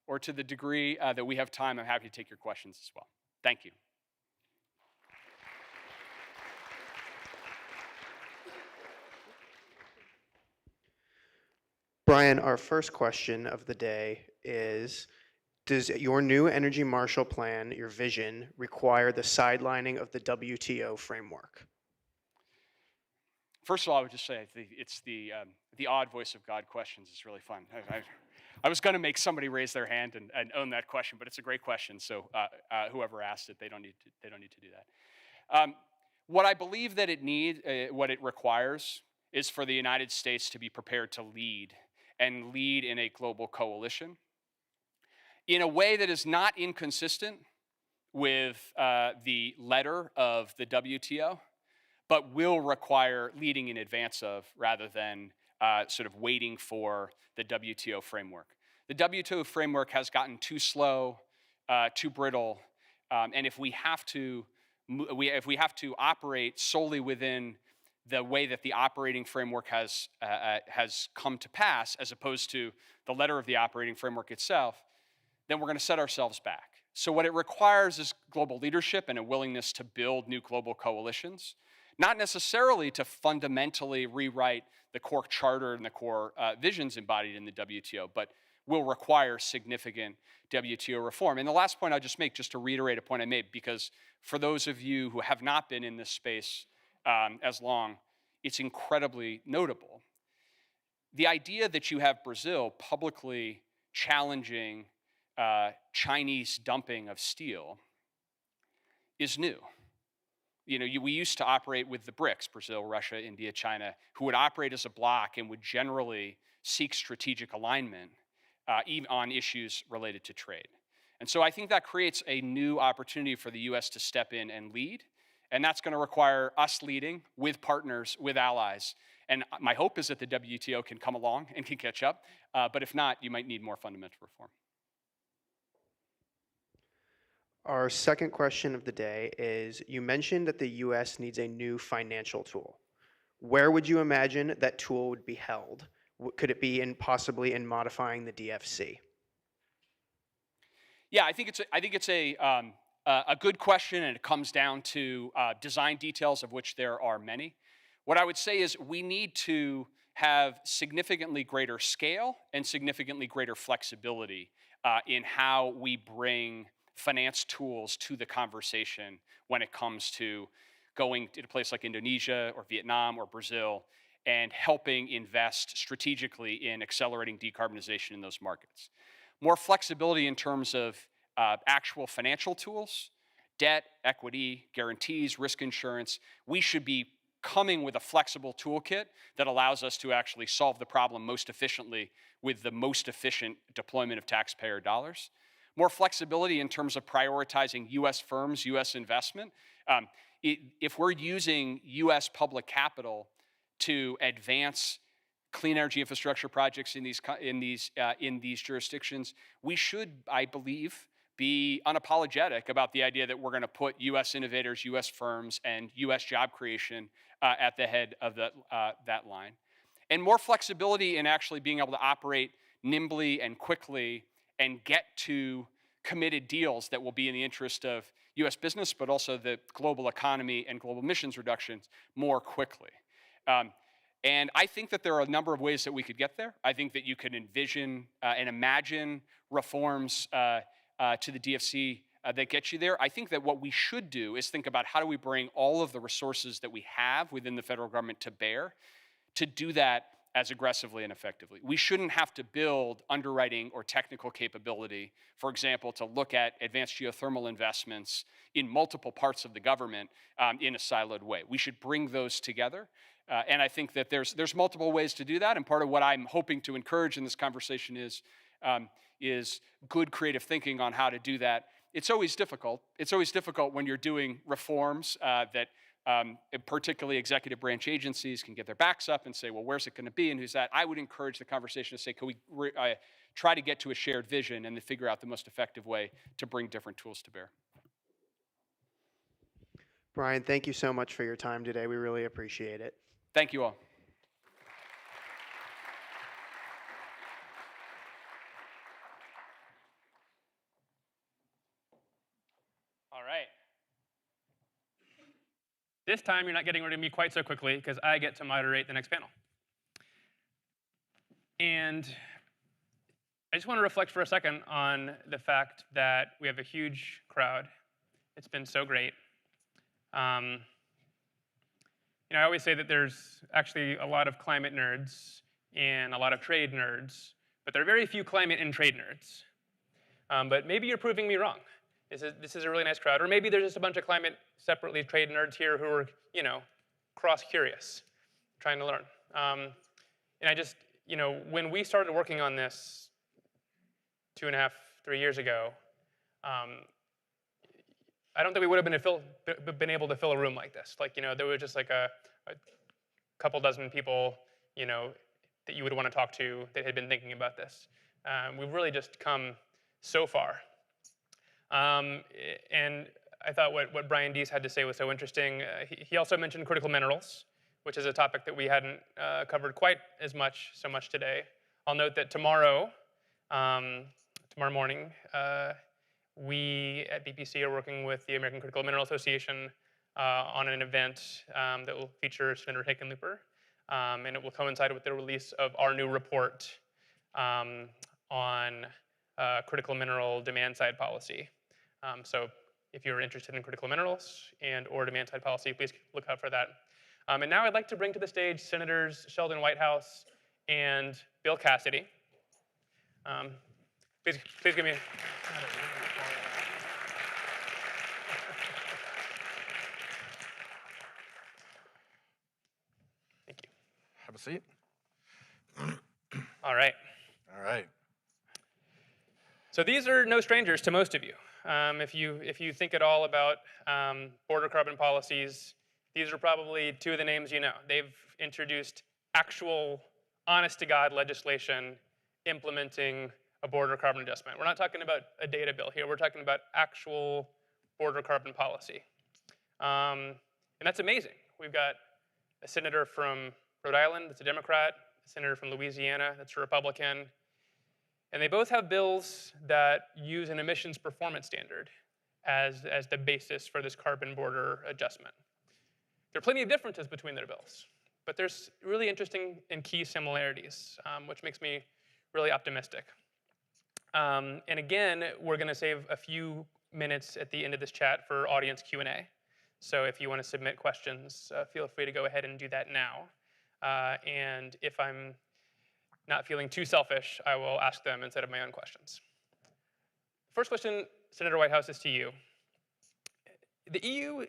or to the degree that we have time, I'm happy to take your questions as well. Thank you. Brian, our first question of the day is, does your new Energy Marshall Plan, your vision, require the sidelining of the WTO framework? First of all, I would just say it's the odd voice of God questions. It's really fun. I was going to make somebody raise their hand and own that question, but it's a great question. So whoever asked it, they don't need to do that. What I believe that what it requires is for the United States to be prepared to lead and lead in a global coalition in a way that is not inconsistent with the letter of the WTO, but will require leading in advance of rather than sort of waiting for the WTO framework. The WTO framework has gotten too slow, too brittle, and if we have to operate solely within the way that the operating framework has come to pass, as opposed to the letter of the operating framework itself, then we're going to set ourselves back. So what it requires is global leadership and a willingness to build new global coalitions, not necessarily to fundamentally rewrite the core charter and the core visions embodied in the WTO, but will require significant WTO reform. And the last point I'll just make, just to reiterate a point I made, because for those of you who have not been in this space as long, it's incredibly notable. The idea that you have Brazil publicly challenging Chinese dumping of steel is new. You know, we used to operate with the BRICS, Brazil, Russia, India, China, who would operate as a bloc and would generally seek strategic alignment even on issues related to trade. And so I think that creates a new opportunity for the US to step in and lead. And that's going to require us leading with partners, with allies. And my hope is that the WTO can come along and can catch up. But if not, you might need more fundamental reform. Our second question of the day is, you mentioned that the US needs a new financial tool. Where would you imagine that tool would be held? Could it be possibly in modifying the DFC? Yeah, I think it's a good question, and it comes down to design details, of which there are many. What I would say is we need to have significantly greater scale and significantly greater flexibility in how we bring finance tools to the conversation when it comes to going to a place like Indonesia or Vietnam or Brazil and helping invest strategically in accelerating decarbonization in those markets. More flexibility in terms of actual financial tools, debt, equity, guarantees, risk insurance. We should be coming with a flexible toolkit that allows us to actually solve the problem most efficiently with the most efficient deployment of taxpayer dollars. More flexibility in terms of prioritizing US firms, US investment. If we're using US public capital to advance clean energy infrastructure projects in these jurisdictions, we should, I believe, be unapologetic about the idea that we're going to put US innovators, US firms, and US job creation at the head of that line. And more flexibility in actually being able to operate nimbly and quickly and get to committed deals that will be in the interest of US business, but also the global economy and global emissions reductions more quickly. And I think that there are a number of ways that we could get there. I think that you could envision and imagine reforms to the DFC that get you there. I think that what we should do is think about how do we bring all of the resources that we have within the federal government to bear to do that as aggressively and effectively. We shouldn't have to build underwriting or technical capability, for example, to look at advanced geothermal investments in multiple parts of the government in a siloed way. We should bring those together. And I think that there's multiple ways to do that. And part of what I'm hoping to encourage in this conversation is good creative thinking on how to do that. It's always difficult. It's always difficult when you're doing reforms that particularly executive branch agencies can get their backs up and say, well, where's it going to be and who's that? I would encourage the conversation to say, can we try to get to a shared vision and then figure out the most effective way to bring different tools to bear. Brian, thank you so much for your time today. We really appreciate it. Thank you all. All right. This time you're not getting rid of me quite so quickly because I get to moderate the next panel. And I just want to reflect for a second on the fact that we have a huge crowd. It's been so great. You know, I always say that there's actually a lot of climate nerds and a lot of trade nerds, but there are very few climate and trade nerds. But maybe you're proving me wrong. This is a really nice crowd. Or maybe there's just a bunch of climate separately trade nerds here who are, you know, cross-curious, trying to learn. And I just, you know, when we started working on this 2.5, 3 years ago, I don't think we would have been able to fill a room like this. Like, you know, there was just like a couple dozen people, you know, that you would want to talk to that had been thinking about this. We've really just come so far. And I thought what Brian Deese had to say was so interesting. He also mentioned critical minerals, which is a topic that we hadn't covered quite as much today. I'll note that tomorrow morning, we at BPC are working with the American Critical Mineral Association on an event that will feature Senator Hickenlooper, and it will coincide with the release of our new report on critical mineral demand side policy. So if you're interested in critical minerals and or demand side policy, please look out for that. And now I'd like to bring to the stage Senators Sheldon Whitehouse and Bill Cassidy. Please give me a... Thank you. Have a seat. All right. All right. So these are no strangers to most of you. If you think at all about border carbon policies, these are probably two of the names you know. They've introduced actual, honest-to-God legislation implementing a border carbon adjustment. We're not talking about a data bill here. We're talking about actual border carbon policy. And that's amazing. We've got a senator from Rhode Island that's a Democrat, a senator from Louisiana that's a Republican, and they both have bills that use an emissions performance standard as the basis for this carbon border adjustment. There are plenty of differences between their bills, but there's really interesting and key similarities, which makes me really optimistic. And again, we're going to save a few minutes at the end of this chat for audience Q&A. So if you want to submit questions, feel free to go ahead and do that now. And if I'm not feeling too selfish, I will ask them instead of my own questions. First question, Senator Whitehouse, is to you. The EU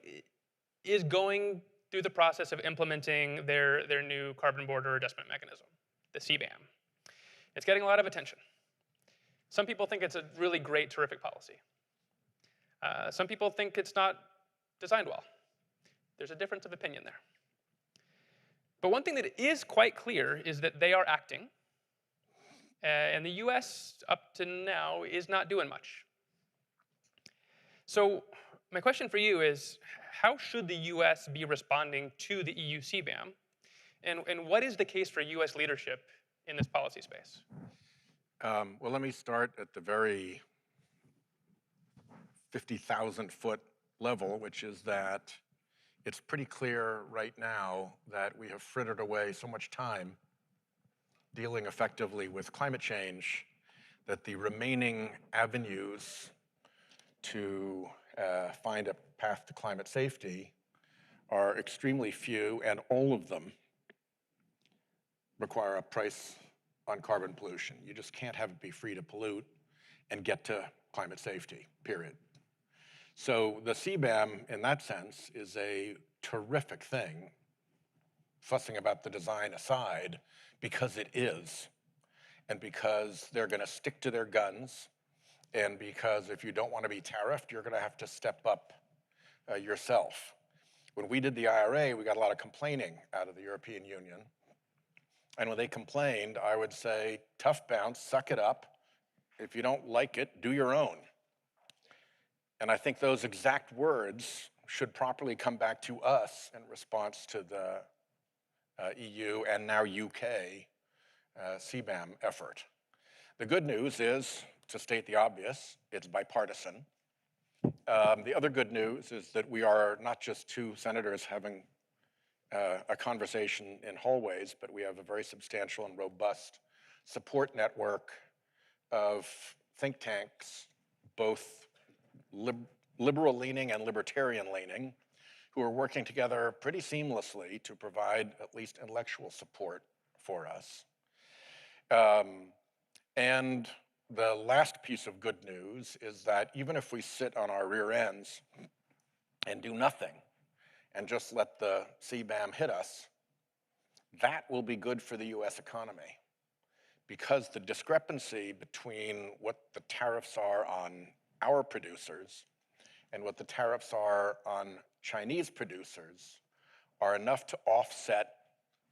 is going through the process of implementing their new carbon border adjustment mechanism, the CBAM. It's getting a lot of attention. Some people think it's a really great, terrific policy. Some people think it's not designed well. There's a difference of opinion there. But one thing that is quite clear is that they are acting, and the US, up to now, is not doing much. So my question for you is, how should the US be responding to the EU CBAM? And what is the case for US leadership in this policy space? Well, let me start at the very 50,000-foot level, which is that it's pretty clear right now that we have frittered away so much time dealing effectively with climate change that the remaining avenues to find a path to climate safety are extremely few, and all of them require a price on carbon pollution. You just can't have it be free to pollute and get to climate safety, period. So the CBAM, in that sense, is a terrific thing, fussing about the design aside, because it is, and because they're going to stick to their guns, and because if you don't want to be tariffed, you're going to have to step up yourself. When we did the IRA, we got a lot of complaining out of the European Union. And when they complained, I would say, tough bounce, suck it up. If you don't like it, do your own. And I think those exact words should properly come back to us in response to the EU and now UK CBAM effort. The good news is, to state the obvious, it's bipartisan. The other good news is that we are not just two senators having a conversation in hallways, but we have a very substantial and robust support network of think tanks, both liberal-leaning and libertarian-leaning, who are working together pretty seamlessly to provide at least intellectual support for us. And the last piece of good news is that even if we sit on our rear ends and do nothing and just let the CBAM hit us, that will be good for the US economy, because the discrepancy between what the tariffs are on our producers and what the tariffs are on Chinese producers are enough to offset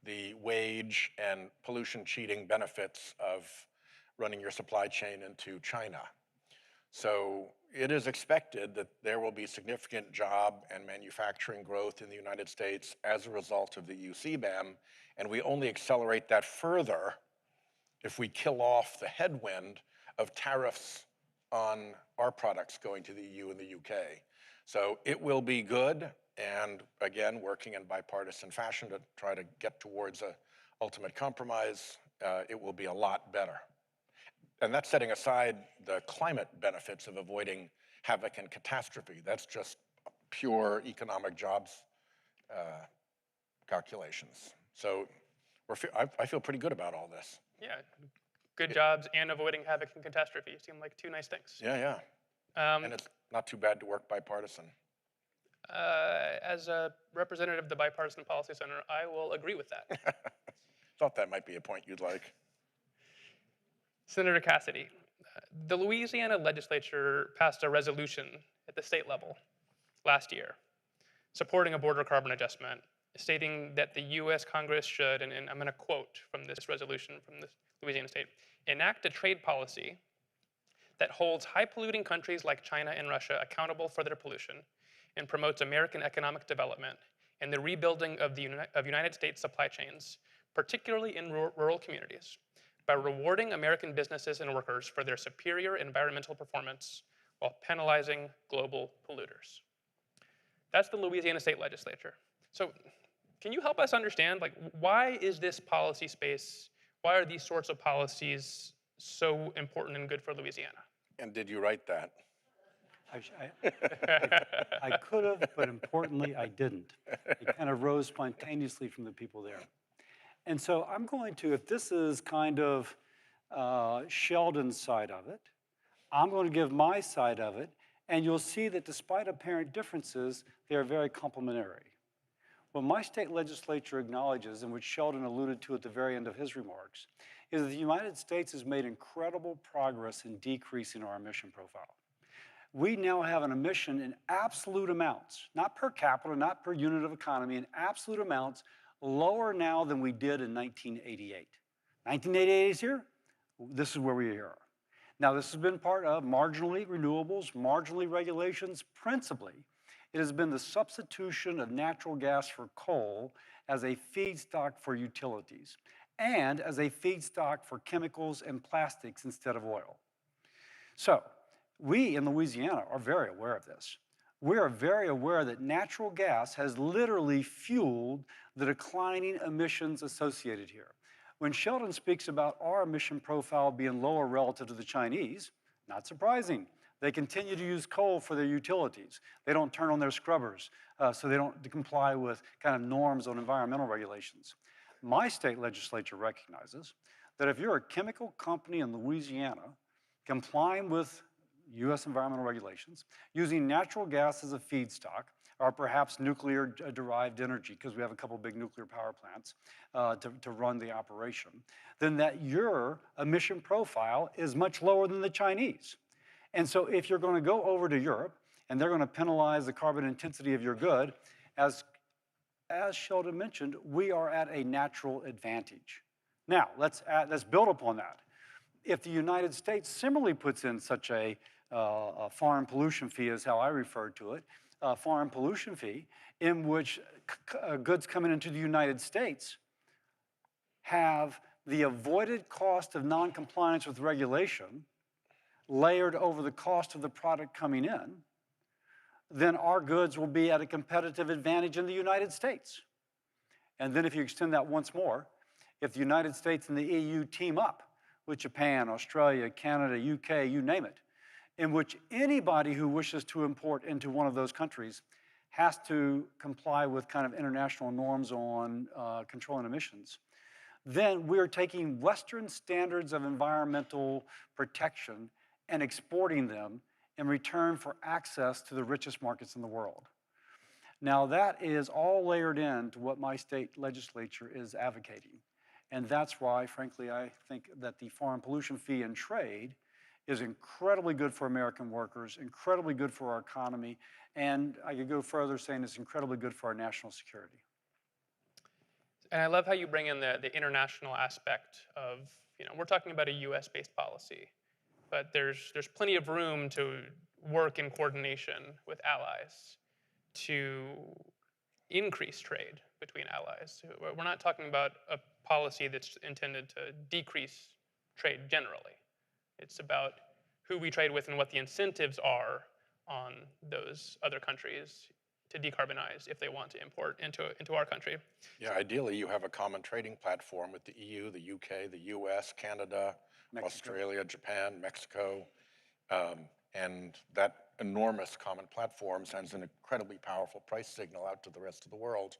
the wage and pollution cheating benefits of running your supply chain into China. So it is expected that there will be significant job and manufacturing growth in the United States as a result of the EU CBAM, and we only accelerate that further if we kill off the headwind of tariffs on our products going to the EU and the UK. So it will be good, and again, working in bipartisan fashion to try to get towards an ultimate compromise, it will be a lot better. And that's setting aside the climate benefits of avoiding havoc and catastrophe. That's just pure economic jobs calculations. So I feel pretty good about all this. Yeah, good jobs and avoiding havoc and catastrophe seem like two nice things. Yeah. And it's not too bad to work bipartisan. As a representative of the Bipartisan Policy Center, I will agree with that. Thought that might be a point you'd like. Senator Cassidy, the Louisiana legislature passed a resolution at the state level last year supporting a border carbon adjustment, stating that the U.S. Congress should, and I'm going to quote from this resolution from the Louisiana state, enact a trade policy that holds high-polluting countries like China and Russia accountable for their pollution and promotes American economic development and the rebuilding of United States supply chains, particularly in rural communities, by rewarding American businesses and workers for their superior environmental performance while penalizing global polluters. That's the Louisiana State Legislature. So can you help us understand, like, why is this policy space, why are these sorts of policies so important and good for Louisiana? And did you write that? I could have, but importantly, I didn't. It kind of rose spontaneously from the people there. And so I'm going to, if this is kind of Sheldon's side of it, I'm going to give my side of it, and you'll see that despite apparent differences, they are very complementary. What my state legislature acknowledges, and which Sheldon alluded to at the very end of his remarks, is that the United States has made incredible progress in decreasing our emission profile. We now have an emission in absolute amounts, not per capita, not per unit of economy, in absolute amounts, lower now than we did in 1988. 1988 is here, this is where we are. Now, this has been part of marginally renewables, marginally regulations. Principally, it has been the substitution of natural gas for coal as a feedstock for utilities and as a feedstock for chemicals and plastics instead of oil. So, we in Louisiana are very aware of this. We are very aware that natural gas has literally fueled the declining emissions associated here. When Sheldon speaks about our emission profile being lower relative to the Chinese, not surprising. They continue to use coal for their utilities. They don't turn on their scrubbers, so they don't comply with kind of norms on environmental regulations. My state legislature recognizes that if you're a chemical company in Louisiana complying with U.S. environmental regulations, using natural gas as a feedstock, or perhaps nuclear-derived energy, because we have a couple big nuclear power plants to run the operation, then that your emission profile is much lower than the Chinese. And so if you're going to go over to Europe, and they're going to penalize the carbon intensity of your good, as Sheldon mentioned, we are at a natural advantage. Now, let's build upon that. If the United States similarly puts in such a foreign pollution fee, is how I refer to it, foreign pollution fee, in which goods coming into the United States have the avoided cost of non-compliance with regulation layered over the cost of the product coming in, then our goods will be at a competitive advantage in the United States. And then if you extend that once more, if the United States and the EU team up with Japan, Australia, Canada, UK, you name it, in which anybody who wishes to import into one of those countries has to comply with kind of international norms on controlling emissions, then we're taking Western standards of environmental protection and exporting them in return for access to the richest markets in the world. Now that is all layered into what my state legislature is advocating. And that's why, frankly, I think that the foreign pollution fee and trade is incredibly good for American workers, incredibly good for our economy, and I could go further saying it's incredibly good for our national security. And I love how you bring in the international aspect of, we're talking about a US-based policy, but there's plenty of room to work in coordination with allies to increase trade between allies. We're not talking about a policy that's intended to decrease trade generally. It's about who we trade with and what the incentives are on those other countries to decarbonize if they want to import into our country. Yeah, ideally you have a common trading platform with the EU, the UK, the US, Canada, Mexico. Australia, Japan, Mexico, and that enormous common platform sends an incredibly powerful price signal out to the rest of the world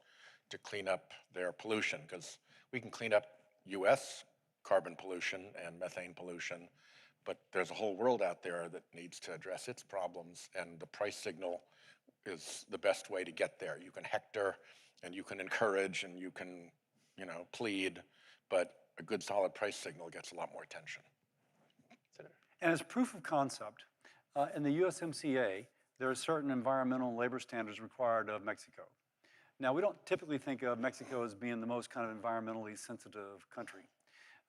to clean up their pollution, because we can clean up US carbon pollution and methane pollution, but there's a whole world out there that needs to address its problems, and the price signal is the best way to get there. You can hector and you can encourage and you can, plead, but a good solid price signal gets a lot more attention. And as proof of concept, in the USMCA, there are certain environmental and labor standards required of Mexico. Now, we don't typically think of Mexico as being the most kind of environmentally sensitive country.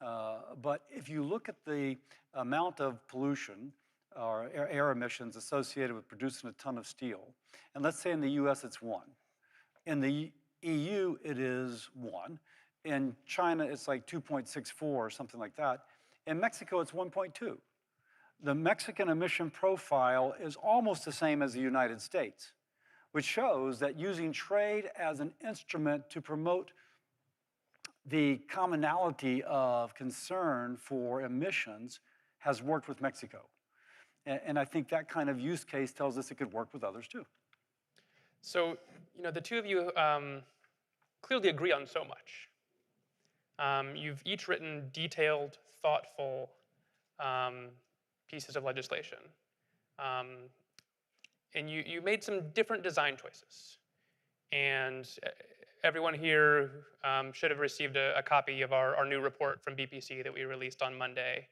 But if you look at the amount of pollution or air emissions associated with producing a ton of steel, and let's say in the US it's 1. In the EU, it is 1. In China, it's like 2.64 or something like that. In Mexico, it's 1.2. The Mexican emission profile is almost the same as the United States, which shows that using trade as an instrument to promote the commonality of concern for emissions has worked with Mexico. And I think that kind of use case tells us it could work with others too. So, the two of you clearly agree on so much. You've each written detailed, thoughtful pieces of legislation. And you made some different design choices. And everyone here should have received a copy of our new report from BPC that we released on Monday,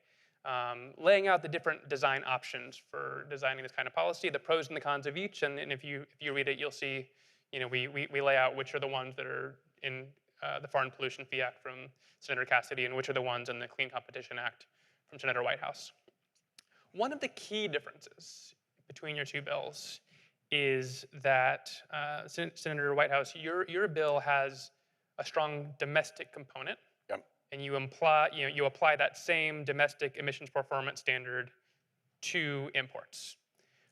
laying out the different design options for designing this kind of policy, the pros and the cons of each. And if you read it, you'll see, we lay out which are the ones that are in the Foreign Pollution Fee Act from Senator Cassidy and which are the ones in the Clean Competition Act from Senator Whitehouse. One of the key differences between your two bills is that, Senator Whitehouse, your bill has a strong domestic component. Yep. And you apply that same domestic emissions performance standard to imports.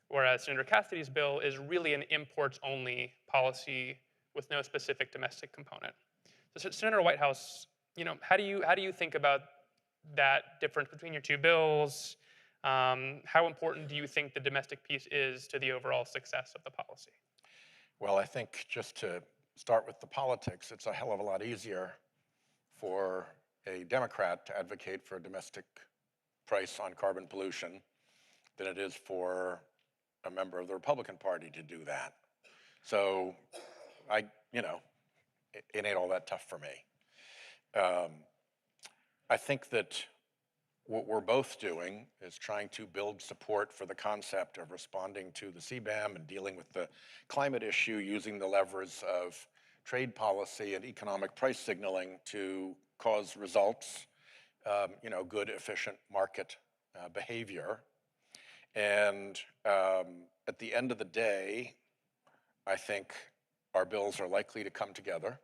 Whereas Senator Cassidy's bill is really an imports-only policy with no specific domestic component. So Senator Whitehouse, how do you think about that difference between your two bills? How important do you think the domestic piece is to the overall success of the policy? Well, I think just to start with the politics, it's a hell of a lot easier for a Democrat to advocate for a domestic price on carbon pollution than it is for a member of the Republican Party to do that. So it ain't all that tough for me. I think that what we're both doing is trying to build support for the concept of responding to the CBAM and dealing with the climate issue using the levers of trade policy and economic price signaling to cause results, good, efficient market behavior. And at the end of the day, I think our bills are likely to come together.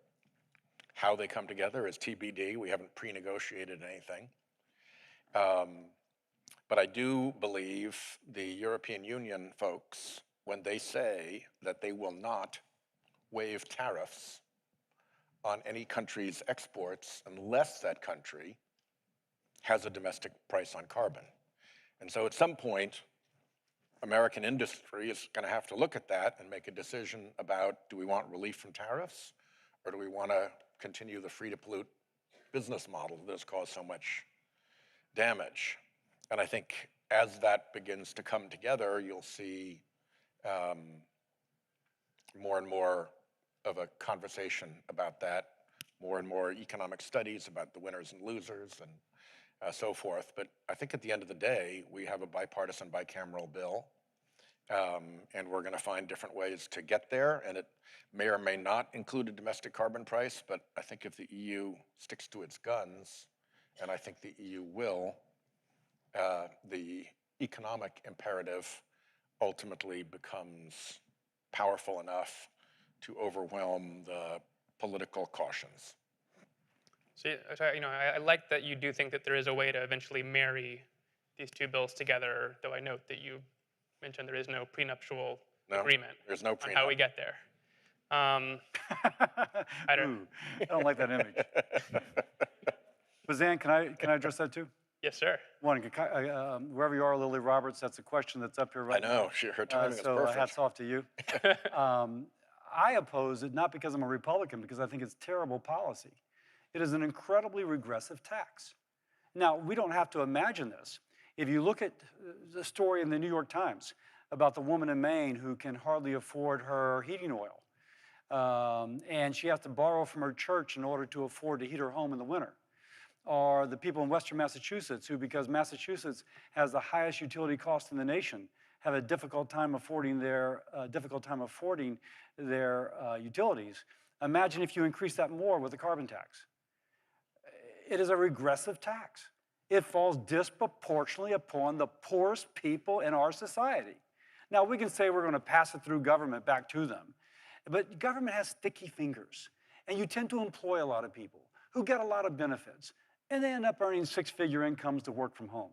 How they come together is TBD. We haven't pre-negotiated anything. But I do believe the European Union folks, when they say that they will not waive tariffs on any country's exports unless that country has a domestic price on carbon. And so at some point, American industry is going to have to look at that and make a decision about, do we want relief from tariffs, or do we want to continue the free-to-pollute business model that has caused so much damage? And I think as that begins to come together, you'll see more and more of a conversation about that, more and more economic studies about the winners and losers, and so forth. But I think at the end of the day, we have a bipartisan, bicameral bill, and we're going to find different ways to get there. And it may or may not include a domestic carbon price, but I think if the EU sticks to its guns, and I think the EU will, the economic imperative ultimately becomes powerful enough to overwhelm the political cautions. So, I like that you do think that there is a way to eventually marry these two bills together, though I note that you mentioned there is no prenuptial agreement. There's no prenup. On how we get there. I don't like that image. Bazan, can I address that too? Yes, sir. One, wherever you are, Lily Roberts, that's a question that's up here right now. I know, her timing is perfect. So hats off to you. I oppose it not because I'm a Republican, because I think it's terrible policy. It is an incredibly regressive tax. Now, we don't have to imagine this. If you look at the story in the New York Times about the woman in Maine who can hardly afford her heating oil, and she has to borrow from her church in order to afford to heat her home in the winter. Or the people in Western Massachusetts who, because Massachusetts has the highest utility cost in the nation, have a difficult time affording their utilities. Imagine if you increase that more with a carbon tax. It is a regressive tax. It falls disproportionately upon the poorest people in our society. Now, we can say we're going to pass it through government back to them, but government has sticky fingers, and you tend to employ a lot of people who get a lot of benefits, and they end up earning six-figure incomes to work from home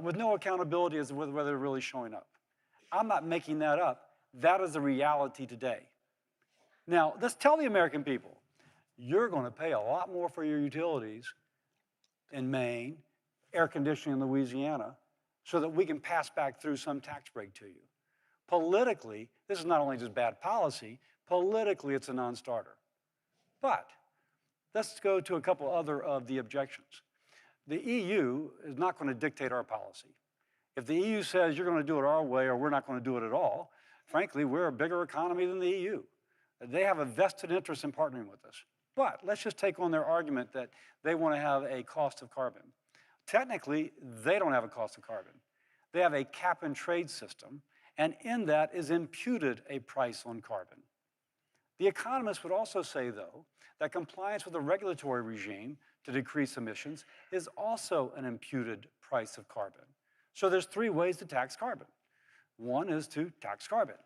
with no accountability as to whether they're really showing up. I'm not making that up. That is the reality today. Now, let's tell the American people, you're going to pay a lot more for your utilities in Maine, air conditioning in Louisiana, so that we can pass back through some tax break to you. Politically, this is not only just bad policy, politically it's a non-starter. But let's go to a couple other of the objections. The EU is not going to dictate our policy. If the EU says you're going to do it our way or we're not going to do it at all, frankly, we're a bigger economy than the EU. They have a vested interest in partnering with us. But let's just take on their argument that they want to have a cost of carbon. Technically, they don't have a cost of carbon. They have a cap and trade system, and in that is imputed a price on carbon. The economists would also say, though, that compliance with a regulatory regime to decrease emissions is also an imputed price of carbon. So there's three ways to tax carbon. One is to tax carbon.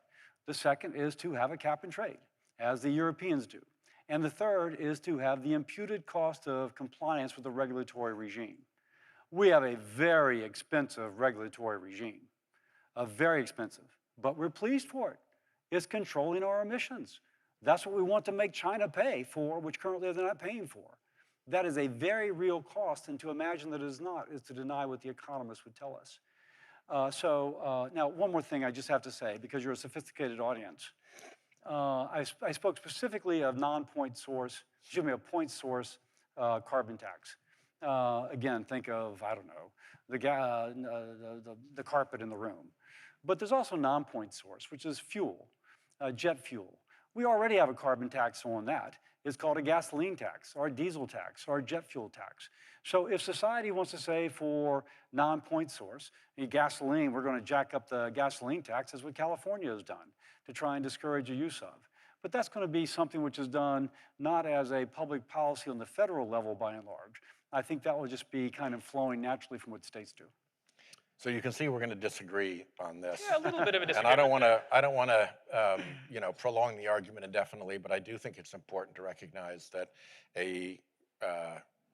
The second is to have a cap and trade, as the Europeans do. And the third is to have the imputed cost of compliance with the regulatory regime. We have a very expensive regulatory regime, very expensive, but we're pleased for it. It's controlling our emissions. That's what we want to make China pay for, which currently they're not paying for. That is a very real cost, and to imagine that it is not is to deny what the economists would tell us. Now, one more thing I just have to say, because you're a sophisticated audience. I spoke specifically of non-point source, a point source carbon tax. Again, think of, I don't know, the carpet in the room. But there's also non-point source, which is fuel, jet fuel. We already have a carbon tax on that. It's called a gasoline tax, or a diesel tax, or a jet fuel tax. So if society wants to say for non-point source, gasoline, we're going to jack up the gasoline tax, as what California has done, to try and discourage the use of. But that's going to be something which is done not as a public policy on the federal level by and large. I think that will just be kind of flowing naturally from what states do. So you can see we're going to disagree on this. Yeah, a little bit of a disagreement. And I don't want to, prolong the argument indefinitely, but I do think it's important to recognize that a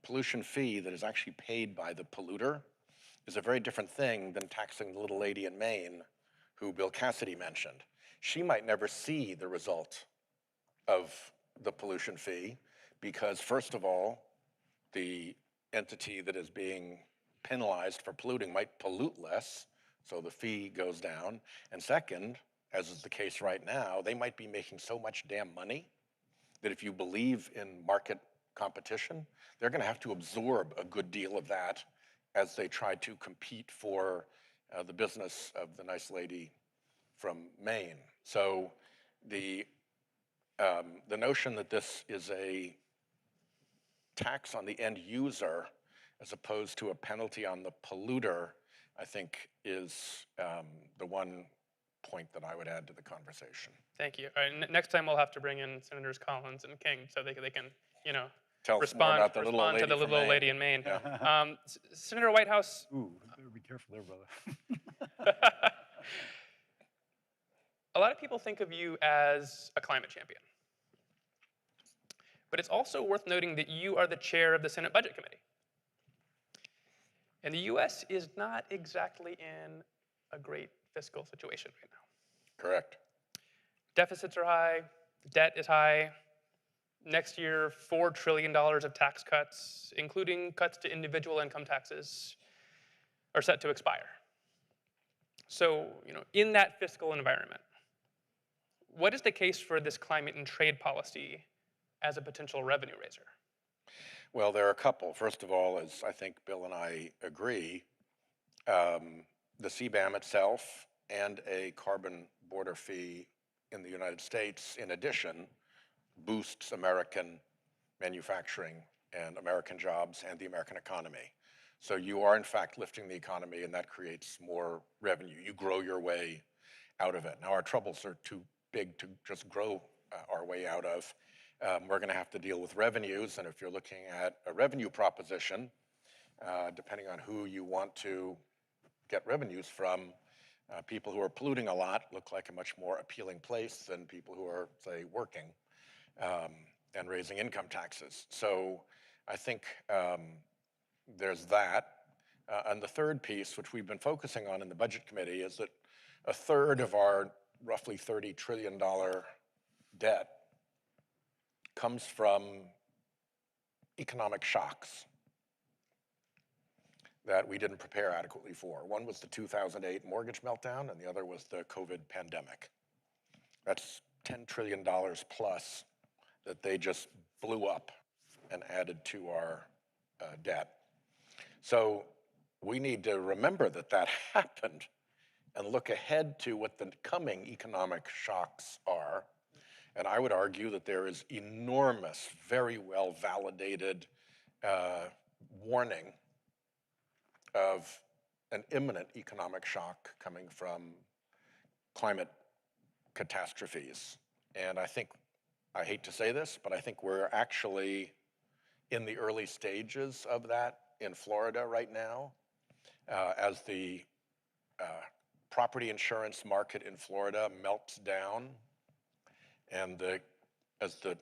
pollution fee that is actually paid by the polluter is a very different thing than taxing the little lady in Maine who Bill Cassidy mentioned. She might never see the result of the pollution fee because, first of all, the entity that is being penalized for polluting might pollute less, so the fee goes down. And second, as is the case right now, they might be making so much damn money that if you believe in market competition, they're going to have to absorb a good deal of that as they try to compete for the business of the nice lady from Maine. So the notion that this is a tax on the end user as opposed to a penalty on the polluter, I think is the one point that I would add to the conversation. Thank you. All right, next time we'll have to bring in Senators Collins and King so they can, you know, Tell us more about the little old respond to lady the from little old Maine. lady in Maine. Yeah. Senator Whitehouse. Ooh, better be careful there, brother. A lot of people think of you as a climate champion. But it's also worth noting that you are the chair of the Senate Budget Committee. And the US is not exactly in a great fiscal situation right now. Correct. Deficits are high, debt is high. Next year, $4 trillion of tax cuts, including cuts to individual income taxes, are set to expire. So, you know, in that fiscal environment, what is the case for this climate and trade policy as a potential revenue raiser? Well, there are a couple. First of all, as I think Bill and I agree, the CBAM itself and a carbon border fee in the United States, in addition, boosts American manufacturing and American jobs and the American economy. So you are, in fact, lifting the economy, and that creates more revenue. You grow your way out of it. Now, our troubles are too big to just grow our way out of. We're going to have to deal with revenues, and if you're looking at a revenue proposition, depending on who you want to get revenues from, people who are polluting a lot look like a much more appealing place than people who are, say, working and raising income taxes. So I think there's that. And the third piece, which we've been focusing on in the Budget Committee, is that a third of our roughly $30 trillion debt comes from economic shocks that we didn't prepare adequately for. One was the 2008 mortgage meltdown, and the other was the COVID pandemic. That's $10 trillion plus that they just blew up and added to our debt. So we need to remember that that happened and look ahead to what the coming economic shocks are. And I would argue that there is enormous, very well validated warning of an imminent economic shock coming from climate catastrophes. And I think, I hate to say this, but I think we're actually in the early stages of that in Florida right now, as the property insurance market in Florida melts down. And as the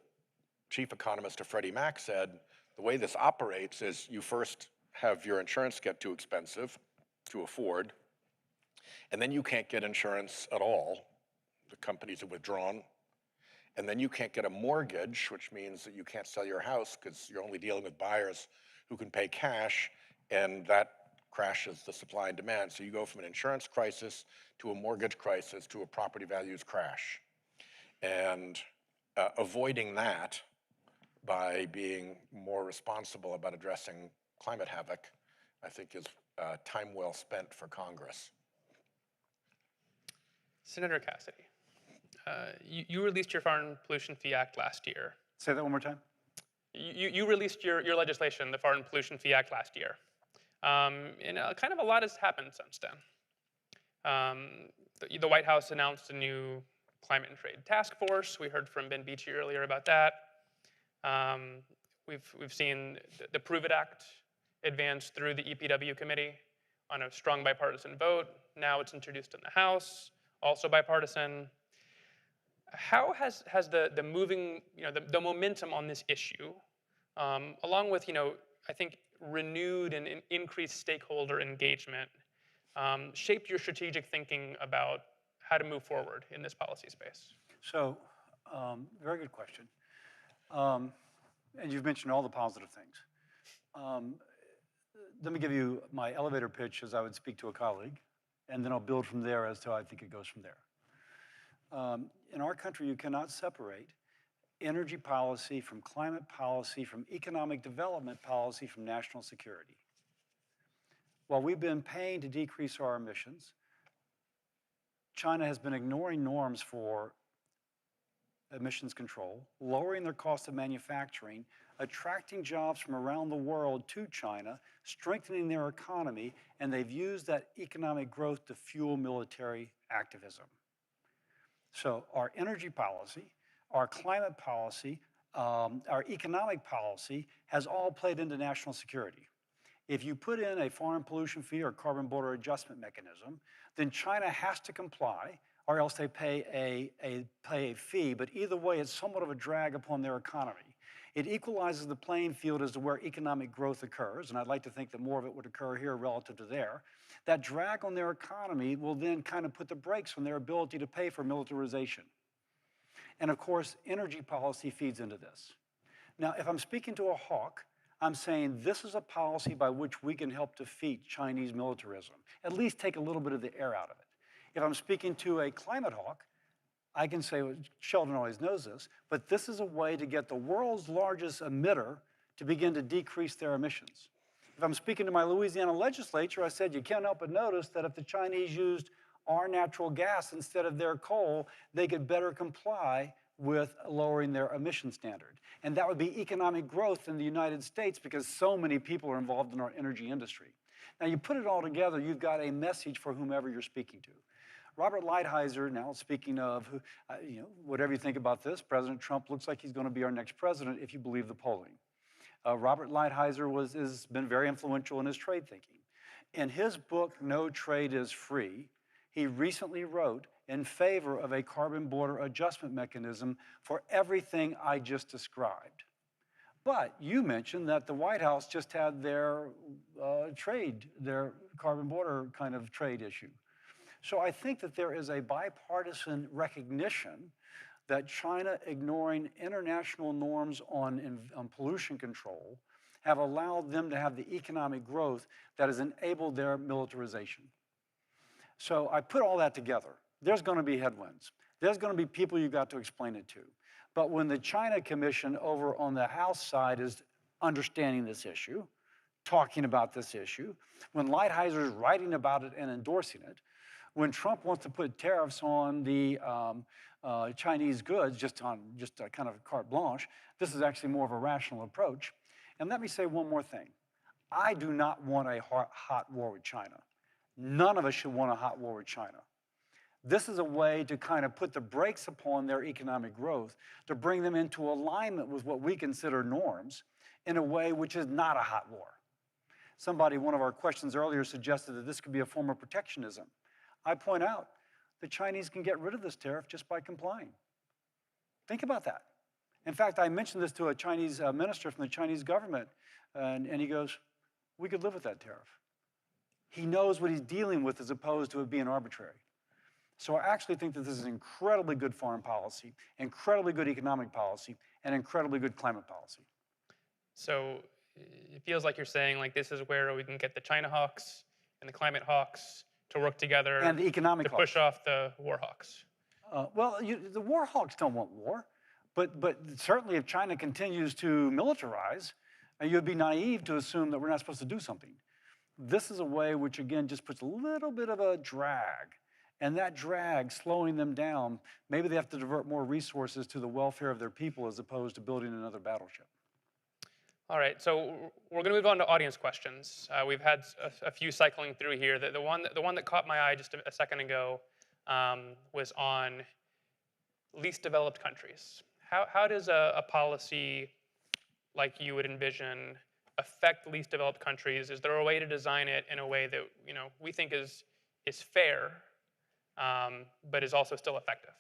chief economist of Freddie Mac said, the way this operates is you first have your insurance get too expensive to afford, and then you can't get insurance at all. The companies have withdrawn. And then you can't get a mortgage, which means that you can't sell your house because you're only dealing with buyers who can pay cash, and that crashes the supply and demand. So you go from an insurance crisis to a mortgage crisis to a property values crash. And avoiding that by being more responsible about addressing climate havoc, I think is time well spent for Congress. Senator Cassidy, you released your Foreign Pollution Fee Act last year. Say that one more time. You released your legislation, the Foreign Pollution Fee Act, last year. And kind of a lot has happened since then. The White House announced a new climate and trade task force. We heard from Ben Beachy earlier about that. We've seen the Prove It Act advance through the EPW committee on a strong bipartisan vote. Now it's introduced in the House, also bipartisan. How has the moving, the momentum on this issue, along with, I think renewed and increased stakeholder engagement, shaped your strategic thinking about how to move forward in this policy space? So, very good question. And you've mentioned all the positive things. Let me give you my elevator pitch as I would speak to a colleague, and then I'll build from there as to how I think it goes from there. In our country, you cannot separate energy policy from climate policy, from economic development policy, from national security. While we've been paying to decrease our emissions, China has been ignoring norms for emissions control, lowering their cost of manufacturing, attracting jobs from around the world to China, strengthening their economy, and they've used that economic growth to fuel military activism. So our energy policy, our climate policy, our economic policy has all played into national security. If you put in a foreign pollution fee or carbon border adjustment mechanism, then China has to comply, or else they pay a fee. But either way, it's somewhat of a drag upon their economy. It equalizes the playing field as to where economic growth occurs, and I'd like to think that more of it would occur here relative to there. That drag on their economy will then kind of put the brakes on their ability to pay for militarization. And of course, energy policy feeds into this. Now, if I'm speaking to a hawk, I'm saying this is a policy by which we can help defeat Chinese militarism, at least take a little bit of the air out of it. If I'm speaking to a climate hawk, I can say, well, Sheldon always knows this, but this is a way to get the world's largest emitter to begin to decrease their emissions. If I'm speaking to my Louisiana legislature, I said you can't help but notice that if the Chinese used our natural gas instead of their coal, they could better comply with lowering their emission standard. And that would be economic growth in the United States because so many people are involved in our energy industry. Now you put it all together, you've got a message for whomever you're speaking to. Robert Lighthizer, now speaking of, whatever you think about this, President Trump looks like he's going to be our next president if you believe the polling. Robert Lighthizer has been very influential in his trade thinking. In his book, No Trade is Free, he recently wrote in favor of a carbon border adjustment mechanism for everything I just described. But you mentioned that the White House just had their their carbon border kind of trade issue. So I think that there is a bipartisan recognition that China ignoring international norms on pollution control have allowed them to have the economic growth that has enabled their militarization. So I put all that together. There's going to be headwinds. There's going to be people you've got to explain it to. But when the China Commission over on the House side is understanding this issue, talking about this issue, when Lighthizer is writing about it and endorsing it, when Trump wants to put tariffs on the Chinese goods, just a kind of carte blanche, this is actually more of a rational approach. And let me say one more thing. I do not want a hot war with China. None of us should want a hot war with China. This is a way to kind of put the brakes upon their economic growth, to bring them into alignment with what we consider norms in a way which is not a hot war. One of our questions earlier suggested that this could be a form of protectionism. I point out the Chinese can get rid of this tariff just by complying. Think about that. In fact, I mentioned this to a Chinese minister from the Chinese government, and he goes, we could live with that tariff. He knows what he's dealing with as opposed to it being arbitrary. So I actually think that this is incredibly good foreign policy, incredibly good economic policy, and incredibly good climate policy. So it feels like you're saying like this is where we can get the China hawks and the climate hawks to work together and the economic to push off the war hawks. The war hawks don't want war, but certainly if China continues to militarize, you'd be naive to assume that we're not supposed to do something. This is a way which, again, just puts a little bit of a drag. And that drag, slowing them down, maybe they have to divert more resources to the welfare of their people as opposed to building another battleship. All right, so we're going to move on to audience questions. We've had a few cycling through here. The one that caught my eye just a second ago was on least developed countries. How does a policy like you would envision affect least developed countries? Is there a way to design it in a way that we think is fair, but is also still effective?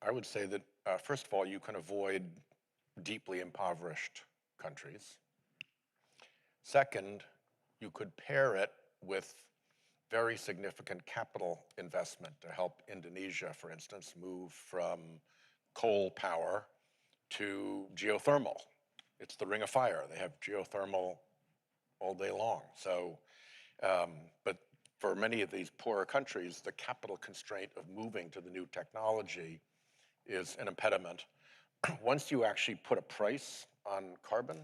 I would say that first of all, you can avoid deeply impoverished countries. Second, you could pair it with very significant capital investment to help Indonesia, for instance, move from coal power to geothermal. It's the ring of fire. They have geothermal all day long. So, but for many of these poorer countries, the capital constraint of moving to the new technology is an impediment. Once you actually put a price on carbon,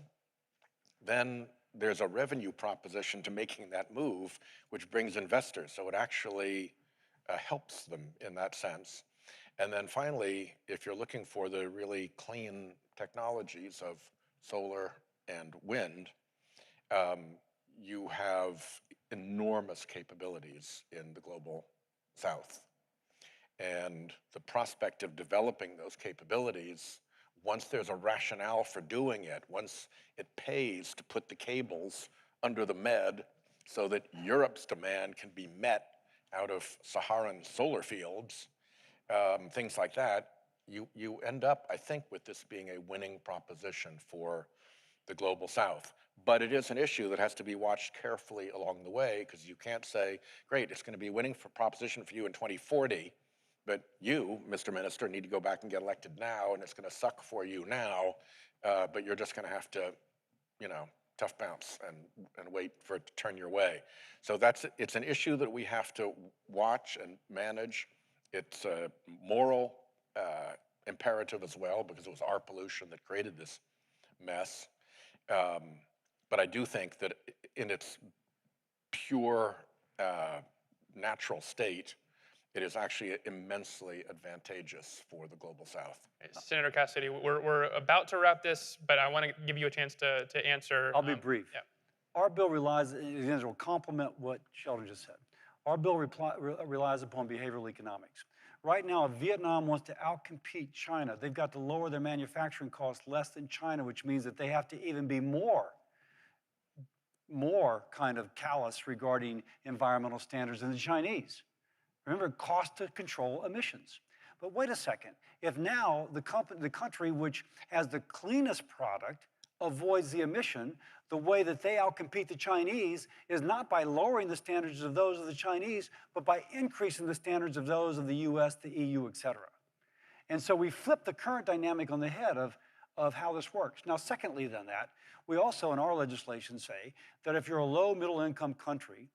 then there's a revenue proposition to making that move, which brings investors. So it actually helps them in that sense. And then finally, if you're looking for the really clean technologies of solar and wind, you have enormous capabilities in the global South. And the prospect of developing those capabilities, once there's a rationale for doing it, once it pays to put the cables under the Med so that Europe's demand can be met out of Saharan solar fields, things like that, you end up, I think, with this being a winning proposition for the global South. But it is an issue that has to be watched carefully along the way, because you can't say, great, it's going to be a winning proposition for you in 2040, but you, Mr. Minister, need to go back and get elected now, and it's going to suck for you now, but you're just going to have to, tough bounce and wait for it to turn your way. So it's an issue that we have to watch and manage. It's a moral imperative as well, because it was our pollution that created this mess. But I do think that in its pure natural state, it is actually immensely advantageous for the global South. Senator Cassidy, we're about to wrap this, but I want to give you a chance to answer. I'll be brief. Yeah. Our bill relies, it will complement what Sheldon just said. Our bill relies upon behavioral economics. Right now, if Vietnam wants to outcompete China, they've got to lower their manufacturing costs less than China, which means that they have to even be more kind of callous regarding environmental standards than the Chinese. Remember, cost to control emissions. But wait a second. If now the country which has the cleanest product avoids the emission, the way that they outcompete the Chinese is not by lowering the standards of those of the Chinese, but by increasing the standards of those of the US, the EU, et cetera. And so we flip the current dynamic on the head of how this works. Now, secondly than that, we also in our legislation say that if you're a low middle income country,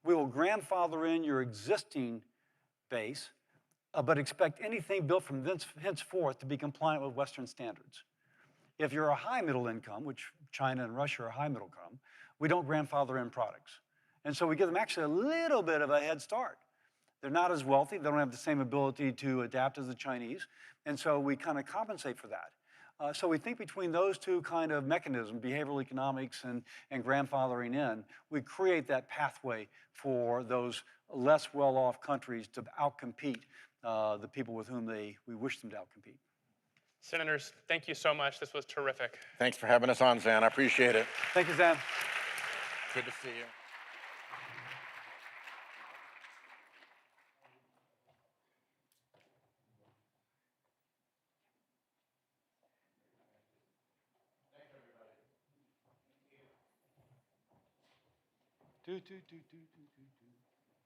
we will grandfather in your existing base, but expect anything built from henceforth to be compliant with Western standards. If you're a high middle income, which China and Russia are high middle income, we don't grandfather in products. And so we give them actually a little bit of a head start. They're not as wealthy, they don't have the same ability to adapt as the Chinese, and so we kind of compensate for that. So we think between those two kind of mechanisms, behavioral economics and grandfathering in, we create that pathway for those less well-off countries to outcompete the people with whom we wish them to outcompete. Senators, thank you so much. This was terrific. Thanks for having us on, Zan. I appreciate it. Thank you, Zan. Good to see you.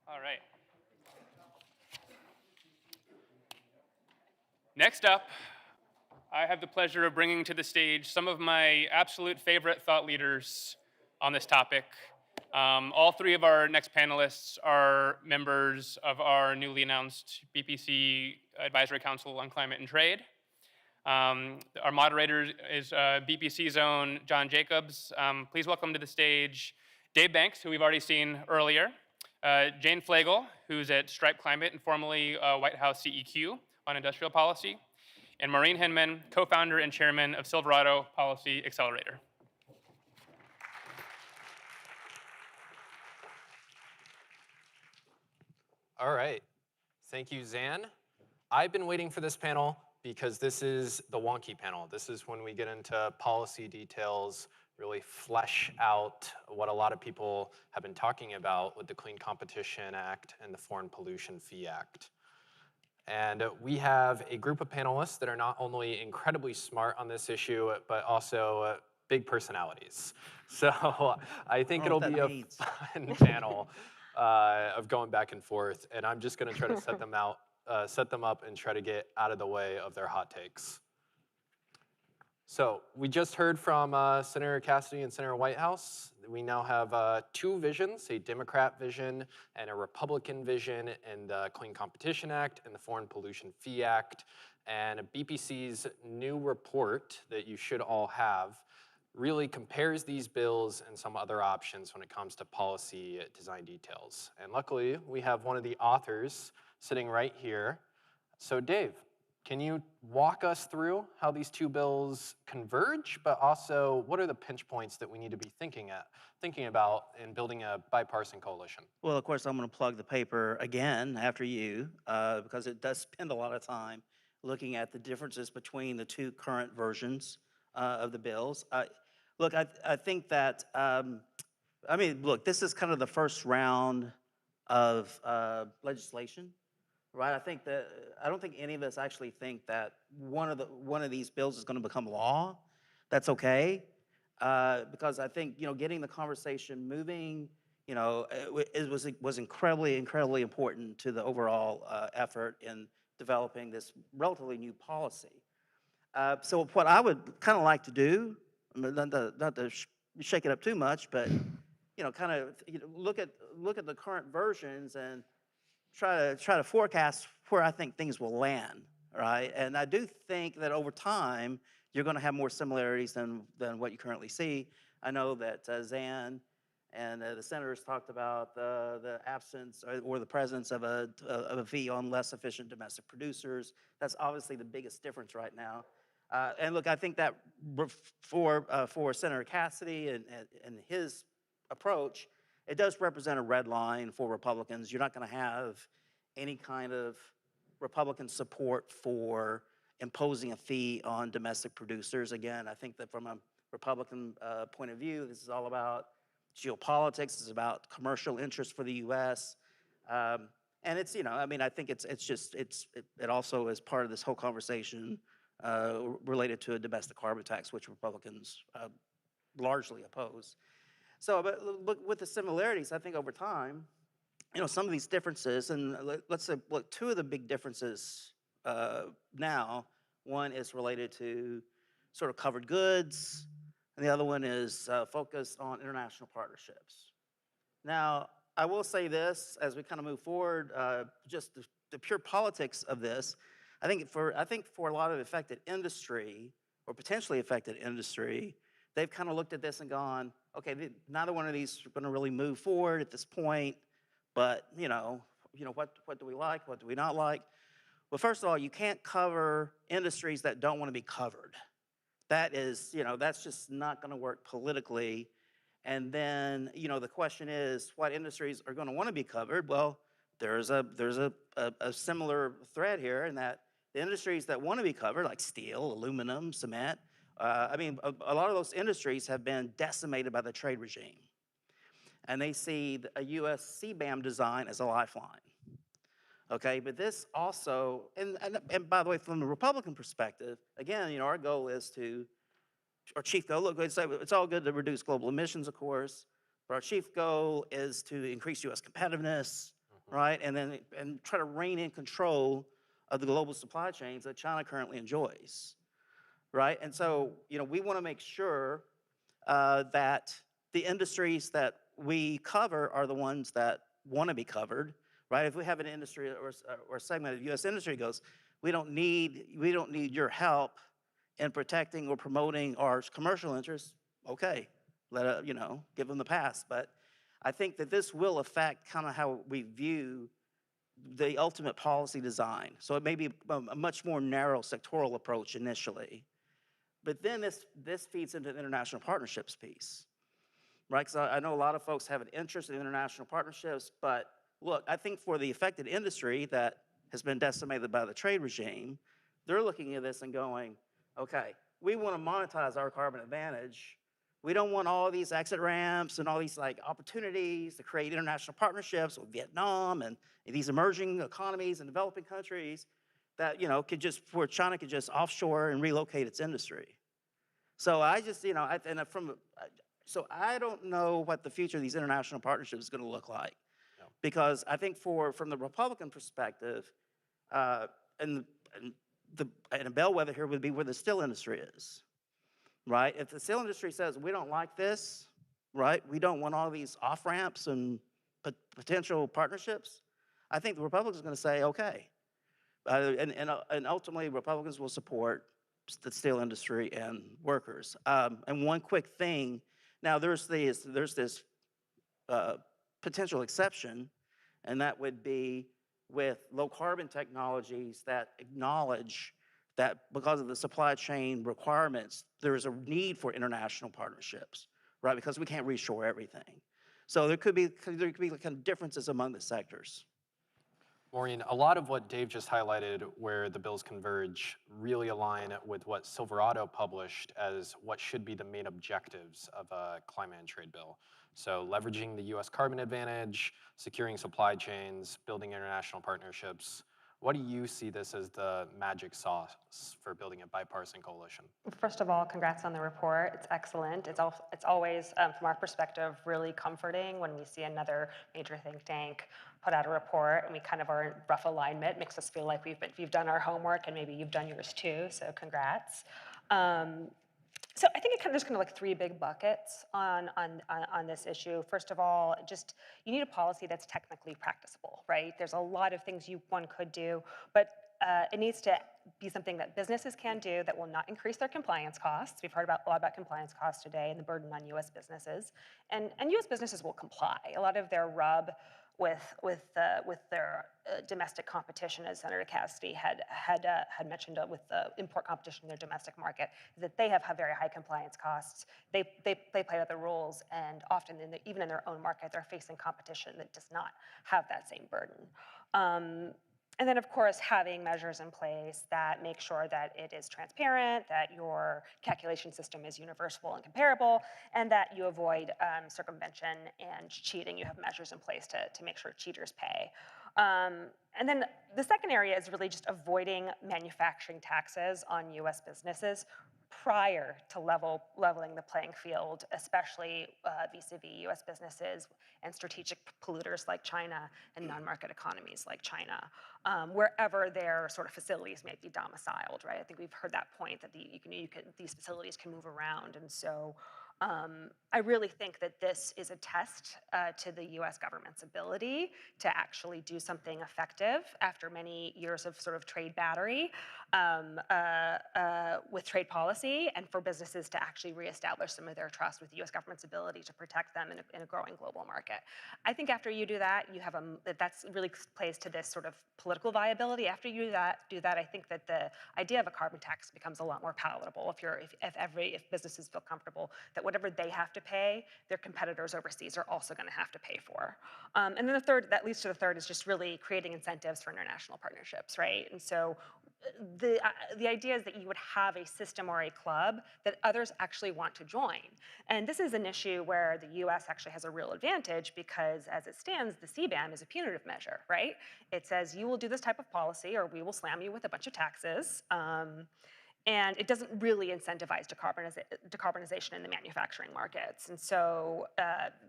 All right. Next up, I have the pleasure of bringing to the stage some of my absolute favorite thought leaders on this topic. All three of our next panelists are members of our newly announced BPC Advisory Council on Climate and Trade. Our moderator is BPC's own John Jacobs. Please welcome to the stage Dave Banks, who we've already seen earlier, Jane Flagle, who's at Stripe Climate and formerly White House CEQ on industrial policy, and Maureen Hinman, co-founder and chairman of Silverado Policy Accelerator. All right. Thank you, Zan. I've been waiting for this panel because this is the wonky panel. This is when we get into policy details, really flesh out what a lot of people have been talking about with the Clean Competition Act and the Foreign Pollution Fee Act. And we have a group of panelists that are not only incredibly smart on this issue, but also big personalities. So I think it'll be a fun panel of going back and forth. And I'm just gonna try to set them up and try to get out of the way of their hot takes. So we just heard from Senator Cassidy and Senator Whitehouse. We now have two visions, a Democrat vision and a Republican vision in the Clean Competition Act and the Foreign Pollution Fee Act. And BPC's new report that you should all have really compares these bills and some other options when it comes to policy design details. And luckily, we have one of the authors sitting right here. So Dave, can you walk us through how these two bills converge, but also what are the pinch points that we need to be thinking about in building a bipartisan coalition? Well, of course, I'm going to plug the paper again after you because it does spend a lot of time looking at the differences between the two current versions of the bills. Look, I think that, I mean, look, this is kind of the first round of legislation, right? I don't think any of us actually think that one of these bills is going to become law. That's okay, because I think getting the conversation moving, it was incredibly important to the overall effort in developing this relatively new policy. So what I would kind of like to do, not to shake it up too much, but kind of look at the current versions and try to forecast where I think things will land, right? And I do think that over time you're going to have more similarities than what you currently see. I know that Zan and the senators talked about the absence or the presence of a fee on less efficient domestic producers. That's obviously the biggest difference right now. And look, I think that for Senator Cassidy and his approach, it does represent a red line for Republicans. You're not going to have any kind of Republican support for imposing a fee on domestic producers. Again, I think that from a Republican point of view, this is all about geopolitics. It's about commercial interest for the U.S. And it's, I mean, I think it also is part of this whole conversation related to a domestic carbon tax, which Republicans largely oppose. So, but with the similarities, I think over time, some of these differences, and let's say, look, two of the big differences now, one is related to sort of covered goods, and the other one is focused on international partnerships. Now, I will say this as we kind of move forward, just the pure politics of this. I think for a lot of affected industry or potentially affected industry, they've kind of looked at this and gone, okay, neither one of these are going to really move forward at this point. But what do we like? What do we not like? Well, first of all, you can't cover industries that don't want to be covered. That is, that's just not going to work politically. And then, the question is, what industries are going to want to be covered? Well, there's a similar thread here in that the industries that want to be covered, like steel, aluminum, cement, I mean, a lot of those industries have been decimated by the trade regime. And they see a U.S. CBAM design as a lifeline. Okay, but this also, and by the way, from the Republican perspective, again, our goal is our chief goal, look, it's all good to reduce global emissions, of course, but our chief goal is to increase U.S. competitiveness, right? And try to rein in control of the global supply chains that China currently enjoys, right? And so, we want to make sure that the industries that we cover are the ones that want to be covered, right? If we have an industry or a segment of U.S. industry goes, we don't need your help in protecting or promoting our commercial interests. Okay, give them the pass. But I think that this will affect kind of how we view the ultimate policy design. So it may be a much more narrow sectoral approach initially, but then this feeds into the international partnerships piece. Right, because I know a lot of folks have an interest in international partnerships, but look, I think for the affected industry that has been decimated by the trade regime, they're looking at this and going, okay, we want to monetize our carbon advantage. We don't want all these exit ramps and all these opportunities to create international partnerships with Vietnam and these emerging economies and developing countries that where China could just offshore and relocate its industry. So I just So I don't know what the future of these international partnerships is going to look like, because I think from the Republican perspective, and a bellwether here would be where the steel industry is, right? If the steel industry says we don't like this, right, we don't want all these off ramps and potential partnerships, I think the Republicans are going to say okay, and ultimately Republicans will support the steel industry and workers. And one quick thing. Now, there's this potential exception, and that would be with low carbon technologies that acknowledge that because of the supply chain requirements, there is a need for international partnerships, right? Because we can't reshore everything. So there could be kind of differences among the sectors. Maureen, a lot of what Dave just highlighted where the bills converge really align with what Silverado published as what should be the main objectives of a climate and trade bill. So leveraging the US carbon advantage, securing supply chains, building international partnerships. What do you see this as the magic sauce for building a bipartisan coalition? First of all, congrats on the report. It's excellent. It's always, from our perspective, really comforting when we see another major think tank put out a report and we kind of are in rough alignment. It makes us feel like we've done our homework and maybe you've done yours too, so congrats. So I think there's kind of like three big buckets on this issue. First of all, just you need a policy that's technically practicable, right? There's a lot of things one could do, but it needs to be something that businesses can do that will not increase their compliance costs. We've heard a lot about compliance costs today and the burden on U.S. businesses, and U.S. businesses will comply. A lot of their rub with their domestic competition, as Senator Cassidy had mentioned, with the import competition in their domestic market, is that they have very high compliance costs. They play by the rules, and often even in their own market, they're facing competition that does not have that same burden. And then, of course, having measures in place that make sure that it is transparent, that your calculation system is universal and comparable, and that you avoid circumvention and cheating. You have measures in place to make sure cheaters pay. And then the second area is really just avoiding manufacturing taxes on U.S. businesses prior to leveling the playing field, especially vis-a-vis U.S. businesses and strategic polluters like China and non-market economies like China, wherever their sort of facilities may be domiciled, right? I think we've heard that point that these facilities can move around, and so I really think that this is a test to the U.S. government's ability to actually do something effective after many years of sort of trade battery with trade policy, and for businesses to actually reestablish some of their trust with the U.S. government's ability to protect them in a growing global market. I think after you do that, that's really plays to this sort of political viability. After you do that, I think that the idea of a carbon tax becomes a lot more palatable if businesses feel comfortable that whatever they have to pay, their competitors overseas are also going to have to pay for. And then that leads to the third is just really creating incentives for international partnerships, right? And so the idea is that you would have a system or a club that others actually want to join. And this is an issue where the US actually has a real advantage because as it stands, the CBAM is a punitive measure, right? It says you will do this type of policy or we will slam you with a bunch of taxes. And it doesn't really incentivize decarbonization in the manufacturing markets. And so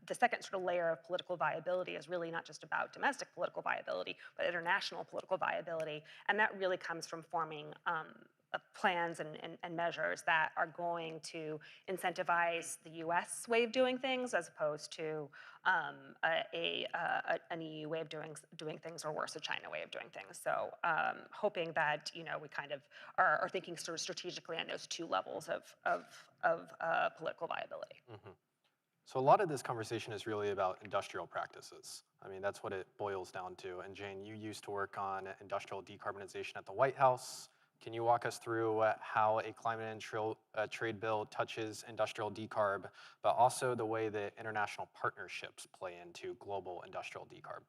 the second sort of layer of political viability is really not just about domestic political viability, but international political viability. And that really comes from forming plans and measures that are going to incentivize the US way of doing things as opposed to an EU way of doing things, or worse, a China way of doing things. So hoping that we kind of are thinking sort of strategically on those two levels of political viability. Mm-hmm. So a lot of this conversation is really about industrial practices. I mean, that's what it boils down to. And Jane, you used to work on industrial decarbonization at the White House. Can you walk us through how a climate and trade bill touches industrial decarb, but also the way that international partnerships play into global industrial decarb?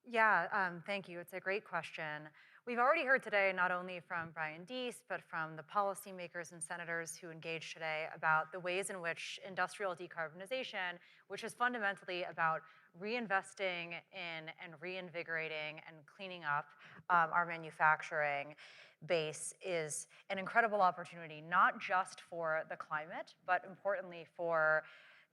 Yeah, thank you. It's a great question. We've already heard today, not only from Brian Deese, but from the policymakers and senators who engaged today about the ways in which industrial decarbonization, which is fundamentally about reinvesting in and reinvigorating and cleaning up our manufacturing base, is an incredible opportunity, not just for the climate, but importantly for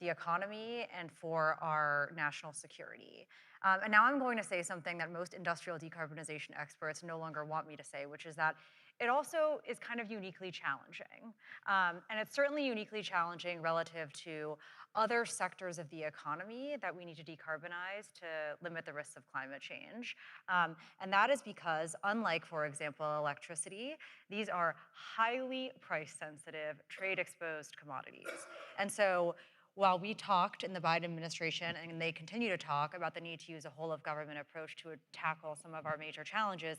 the economy and for our national security. And now I'm going to say something that most industrial decarbonization experts no longer want me to say, which is that it also is kind of uniquely challenging. And it's certainly uniquely challenging relative to other sectors of the economy that we need to decarbonize to limit the risks of climate change. And that is because, unlike, for example, electricity, these are highly price-sensitive, trade-exposed commodities. And so while we talked in the Biden administration, and they continue to talk about the need to use a whole of government approach to tackle some of our major challenges,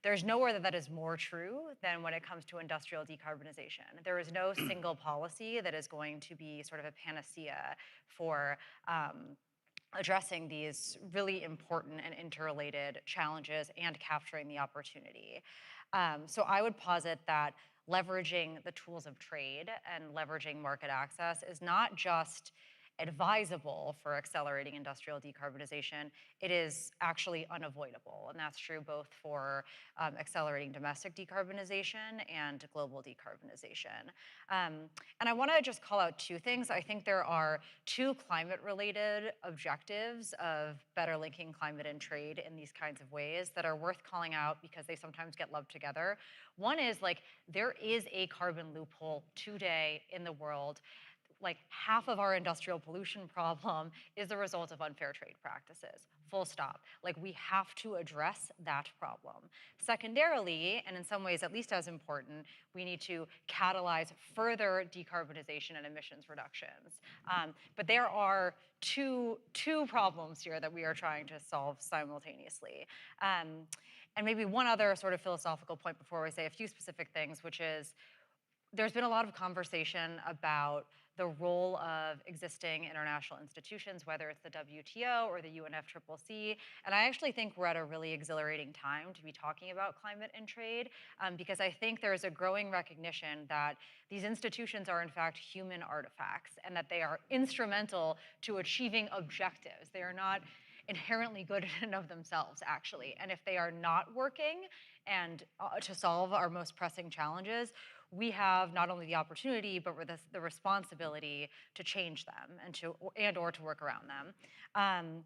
there's nowhere that that is more true than when it comes to industrial decarbonization. There is no single policy that is going to be sort of a panacea for addressing these really important and interrelated challenges and capturing the opportunity. So I would posit that leveraging the tools of trade and leveraging market access is not just advisable for accelerating industrial decarbonization, it is actually unavoidable. And that's true both for accelerating domestic decarbonization and global decarbonization. And I want to just call out two things. I think there are two climate-related objectives of better linking climate and trade in these kinds of ways that are worth calling out because they sometimes get lumped together. One is there is a carbon loophole today in the world. Half of our industrial pollution problem is the result of unfair trade practices, full stop. We have to address that problem. Secondarily, and in some ways at least as important, we need to catalyze further decarbonization and emissions reductions. But there are two problems here that we are trying to solve simultaneously. And maybe one other sort of philosophical point before we say a few specific things, which is there's been a lot of conversation about the role of existing international institutions, whether it's the WTO or the UNFCCC. And I actually think we're at a really exhilarating time to be talking about climate and trade, because I think there's a growing recognition that these institutions are in fact human artifacts and that they are instrumental to achieving objectives. They are not inherently good in and of themselves, actually. And if they are not working and to solve our most pressing challenges, we have not only the opportunity, but the responsibility to change them and or to work around them.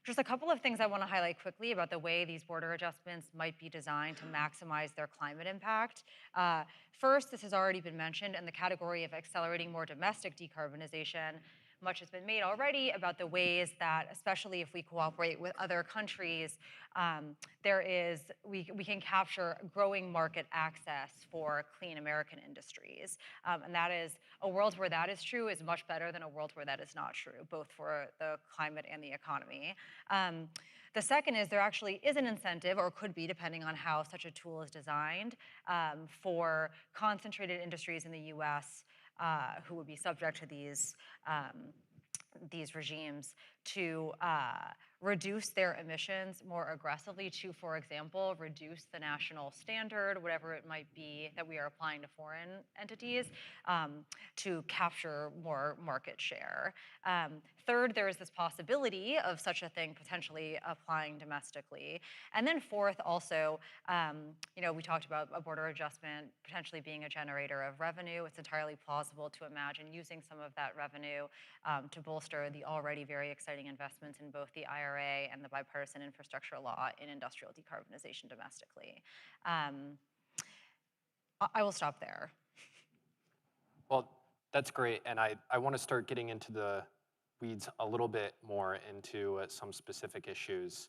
Just a couple of things I want to highlight quickly about the way these border adjustments might be designed to maximize their climate impact. First, this has already been mentioned in the category of accelerating more domestic decarbonization. Much has been made already about the ways that, especially if we cooperate with other countries, we can capture growing market access for clean American industries. And that is, a world where that is true is much better than a world where that is not true, both for the climate and the economy. The second is there actually is an incentive, or could be depending on how such a tool is designed, for concentrated industries in the US who would be subject to these regimes to reduce their emissions more aggressively to, for example, reduce the national standard, whatever it might be that we are applying to foreign entities, to capture more market share. Third, there is this possibility of such a thing potentially applying domestically. And then fourth, also, we talked about a border adjustment potentially being a generator of revenue. It's entirely plausible to imagine using some of that revenue to bolster the already very exciting investments in both the IRA and the bipartisan infrastructure law in industrial decarbonization domestically. I will stop there. Well, that's great. And I want to start getting into the weeds a little bit more into some specific issues.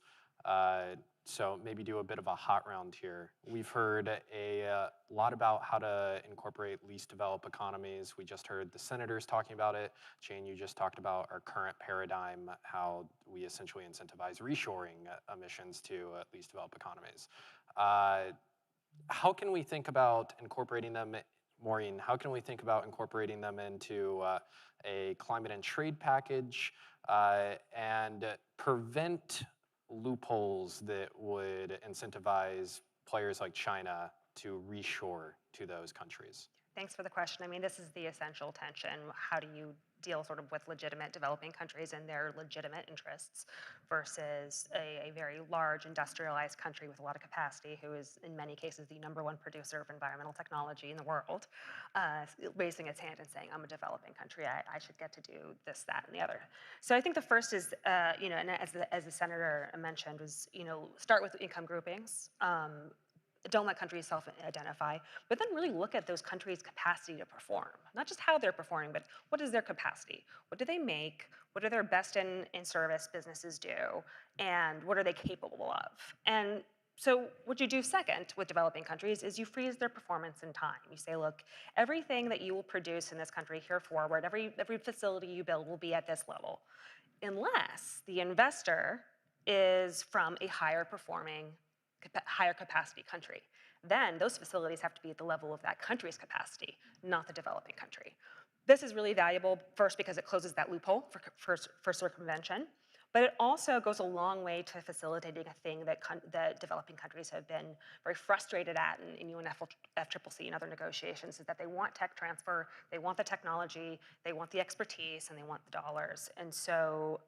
So maybe do a bit of a hot round here. We've heard a lot about how to incorporate least developed economies. We just heard the senators talking about it. Jane, you just talked about our current paradigm, how we essentially incentivize reshoring emissions to least developed economies. How can we think about incorporating them, Maureen, how can we think about incorporating them into a climate and trade package and prevent loopholes that would incentivize players like China to reshore to those countries? Thanks for the question. I mean, this is the essential tension. How do you deal sort of with legitimate developing countries and their legitimate interests versus a very large industrialized country with a lot of capacity who is in many cases the #1 producer of environmental technology in the world, raising its hand and saying, I'm a developing country, I should get to do this, that, and the other. So I think the first is, and as the senator mentioned, was, start with income groupings. Don't let countries self-identify, but then really look at those countries' capacity to perform. Not just how they're performing, but what is their capacity? What do they make? What do their best in service businesses do? And what are they capable of? And So what you do second with developing countries is you freeze their performance in time. You say, look, everything that you will produce in this country here forward, every facility you build will be at this level, unless the investor is from a higher performing, higher capacity country. Then those facilities have to be at the level of that country's capacity, not the developing country. This is really valuable, first because it closes that loophole for circumvention, but it also goes a long way to facilitating a thing that developing countries have been very frustrated at in UNFCCC and other negotiations, is that they want tech transfer, they want the technology, they want the expertise, and they want the dollars. And so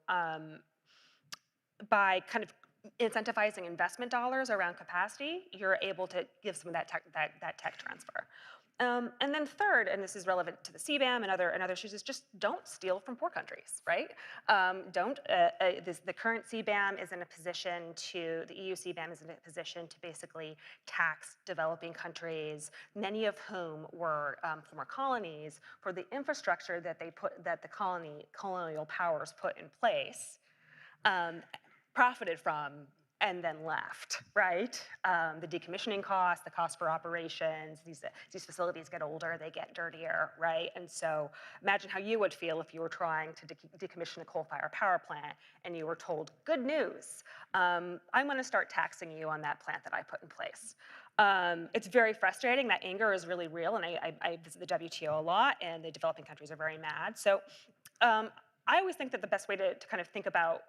by kind of incentivizing investment dollars around capacity, you're able to give some of that tech transfer. And then third, and this is relevant to the CBAM and other issues, is just don't steal from poor countries, right? The current CBAM is in a position to, the EU CBAM is in a position to basically tax developing countries, many of whom were former colonies, for the infrastructure that the colonial powers put in place, profited from, and then left, right? The decommissioning costs, the cost for operations, these facilities get older, they get dirtier, right? And so imagine how you would feel if you were trying to decommission a coal-fired power plant and you were told, good news, I'm gonna start taxing you on that plant that I put in place. It's very frustrating. That anger is really real, and I visit the WTO a lot, and the developing countries are very mad. So I always think that the best way to kind of think about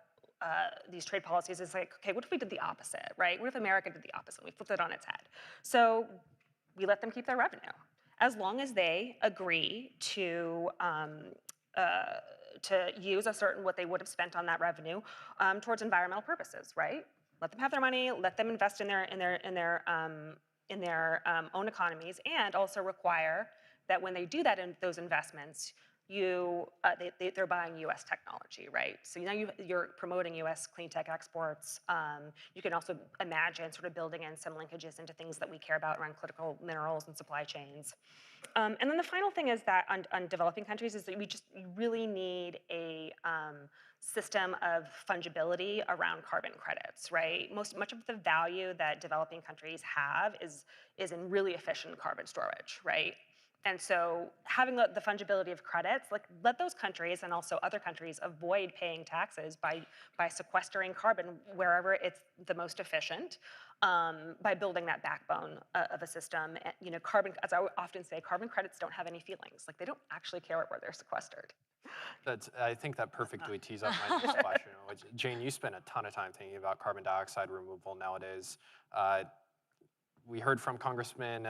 these trade policies is like, okay, what if we did the opposite, right? What if America did the opposite? We flipped it on its head. So we let them keep their revenue, as long as they agree to use a certain, what they would have spent on that revenue towards environmental purposes, right? Let them have their money, let them invest in their own economies, and also require that when they do those investments, they're buying U.S. technology, right? So now you're promoting U.S. clean tech exports. You can also imagine sort of building in some linkages into things that we care about around critical minerals and supply chains. And then the final thing is that on developing countries is that you really need a system of fungibility around carbon credits, right? Much of the value that developing countries have is in really efficient carbon storage, right? And so having the fungibility of credits, like let those countries and also other countries avoid paying taxes by sequestering carbon wherever it's the most efficient, by building that backbone of a system. And, carbon, as I often say, carbon credits don't have any feelings. Like they don't actually care where they're sequestered. I think that perfectly tees up my next question. Which, Jane, you spend a ton of time thinking about carbon dioxide removal nowadays. We heard from Congressman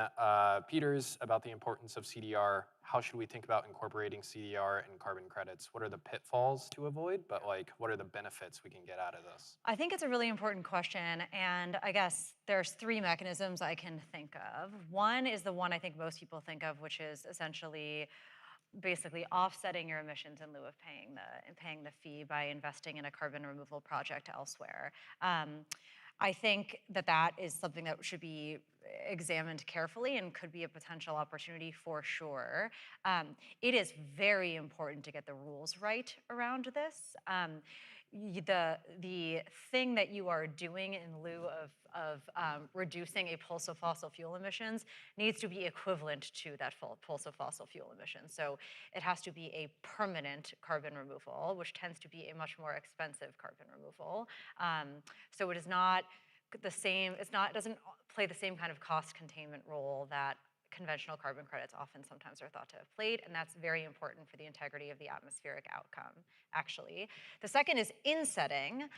Peters about the importance of CDR. How should we think about incorporating CDR and carbon credits? What are the pitfalls to avoid, but what are the benefits we can get out of this? I think it's a really important question, and I guess there's three mechanisms I can think of. One is the one I think most people think of, which is essentially basically offsetting your emissions in lieu of paying the fee by investing in a carbon removal project elsewhere. I think that is something that should be examined carefully and could be a potential opportunity for sure. It is very important to get the rules right around this. The thing that you are doing in lieu of reducing a pulse of fossil fuel emissions needs to be equivalent to that pulse of fossil fuel emissions. So it has to be a permanent carbon removal, which tends to be a much more expensive carbon removal. So it is not the same, it doesn't play the same kind of cost containment role that conventional carbon credits sometimes are thought to have played, and that's very important for the integrity of the atmospheric outcome, actually. The second is insetting,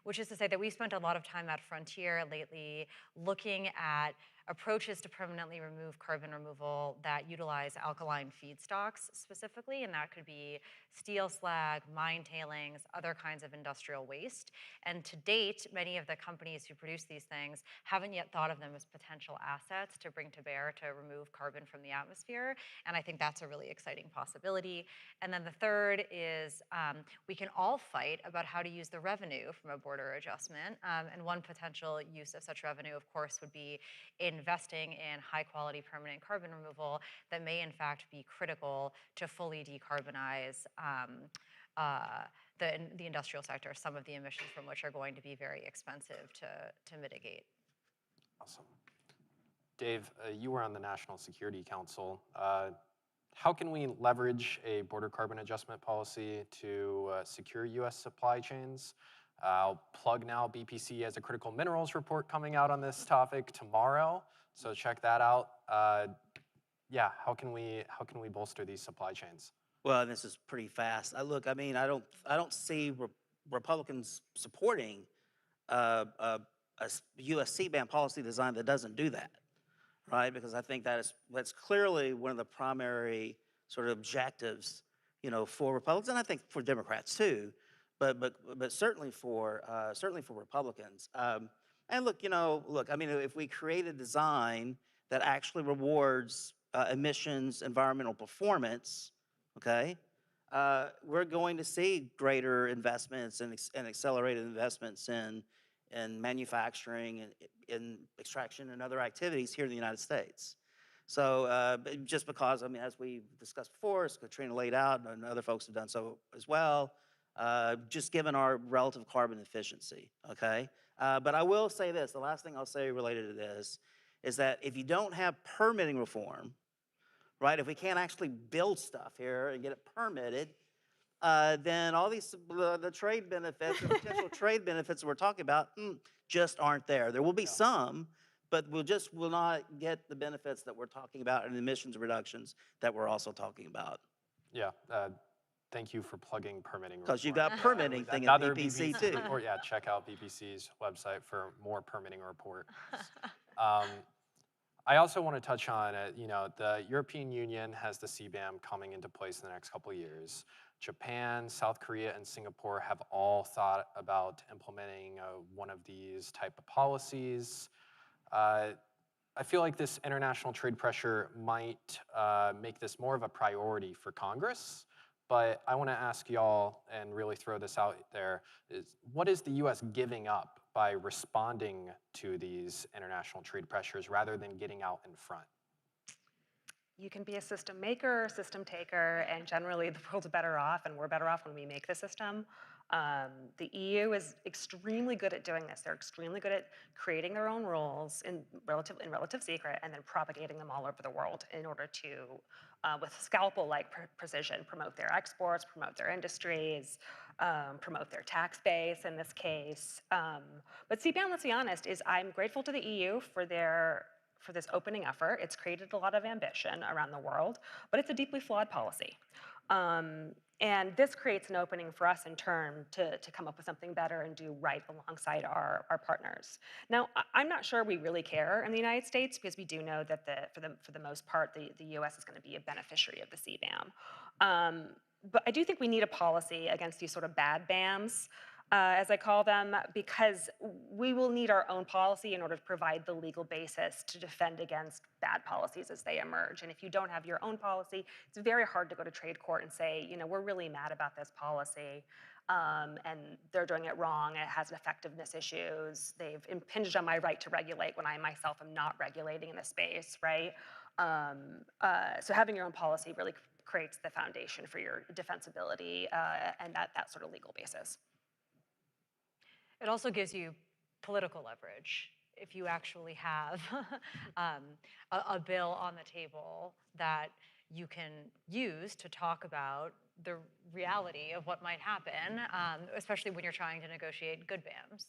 which is to say that we've spent a lot of time at Frontier lately looking at approaches to permanently remove carbon removal that utilize alkaline feedstocks specifically, and that could be steel slag, mine tailings, other kinds of industrial waste. And to date, many of the companies who produce these things haven't yet thought of them as potential assets to bring to bear to remove carbon from the atmosphere, and I think that's a really exciting possibility. And then the third is we can all fight about how to use the revenue from a border adjustment, and one potential use of such revenue, of course, would be investing in high-quality permanent carbon removal that may in fact be critical to fully decarbonize the industrial sector, some of the emissions from which are going to be very expensive to mitigate. Awesome. Dave, you were on the National Security Council. How can we leverage a border carbon adjustment policy to secure US supply chains? I'll plug now, BPC has a critical minerals report coming out on this topic tomorrow, so check that out. Yeah, how can we bolster these supply chains? Well, this is pretty fast. Look, I mean, I don't see Republicans supporting a U.S. CBAM policy design that doesn't do that, right? Because I think that's clearly one of the primary sort of objectives, for Republicans, and I think for Democrats too, but certainly for Republicans. And look, I mean, if we create a design that actually rewards emissions, environmental performance, okay, we're going to see greater investments and accelerated investments in manufacturing and in extraction and other activities here in the United States. So just because, I mean, as we discussed before, as Katrina laid out, and other folks have done so as well, just given our relative carbon efficiency, okay? But I will say this, the last thing I'll say related to this is that if you don't have permitting reform, right, if we can't actually build stuff here and get it permitted, then all these, the trade benefits, the potential trade benefits we're talking about just aren't there. There will be some, but we'll not get the benefits that we're talking about and emissions reductions that we're also talking about. Yeah, thank you for plugging permitting. Because you got permitting thing at at BPC too. Report, yeah, check out BPC's website for more permitting report. I also want to touch on, the European Union has the CBAM coming into place in the next couple of years. Japan, South Korea, and Singapore have all thought about implementing one of these type of policies. I feel like this international trade pressure might make this more of a priority for Congress, but I want to ask y'all and really throw this out there, what is the US giving up by responding to these international trade pressures rather than getting out in front? You can be a system maker, system taker, and generally the world's better off, and we're better off when we make the system. The EU is extremely good at doing this. They're extremely good at creating their own rules in relative secret and then propagating them all over the world in order to, with scalpel-like precision, promote their exports, promote their industries, promote their tax base in this case. But CBAM, let's be honest, I'm grateful to the EU for this opening effort. It's created a lot of ambition around the world, but it's a deeply flawed policy. And this creates an opening for us in turn to come up with something better and do right alongside our partners. Now, I'm not sure we really care in the United States because we do know that for the most part, the US is going to be a beneficiary of the CBAM. But I do think we need a policy against these sort of bad BAMs, as I call them, because we will need our own policy in order to provide the legal basis to defend against bad policies as they emerge. And if you don't have your own policy, it's very hard to go to trade court and say, we're really mad about this policy, and they're doing it wrong, it has effectiveness issues, they've impinged on my right to regulate when I myself am not regulating in the space, right? So having your own policy really creates the foundation for your defensibility and that sort of legal basis. It also gives you political leverage if you actually have a bill on the table that you can use to talk about the reality of what might happen, especially when you're trying to negotiate good BAMs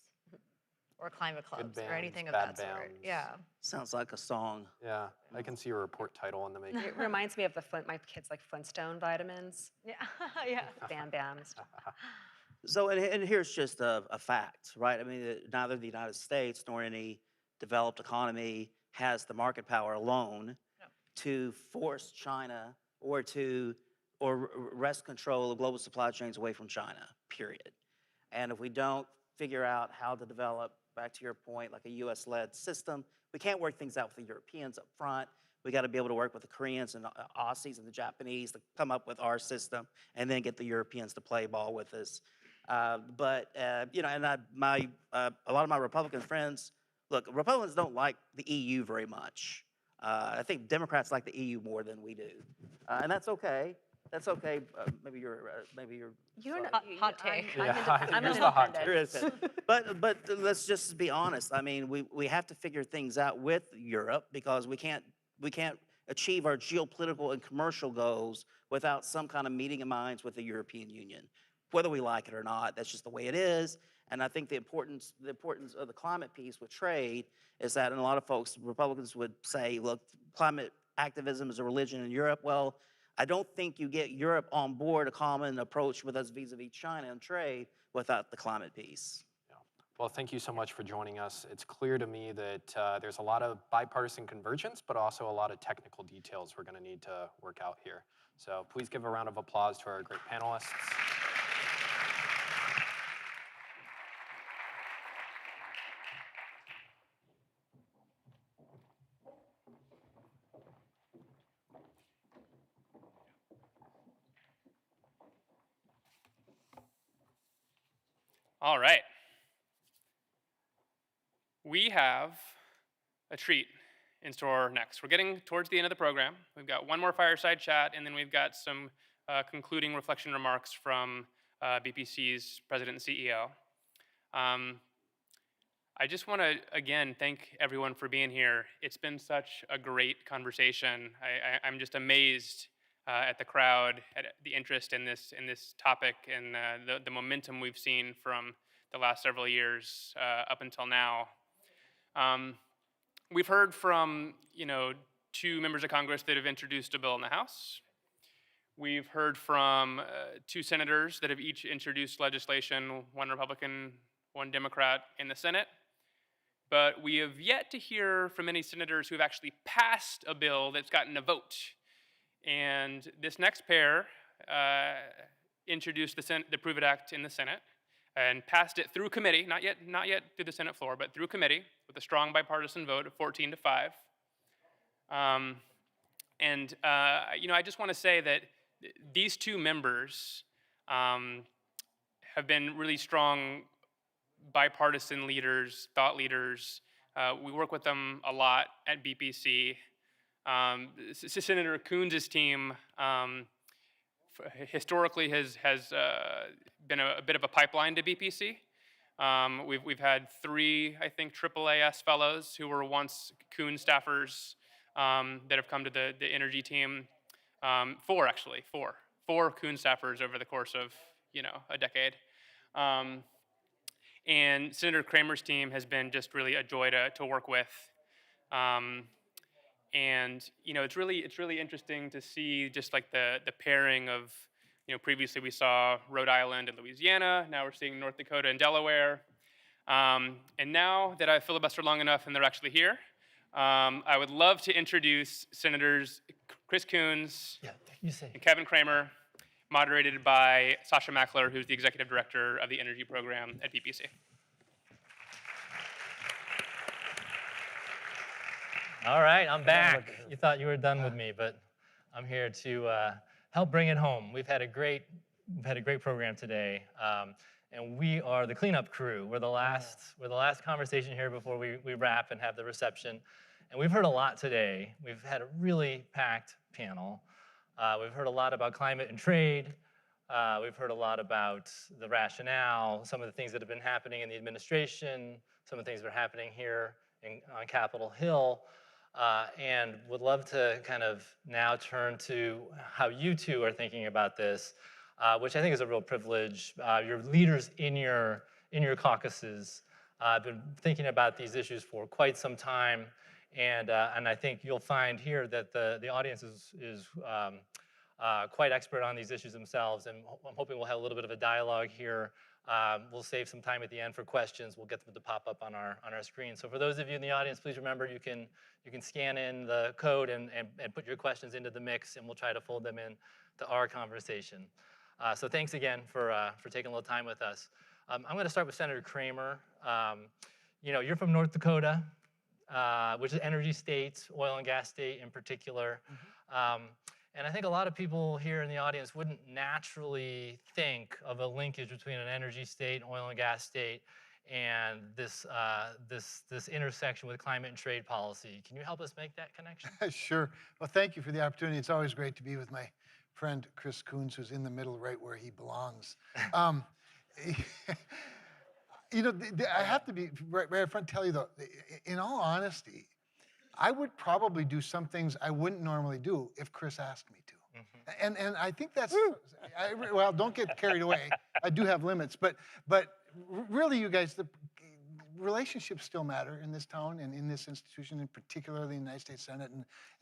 or climate clubs or anything of that sort. Yeah. Sounds like a song. Yeah, I can see a report title in the making. It reminds me of my kids like Flintstone vitamins. Yeah, yeah. BAMs. So, and here's just a fact, right? I mean, neither the United States nor any developed economy has the market power alone to force China or wrest control of global supply chains away from China, period. And if we don't figure out how to develop, back to your point, like a US-led system, we can't work things out with the Europeans up front. We got to be able to work with the Koreans and the Aussies and the Japanese to come up with our system and then get the Europeans to play ball with us. And a lot of my Republican friends, look, Republicans don't like the EU very much. I think Democrats like the EU more than we do. And that's okay. That's okay. Maybe you're. You're sorry. not hot take. I'm here's the hot take. There is. But let's just be honest. I mean, we have to figure things out with Europe because we can't achieve our geopolitical and commercial goals without some kind of meeting of minds with the European Union, whether we like it or not. That's just the way it is. And I think the importance of the climate piece with trade is that, and a lot of folks, Republicans would say, look, climate activism is a religion in Europe. Well, I don't think you get Europe on board a common approach with us vis-a-vis China and trade without the climate piece. Yeah. Well, thank you so much for joining us. It's clear to me that there's a lot of bipartisan convergence, but also a lot of technical details we're going to need to work out here. So please give a round of applause to our great panelists. All right. We have a treat in store next. We're getting towards the end of the program. We've got one more fireside chat, and then we've got some concluding reflection remarks from BPC's president and CEO. I just want to, again, thank everyone for being here. It's been such a great conversation. I'm just amazed at the crowd, at the interest in this topic, and the momentum we've seen from the last several years up until now. We've heard from, two members of Congress that have introduced a bill in the House. We've heard from two senators that have each introduced legislation, one Republican, one Democrat, in the Senate. But we have yet to hear from any senators who have actually passed a bill that's gotten a vote. And this next pair introduced the Prove It Act in the Senate and passed it through committee, not yet through the Senate floor, but through committee with a strong bipartisan vote of 14-5. I just want to say that these two members have been really strong bipartisan leaders, thought leaders. We work with them a lot at BPC. Senator Coons' team historically has been a bit of a pipeline to BPC. We've had 3, I think, AAAS fellows who were once Coons staffers that have come to the energy team. 4 Coons staffers over the course of a decade. And Senator Kramer's team has been just really a joy to work with. It's really interesting to see just like the pairing of, previously we saw Rhode Island and Louisiana, now we're seeing North Dakota and Delaware. And now that I've filibustered long enough and they're actually here, I would love to introduce Senators Chris Coons and Kevin Kramer, moderated by Sasha Mackler, who's the Executive Director of the Energy Program at BPC. All right, I'm back. You thought you were done with me, but I'm here to help bring it home. We've had a great program today, and we are the cleanup crew. We're the last conversation here before we wrap and have the reception. And we've heard a lot today. We've had a really packed panel. We've heard a lot about climate and trade. We've heard a lot about the rationale, some of the things that have been happening in the administration, some of the things that are happening here on Capitol Hill. And would love to kind of now turn to how you two are thinking about this, which I think is a real privilege. You're leaders in your caucuses. I've been thinking about these issues for quite some time, and I think you'll find here that the audience is quite expert on these issues themselves, and I'm hoping we'll have a little bit of a dialogue here. We'll save some time at the end for questions. We'll get them to pop up on our screen. So for those of you in the audience, please remember you can scan in the code and put your questions into the mix, and we'll try to fold them in to our conversation. So thanks again for taking a little time with us. I'm going to start with Senator Kramer. You're from North Dakota, which is energy state, oil and gas state in particular. And I think a lot of people here in the audience wouldn't naturally think of a linkage between an energy state, oil and gas state, and this intersection with climate and trade policy. Can you help us make that connection? Sure. Well, thank you for the opportunity. It's always great to be with my friend Chris Coons, who's in the middle right where he belongs. You know, I have to be right up front, tell you though, in all honesty, I would probably do some things I wouldn't normally do if Chris asked me to. And I think that's, well, don't get carried away. I do have limits, but really, you guys, the relationships still matter in this town and in this institution, in particular the United States Senate,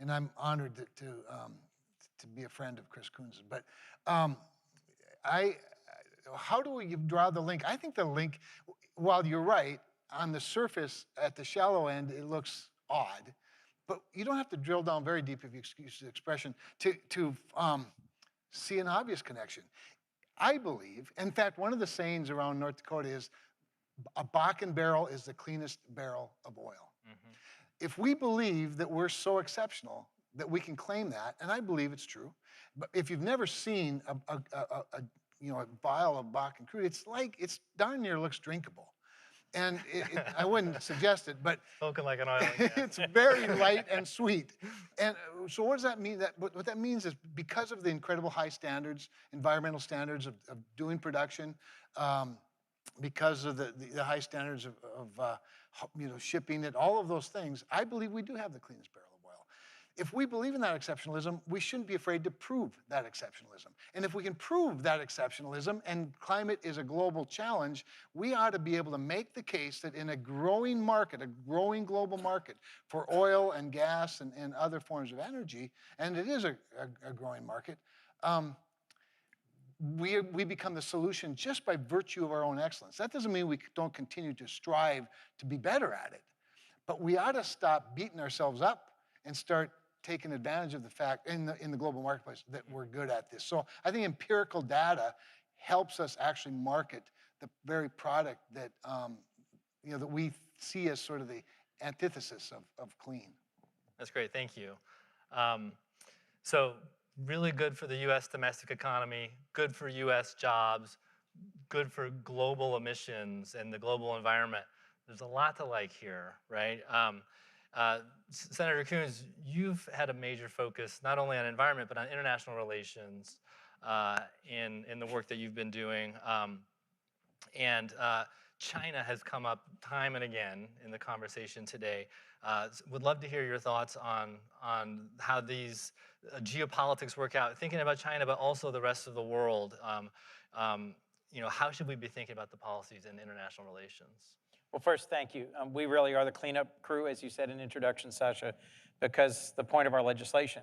and I'm honored to be a friend of Chris Coons. But how do we draw the link? I think the link, while you're right, on the surface, at the shallow end, it looks odd. But you don't have to drill down very deep, if you excuse the expression, to see an obvious connection. I believe, in fact, one of the sayings around North Dakota is, a Bakken barrel is the cleanest barrel of oil. If we believe that we're so exceptional that we can claim that, and I believe it's true, but if you've never seen a vial of Bakken crude, it's darn near looks drinkable. And I wouldn't suggest it, but spoken like an oil and gas. It's very light and sweet. And so what does that mean? What that means is because of the incredible high standards, environmental standards of doing production, because of the high standards of shipping it, all of those things, I believe we do have the cleanest barrel of oil. If we believe in that exceptionalism, we shouldn't be afraid to prove that exceptionalism. And if we can prove that exceptionalism, and climate is a global challenge, we ought to be able to make the case that in a growing market, a growing global market for oil and gas and other forms of energy, and it is a growing market, we become the solution just by virtue of our own excellence. That doesn't mean we don't continue to strive to be better at it, but we ought to stop beating ourselves up and start taking advantage of the fact in the global marketplace that we're good at this. So I think empirical data helps us actually market the very product that that we see as sort of the antithesis of clean. That's great, thank you. So really good for the U.S. domestic economy, good for U.S. jobs, good for global emissions and the global environment. There's a lot to like here, right? Senator Coons, you've had a major focus not only on environment, but on international relations in the work that you've been doing. China has come up time and again in the conversation today. Would love to hear your thoughts on how these geopolitics work out, thinking about China, but also the rest of the world. How should we be thinking about the policies in international relations? Well, first, thank you. We really are the cleanup crew, as you said in introduction, Sasha, because the point of our legislation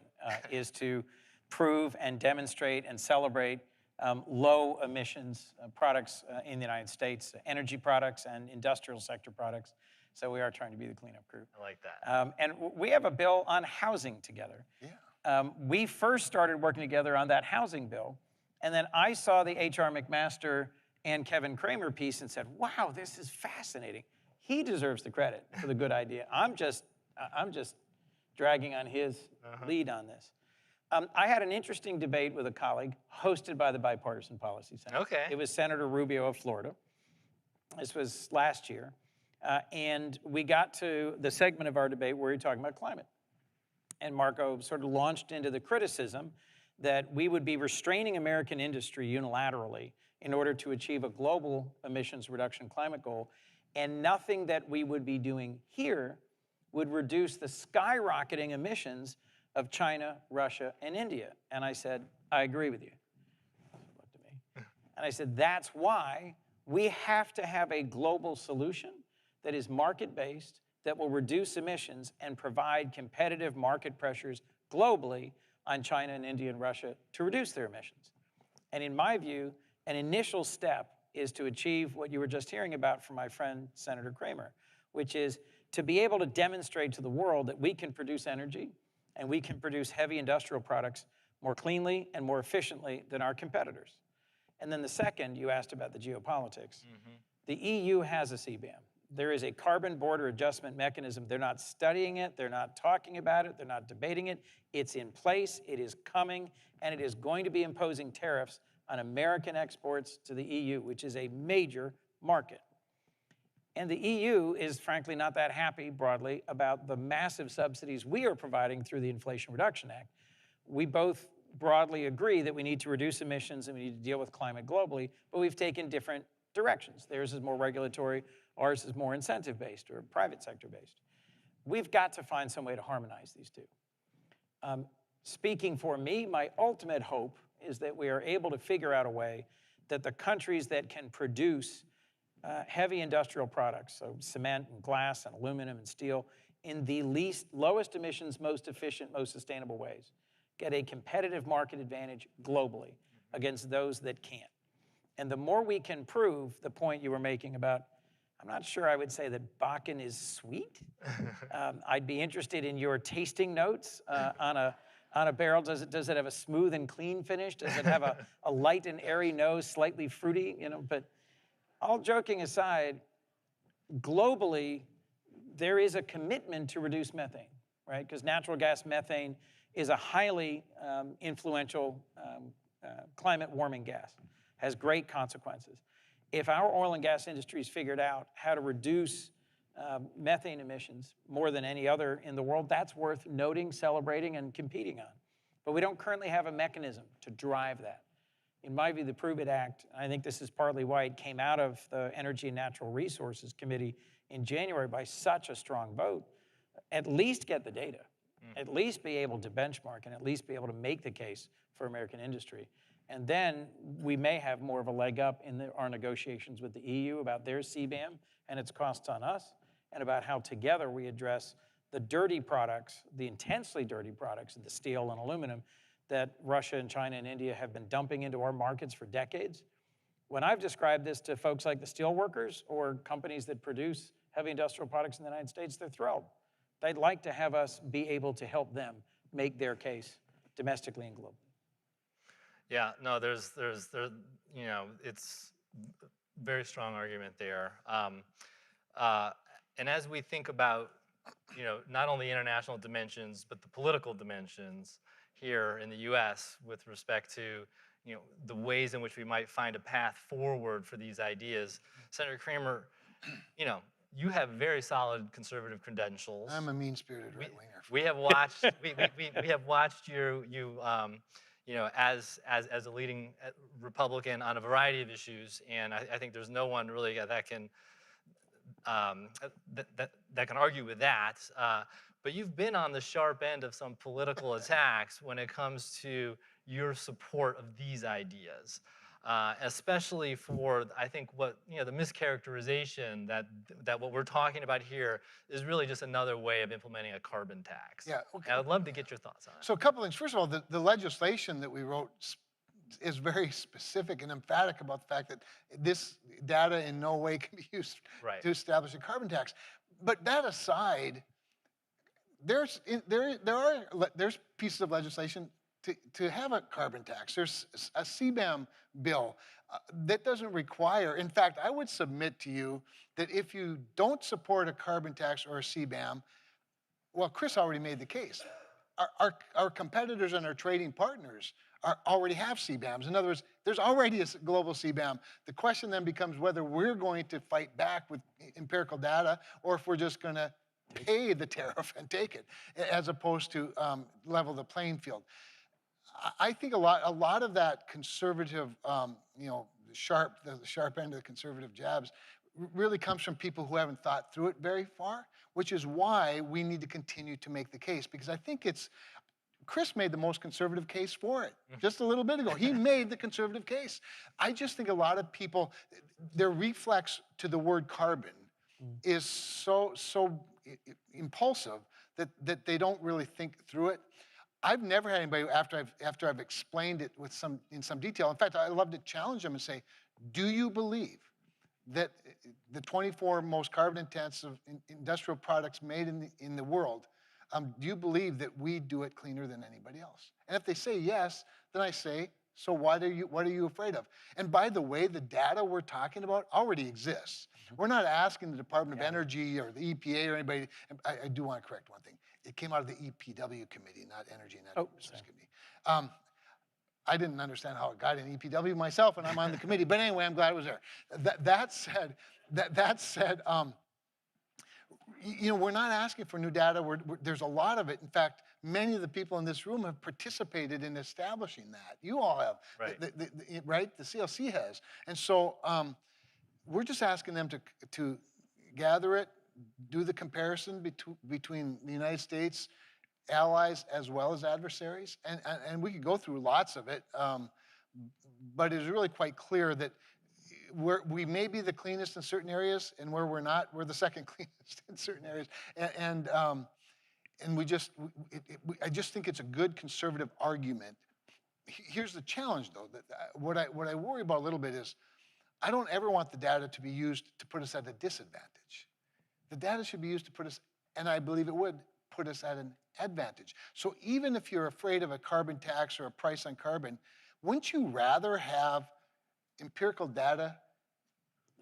is to prove and demonstrate and celebrate low emissions products in the United States, energy products and industrial sector products. So we are trying to be the cleanup crew. I like that. And we have a bill on housing together. Yeah. We first started working together on that housing bill, and then I saw the H.R. McMaster and Kevin Kramer piece and said, wow, this is fascinating. He deserves the credit for the good idea. I'm just dragging on his lead on this. I had an interesting debate with a colleague hosted by the Bipartisan Policy Center. Okay. It was Senator Rubio of Florida. This was last year. And we got to the segment of our debate where we were talking about climate. And Marco sort of launched into the criticism that we would be restraining American industry unilaterally in order to achieve a global emissions reduction climate goal, and nothing that we would be doing here would reduce the skyrocketing emissions of China, Russia, and India. And I said, I agree with you. Looked at me. And I said, that's why we have to have a global solution that is market-based, that will reduce emissions and provide competitive market pressures globally on China and India and Russia to reduce their emissions. And in my view, an initial step is to achieve what you were just hearing about from my friend Senator Kramer, which is to be able to demonstrate to the world that we can produce energy and we can produce heavy industrial products more cleanly and more efficiently than our competitors. And then the second, you asked about the geopolitics. The EU has a CBAM. There is a carbon border adjustment mechanism. They're not studying it. They're not talking about it. They're not debating it. It's in place. It is coming. And it is going to be imposing tariffs on American exports to the EU, which is a major market. And the EU is frankly not that happy broadly about the massive subsidies we are providing through the Inflation Reduction Act. We both broadly agree that we need to reduce emissions and we need to deal with climate globally, but we've taken different directions. Theirs is more regulatory, ours is more incentive-based or private sector-based. We've got to find some way to harmonize these two. Speaking for me, my ultimate hope is that we are able to figure out a way that the countries that can produce heavy industrial products, so cement and glass and aluminum and steel, in the lowest emissions, most efficient, most sustainable ways, get a competitive market advantage globally against those that can't. And the more we can prove the point you were making about, I'm not sure I would say that Bakken is sweet. I'd be interested in your tasting notes on a barrel. Does it have a smooth and clean finish? Does it have a light and airy nose, slightly fruity? You know, but all joking aside, globally, there is a commitment to reduce methane, right? Because natural gas methane is a highly influential climate warming gas, has great consequences. If our oil and gas industries figured out how to reduce methane emissions more than any other in the world, that's worth noting, celebrating, and competing on. But we don't currently have a mechanism to drive that. In my view, the Prove It Act, I think this is partly why it came out of the Energy and Natural Resources Committee in January by such a strong vote, at least get the data, at least be able to benchmark, and at least be able to make the case for American industry. And then we may have more of a leg up in our negotiations with the EU about their CBAM and its costs on us, and about how together we address the dirty products, the intensely dirty products of the steel and aluminum that Russia and China and India have been dumping into our markets for decades. When I've described this to folks like the steel workers or companies that produce heavy industrial products in the United States, they're thrilled. They'd like to have us be able to help them make their case domestically and globally. Yeah, no, there's you know, it's very strong argument there. And as we think about, you know, not only international dimensions, but the political dimensions here in the US with respect to, you know, the ways in which we might find a path forward for these ideas. Senator Kramer, you know, you have very solid conservative credentials. I'm a mean-spirited right-winger. We have watched, we have watched you know, as a leading Republican on a variety of issues, and I think there's no one really that can argue with that. But you've been on the sharp end of some political attacks when it comes to your support of these ideas, especially for, I think, what, you know, the mischaracterization that what we're talking about here is really just another way of implementing a carbon tax. Yeah, okay. And I'd love to get your thoughts on it. So a couple things. First of all, the legislation that we wrote is very specific and emphatic about the fact that this data in no way can be used to establish a carbon tax. But that aside, there's pieces of legislation to have a carbon tax. There's a CBAM bill that doesn't require, in fact, I would submit to you that if you don't support a carbon tax or a CBAM, well, Chris already made the case. Our competitors and our trading partners already have CBAMs. In other words, there's already a global CBAM. The question then becomes whether we're going to fight back with empirical data or if we're just going to pay the tariff and take it, as opposed to level the playing field. I think a lot of that conservative, you know, the sharp end of the conservative jabs really comes from people who haven't thought through it very far, which is why we need to continue to make the case, because I think Chris made the most conservative case for it just a little bit ago. He made the conservative case. I just think a lot of people, their reflex to the word carbon is so impulsive that they don't really think through it. I've never had anybody, after I've explained it in some detail. In fact, I love to challenge them and say, do you believe that the 24 most carbon-intensive industrial products made in the world, do you believe that we do it cleaner than anybody else? And if they say yes, then I say, so what are you afraid of? And by the way, the data we're talking about already exists. We're not asking the Department of Energy or the EPA or anybody. I do want to correct one thing. It came out of the EPW committee, not Energy and Natural Resources Committee. I didn't understand how it got in EPW myself, and I'm on the committee. But anyway, I'm glad it was there. That said, you know, we're not asking for new data. There's a lot of it. In fact, many of the people in this room have participated in establishing that. You all have, Right. right? The CLC has. And so we're just asking them to gather it, do the comparison between the United States allies as well as adversaries, and we could go through lots of it, but it's really quite clear that we may be the cleanest in certain areas, and where we're not, we're the second cleanest in certain areas, and I just think it's a good conservative argument. Here's the challenge, though. That what I worry about a little bit is, I don't ever want the data to be used to put us at a disadvantage. The data should be used to put us, and I believe it would, put us at an advantage. So even if you're afraid of a carbon tax or a price on carbon, wouldn't you rather have empirical data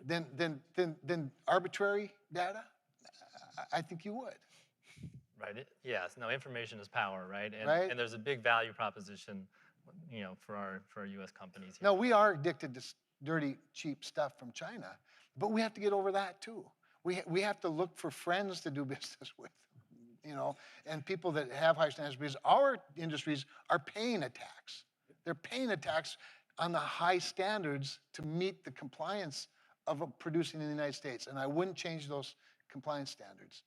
than arbitrary data? I think you would. Right. Yes. No. Information is power. Right. And, Right. and there's a big value proposition, for our U.S. companies. No, we are addicted to dirty, cheap stuff from China, but we have to get over that too. We have to look for friends to do business with, and people that have high standards, because our industries are paying a tax. They're paying a tax on the high standards to meet the compliance of producing in the United States, and I wouldn't change those compliance standards.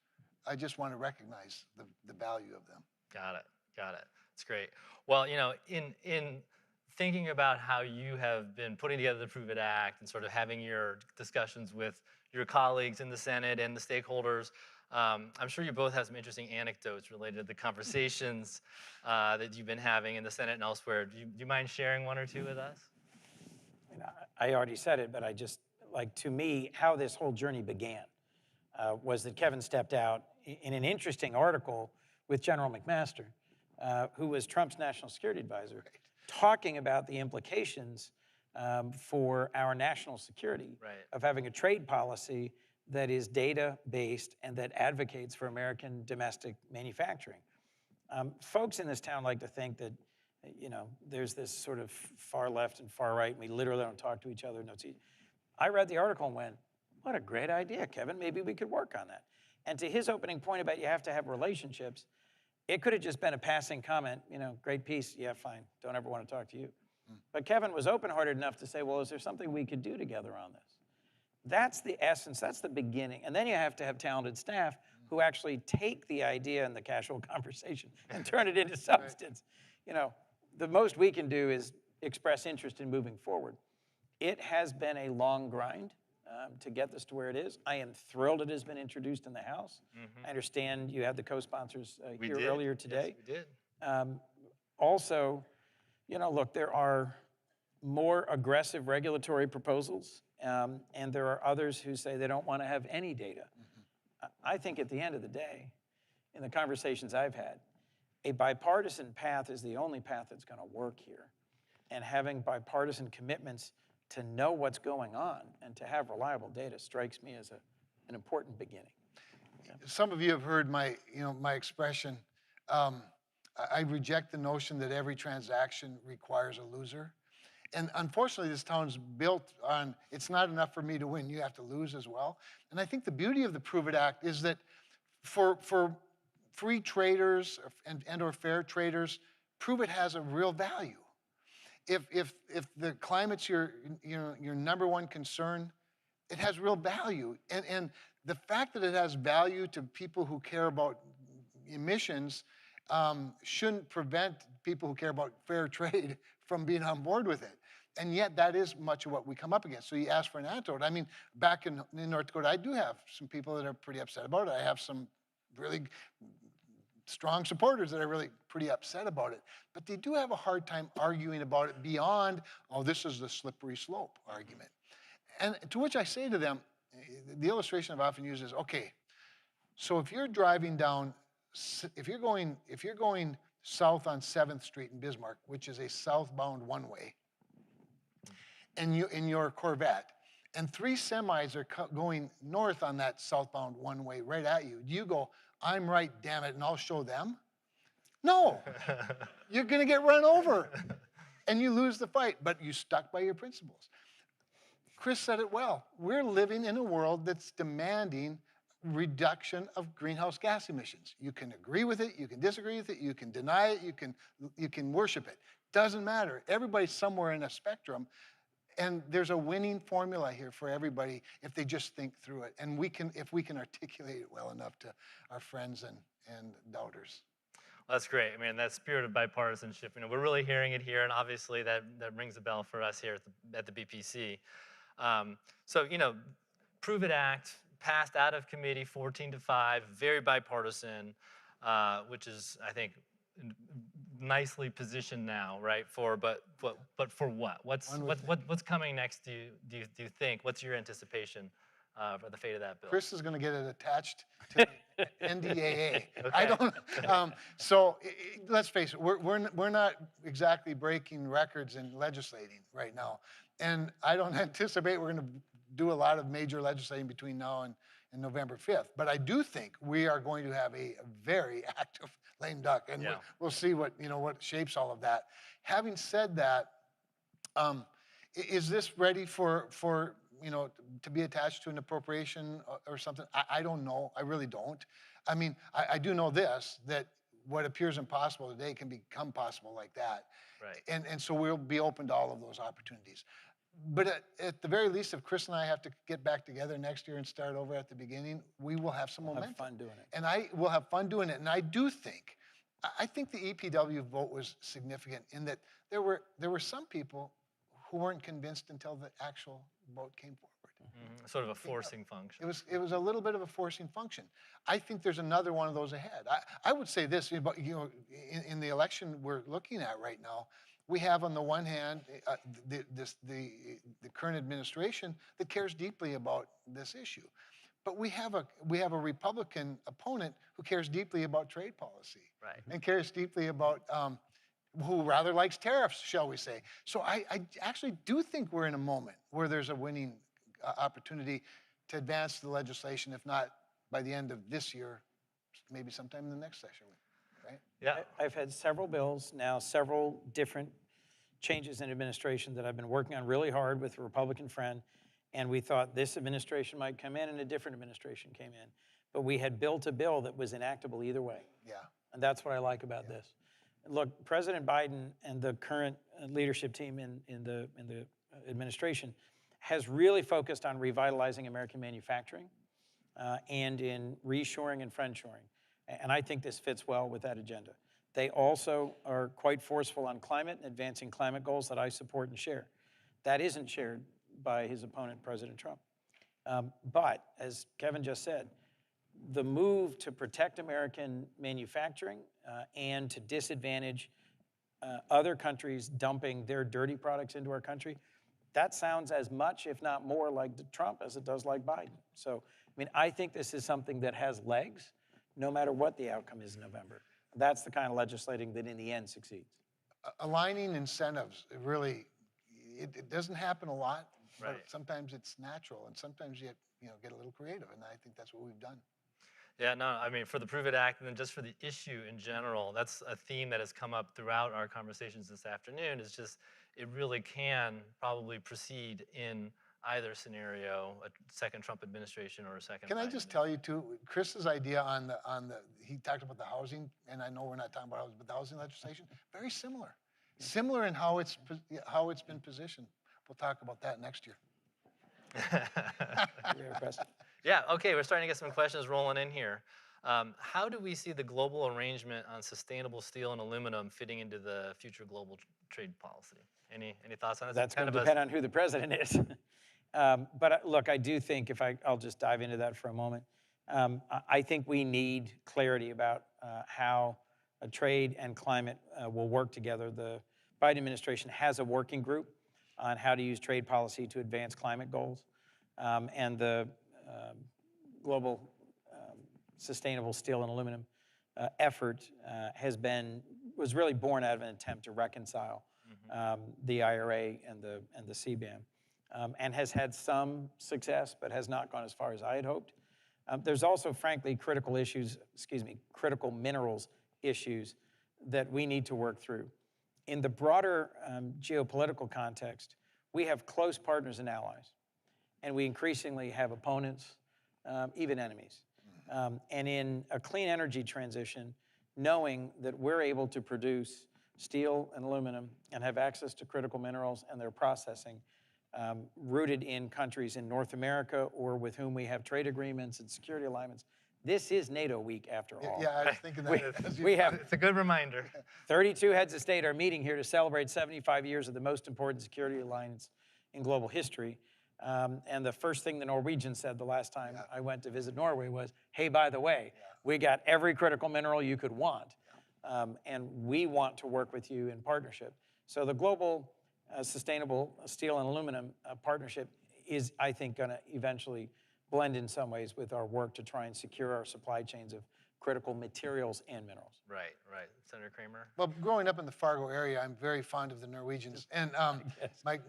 I just want to recognize the value of them. Got it. That's great. Well, in thinking about how you have been putting together the Prove It Act and sort of having your discussions with your colleagues in the Senate and the stakeholders, I'm sure you both have some interesting anecdotes related to the conversations that you've been having in the Senate and elsewhere. Do you mind sharing one or two with us? I already said it, but I just, to me, how this whole journey began was that Kevin stepped out in an interesting article with General McMaster, who was Trump's national security advisor, talking about the implications for our national security of having a trade policy that is data-based and that advocates for American domestic manufacturing. Folks in this town like to think that, there's this sort of far left and far right, and we literally don't talk to each other. I read the article and went, what a great idea, Kevin. Maybe we could work on that. And to his opening point about you have to have relationships, it could have just been a passing comment, great piece, yeah, fine, don't ever want to talk to you. But Kevin was open-hearted enough to say, well, is there something we could do together on this? That's the essence, that's the beginning. And then you have to have talented staff who actually take the idea and the casual conversation and turn it into substance. The most we can do is express interest in moving forward. It has been a long grind to get this to where it is. I am thrilled it has been introduced in the House. I understand you had the co-sponsors here earlier today. Yes, we did. Also, look, there are more aggressive regulatory proposals, and there are others who say they don't want to have any data. I think at the end of the day, in the conversations I've had, a bipartisan path is the only path that's going to work here. And having bipartisan commitments to know what's going on and to have reliable data strikes me as an important beginning. Some of you have heard my expression. I reject the notion that every transaction requires a loser. And unfortunately, this town's built on, it's not enough for me to win, you have to lose as well. And I think the beauty of the Prove It Act is that for free traders and or fair traders, Prove It has a real value. If the climate's your number one concern, it has real value. And the fact that it has value to people who care about emissions shouldn't prevent people who care about fair trade from being on board with it. And yet that is much of what we come up against. So you ask for an antidote. I mean, back in North Dakota, I do have some people that are pretty upset about it. I have some really strong supporters that are really pretty upset about it. But they do have a hard time arguing about it beyond, oh, this is the slippery slope argument. And to which I say to them, the illustration I've often used is, okay, so if you're driving down, if you're going south on 7th Street in Bismarck, which is a southbound one-way, and in your Corvette, and 3 semis are going north on that southbound one-way right at you, do you go, I'm right, damn it, and I'll show them? No, you're gonna get run over and you lose the fight, but you stuck by your principles. Chris said it well. We're living in a world that's demanding reduction of greenhouse gas emissions. You can agree with it, you can disagree with it, you can deny it, you can worship it. Doesn't matter. Everybody's somewhere in a spectrum, and there's a winning formula here for everybody if they just think through it. And if we can articulate it well enough to our friends and doubters. Well, that's great. I mean, that spirit of bipartisanship, we're really hearing it here, and obviously that rings a bell for us here at the BPC. So, Prove It Act passed out of committee 14-5, very bipartisan, which is, I think, nicely positioned now, right? But for what? What's coming next? Do you think? What's your anticipation for the fate of that bill? Chris is going to get it attached to NDAA. Okay. I don't. So let's face it. We're not exactly breaking records in legislating right now, and I don't anticipate we're going to do a lot of major legislating between now and November 5th. But I do think we are going to have a very active lame duck, and we'll see what shapes all of that. Having said that, is this ready for to be attached to an appropriation or something? I don't know. I really don't. I mean, I do know this, that what appears impossible today can become possible like that. Right. And so we'll be open to all of those opportunities. But at the very least, if Chris and I have to get back together next year and start over at the beginning, we will have some momentum. Have fun doing it. And I will have fun doing it. And I think the EPW vote was significant in that there were some people who weren't convinced until the actual vote came forward. Mm-hmm. Sort of a forcing function. It was a little bit of a forcing function. I think there's another one of those ahead. I would say this, in the election we're looking at right now, we have on the one hand the current administration that cares deeply about this issue, but we have a Republican opponent who cares deeply about trade policy, right, and cares deeply about who rather likes tariffs, shall we say. So I actually do think we're in a moment where there's a winning opportunity to advance the legislation, if not by the end of this year, maybe sometime in the next session, right? Yeah. I've had several bills now, several different changes in administration that I've been working on really hard with a Republican friend, and we thought this administration might come in and a different administration came in. But we had built a bill that was enactable either way. Yeah. And that's what I like about this. Look, President Biden and the current leadership team in the administration has really focused on revitalizing American manufacturing and in reshoring and friendshoring. And I think this fits well with that agenda. They also are quite forceful on climate and advancing climate goals that I support and share. That isn't shared by his opponent, President Trump. But as Kevin just said, the move to protect American manufacturing and to disadvantage other countries dumping their dirty products into our country, that sounds as much, if not more, like Trump as it does like Biden. So, I mean, I think this is something that has legs, no matter what the outcome is in November. That's the kind of legislating that in the end succeeds. Aligning incentives, really, it doesn't happen a lot, right, but sometimes it's natural, and sometimes you get a little creative, and I think that's what we've done. Yeah, no, I mean, for the Prove It Act and then just for the issue in general, that's a theme that has come up throughout our conversations this afternoon, is just it really can probably proceed in either scenario, a second Trump administration or a second Can I Biden just tell you too, Chris's idea he talked about the housing, and I know we're not talking about housing, but the housing legislation, very similar. Similar in how it's been positioned. We'll talk about that next year. Yeah, okay, we're starting to get some questions rolling in here. How do we see the global arrangement on sustainable steel and aluminum fitting into the future global trade policy? Any thoughts on that? That's going to depend on who the president is. But look, I do think, I'll just dive into that for a moment. I think we need clarity about how trade and climate will work together. The Biden administration has a working group on how to use trade policy to advance climate goals. And the global sustainable steel and aluminum effort was really born out of an attempt to reconcile the IRA and the CBAM, and has had some success, but has not gone as far as I had hoped. There's also, frankly, critical minerals issues that we need to work through. In the broader geopolitical context, we have close partners and allies, and we increasingly have opponents, even enemies. And in a clean energy transition, knowing that we're able to produce steel and aluminum and have access to critical minerals and their processing, rooted in countries in North America or with whom we have trade agreements and security alignments. This is NATO week, after all. Yeah, I was thinking that. We have It's a good reminder. 32 heads of state are meeting here to celebrate 75 years of the most important security alliance in global history. And the first thing the Norwegians said the last time I went to visit Norway was, hey, by the way, we got every critical mineral you could want. And we want to work with you in partnership. So the global sustainable steel and aluminum partnership is, I think, going to eventually blend in some ways with our work to try and secure our supply chains of critical materials and minerals. Right, right. Senator Kramer? Well, growing up in the Fargo area, I'm very fond of the Norwegians. And my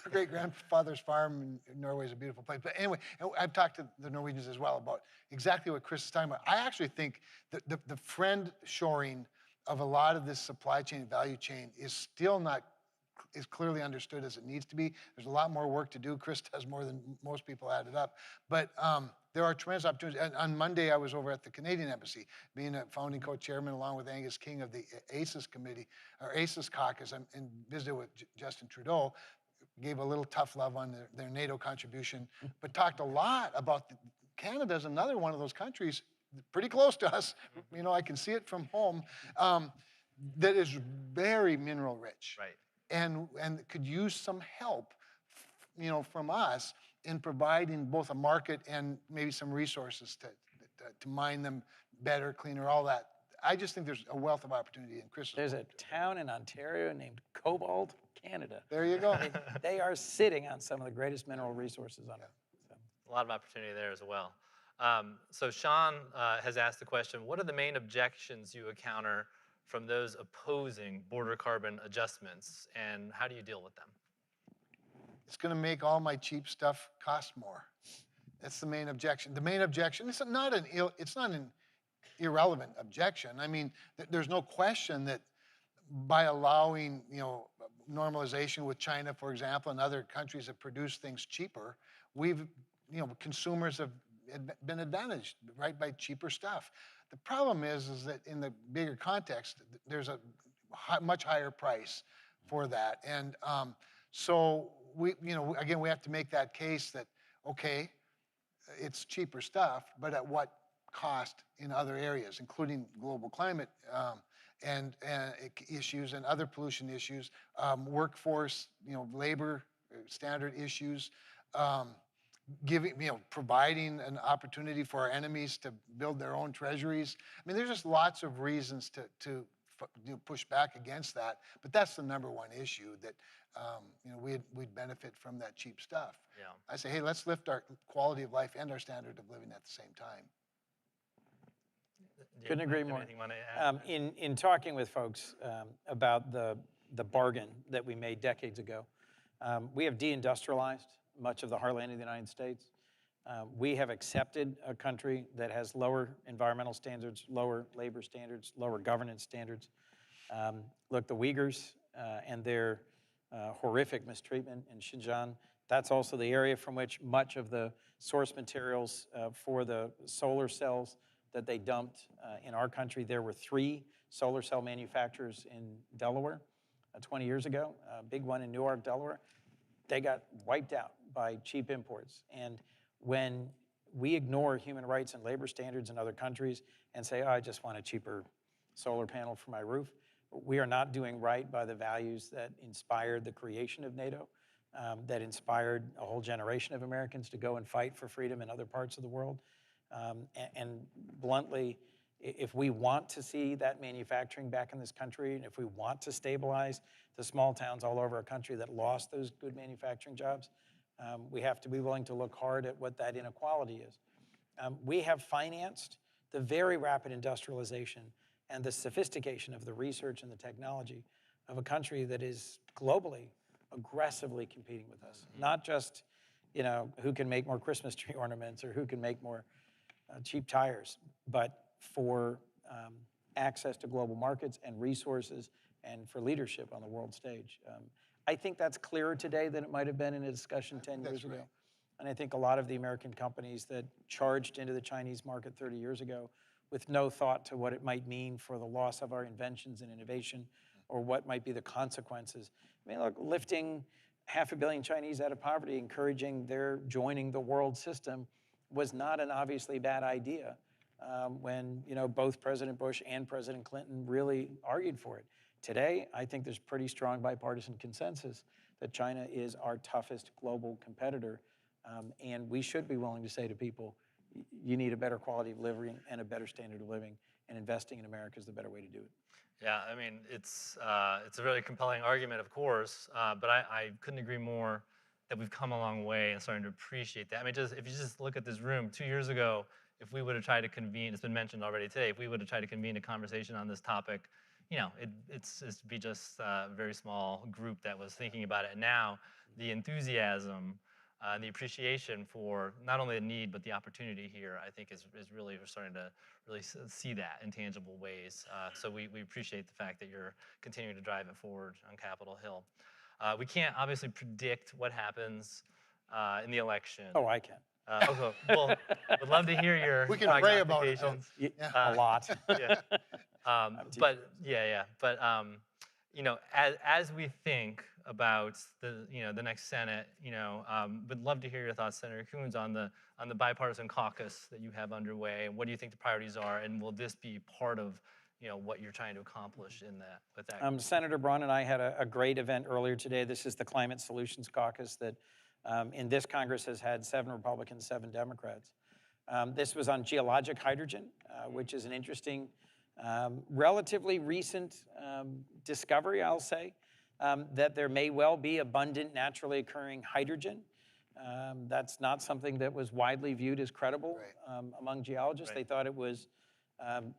great-grandfather's farm in Norway is a beautiful place. But anyway, I've talked to the Norwegians as well about exactly what Chris is talking about. I actually think that the friend shoring of a lot of this supply chain, value chain is still not as clearly understood as it needs to be. There's a lot more work to do. Chris does more than most people added up. But there are tremendous opportunities. And on Monday, I was over at the Canadian Embassy, being a founding co-chairman along with Angus King of the ACES committee, or ACES caucus, and visited with Justin Trudeau, gave a little tough love on their NATO contribution, but talked a lot about Canada's another one of those countries pretty close to us. You know, I can see it from home, that is very mineral rich. Right. And could use some help, you know, from us in providing both a market and maybe some resources to mine them better, cleaner, all that. I just think there's a wealth of opportunity in Chris. There's a town in Ontario named Cobalt, Canada. There you go. I mean, they are sitting on some of the greatest mineral resources on Earth. So. A lot of opportunity there as well. So Sean has asked the question, what are the main objections you encounter from those opposing border carbon adjustments, and how do you deal with them? It's going to make all my cheap stuff cost more. That's the main objection. The main objection, it's not an irrelevant objection. I mean, there's no question that by allowing, you know, normalization with China, for example, and other countries that produce things cheaper, we've, you know, consumers have been advantaged, right, by cheaper stuff. The problem is that in the bigger context, there's a much higher price for that. And so we, you know, again, we have to make that case that, okay, it's cheaper stuff, but at what cost in other areas, including global climate and issues and other pollution issues, workforce, you know, labor standard issues, giving, you know, providing an opportunity for our enemies to build their own treasuries. I mean, there's just lots of reasons to push back against that. But that's the number one issue, that you know, we'd benefit from that cheap stuff. Yeah. I say, hey, let's lift our quality of life and our standard of living at the same time. Couldn't agree more. In talking with folks about the bargain that we made decades ago, we have deindustrialized much of the heartland of the United States. We have accepted a country that has lower environmental standards, lower labor standards, lower governance standards. Look, the Uyghurs and their horrific mistreatment in Xinjiang, that's also the area from which much of the source materials for the solar cells that they dumped in our country. There were 3 solar cell manufacturers in Delaware 20 years ago, a big one in Newark, Delaware. They got wiped out by cheap imports. And when we ignore human rights and labor standards in other countries and say, oh, I just want a cheaper solar panel for my roof, we are not doing right by the values that inspired the creation of NATO, that inspired a whole generation of Americans to go and fight for freedom in other parts of the world. And bluntly, if we want to see that manufacturing back in this country, and if we want to stabilize the small towns all over our country that lost those good manufacturing jobs, we have to be willing to look hard at what that inequality is. We have financed the very rapid industrialization and the sophistication of the research and the technology of a country that is globally aggressively competing with us. Not just, you know, who can make more Christmas tree ornaments or who can make more cheap tires, but for access to global markets and resources and for leadership on the world stage. I think that's clearer today than it might have been in a discussion 10 years ago. And I think a lot of the American companies that charged into the Chinese market 30 years ago with no thought to what it might mean for the loss of our inventions and innovation, or what might be the consequences. I mean, look, lifting 500 million Chinese out of poverty, encouraging their joining the world system was not an obviously bad idea when both President Bush and President Clinton really argued for it. Today, I think there's pretty strong bipartisan consensus that China is our toughest global competitor, and we should be willing to say to people, you need a better quality of living and a better standard of living, and investing in America is the better way to do it. Yeah, I mean, it's a really compelling argument, of course, but I couldn't agree more that we've come a long way and starting to appreciate that. I mean, if you just look at this room, 2 years ago, if we would have tried to convene, it's been mentioned already today, if we would have tried to convene a conversation on this topic, it'd be just a very small group that was thinking about it. And now the enthusiasm and the appreciation for not only the need but the opportunity here, I think is really, we're starting to really see that in tangible ways. So we appreciate the fact that you're continuing to drive it forward on Capitol Hill. We can't obviously predict what happens in the election. Oh, I can. Okay, well, would love to hear your We can pray about it. A lot. Yeah. But as we think about the next Senate, would love to hear your thoughts, Senator Coons, on the bipartisan caucus that you have underway. What do you think the priorities are, and will this be part of what you're trying to accomplish in that with that? Senator Braun and I had a great event earlier today. This is the Climate Solutions Caucus that in this Congress has had 7 Republicans, 7 Democrats. This was on geologic hydrogen, which is an interesting, relatively recent discovery, I'll say, that there may well be abundant naturally occurring hydrogen. That's not something that was widely viewed as credible among geologists. They thought it was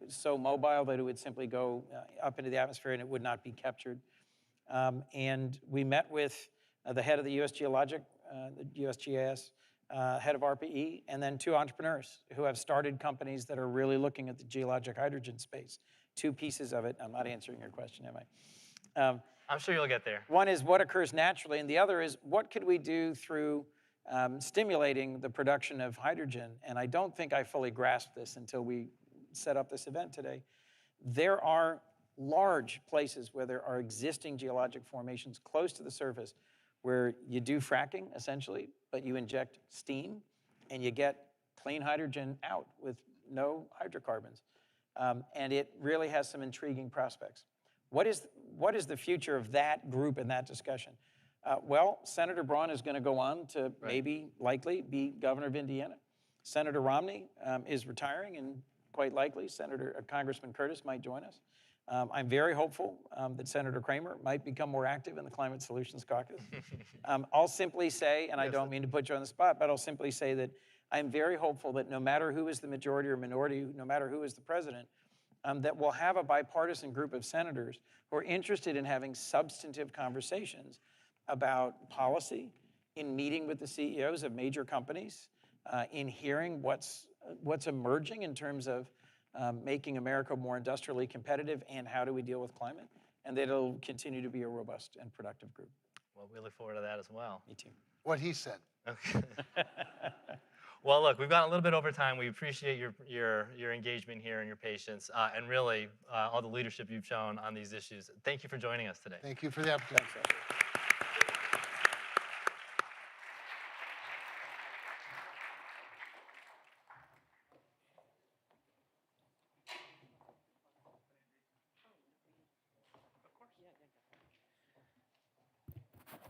so mobile that it would simply go up into the atmosphere and it would not be captured. And we met with the head of the the USGS, head of RPE, and then 2 entrepreneurs who have started companies that are really looking at the geologic hydrogen space. 2 pieces of it. I'm not answering your question, am I? I'm sure you'll get there. One is what occurs naturally, and the other is what could we do through stimulating the production of hydrogen? And I don't think I fully grasped this until we set up this event today. There are large places where there are existing geologic formations close to the surface where you do fracking, essentially, but you inject steam and you get clean hydrogen out with no hydrocarbons. And it really has some intriguing prospects. What is the future of that group and that discussion? Well, Senator Braun is going to go on to likely be governor of Indiana. Senator Romney is retiring, and quite likely Congressman Curtis might join us. I'm very hopeful that Senator Kramer might become more active in the Climate Solutions Caucus. I'll simply say, and I don't mean to put you on the spot, but I'll simply say that I'm very hopeful that no matter who is the majority or minority, no matter who is the president, that we'll have a bipartisan group of senators who are interested in having substantive conversations about policy, in meeting with the CEOs of major companies, in hearing what's emerging in terms of making America more industrially competitive and how do we deal with climate, and that it'll continue to be a robust and productive group. Well, we look forward to that as well. Me too. What he said. Okay. Well, look, we've gone a little bit over time. We appreciate your engagement here and your patience, and really all the leadership you've shown on these issues. Thank you for joining us today. Thank you for the opportunity. Thanks,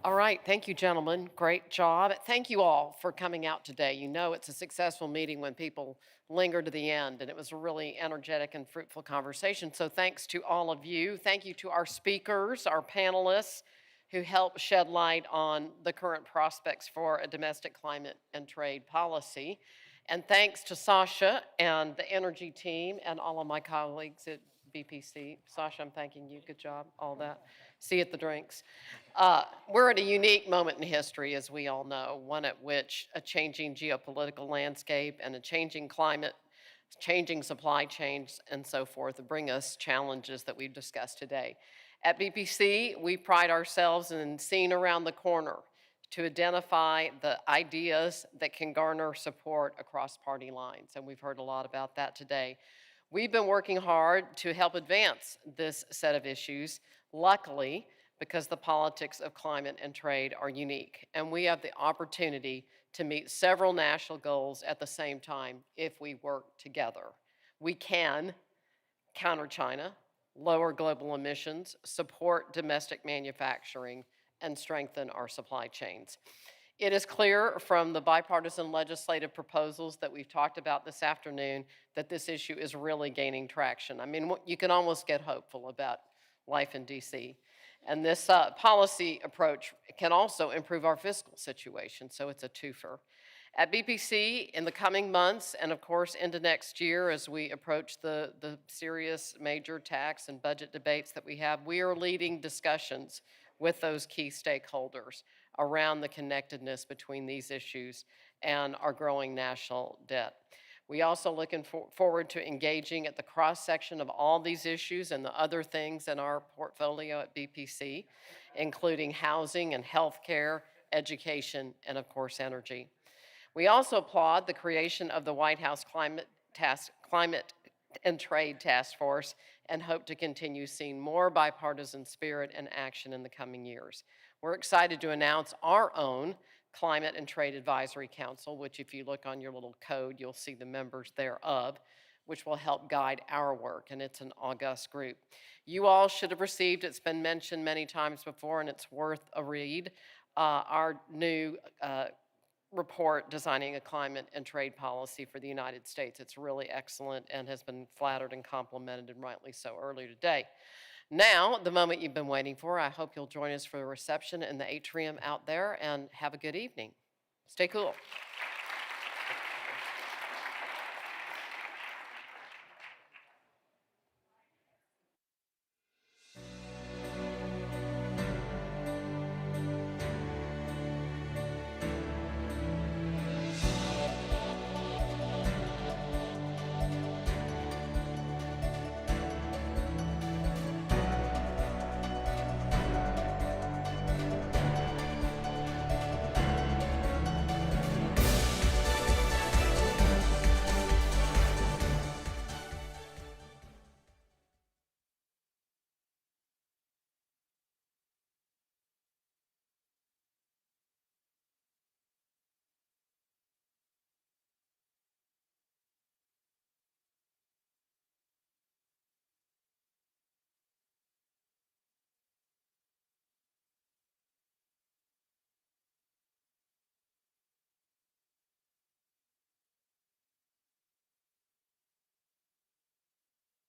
All right, thank you, gentlemen. Great job. Thank you all for coming out today. You know it's a successful meeting when people linger to the end, and it was a really energetic and fruitful conversation. So thanks to all of you. Thank you to our speakers, our panelists, who helped shed light on the current prospects for a domestic climate and trade policy. And thanks to Sasha and the energy team and all of my colleagues at BPC. Sasha, I'm thanking you. Good job, all that. See you at the drinks. We're at a unique moment in history, as we all know, one at which a changing geopolitical landscape and a changing climate, changing supply chains, and so forth bring us challenges that we've discussed today. At BPC, we pride ourselves in seeing around the corner to identify the ideas that can garner support across party lines. And we've heard a lot about that today. We've been working hard to help advance this set of issues, luckily, because the politics of climate and trade are unique. And we have the opportunity to meet several national goals at the same time if we work together. We can counter China, lower global emissions, support domestic manufacturing, and strengthen our supply chains. It is clear from the bipartisan legislative proposals that we've talked about this afternoon that this issue is really gaining traction. I mean, you can almost get hopeful about life in DC. And this policy approach can also improve our fiscal situation, so it's a twofer. At BPC, in the coming months, and of course into next year as we approach the serious major tax and budget debates that we have, we are leading discussions with those key stakeholders around the connectedness between these issues and our growing national debt. We also looking forward to engaging at the cross-section of all these issues and the other things in our portfolio at BPC, including housing and healthcare, education, and of course energy. We also applaud the creation of the White House Climate and Trade Task Force and hope to continue seeing more bipartisan spirit and action in the coming years. We're excited to announce our own Climate and Trade Advisory Council, which if you look on your little code, you'll see the members thereof, which will help guide our work, and it's an august group. You all should have received, it's been mentioned many times before, and it's worth a read, our new report designing a climate and trade policy for the United States. It's really excellent and has been flattered and complimented, and rightly so, earlier today. Now, the moment you've been waiting for, I hope you'll join us for the reception in the atrium out there, and have a good evening. Stay cool.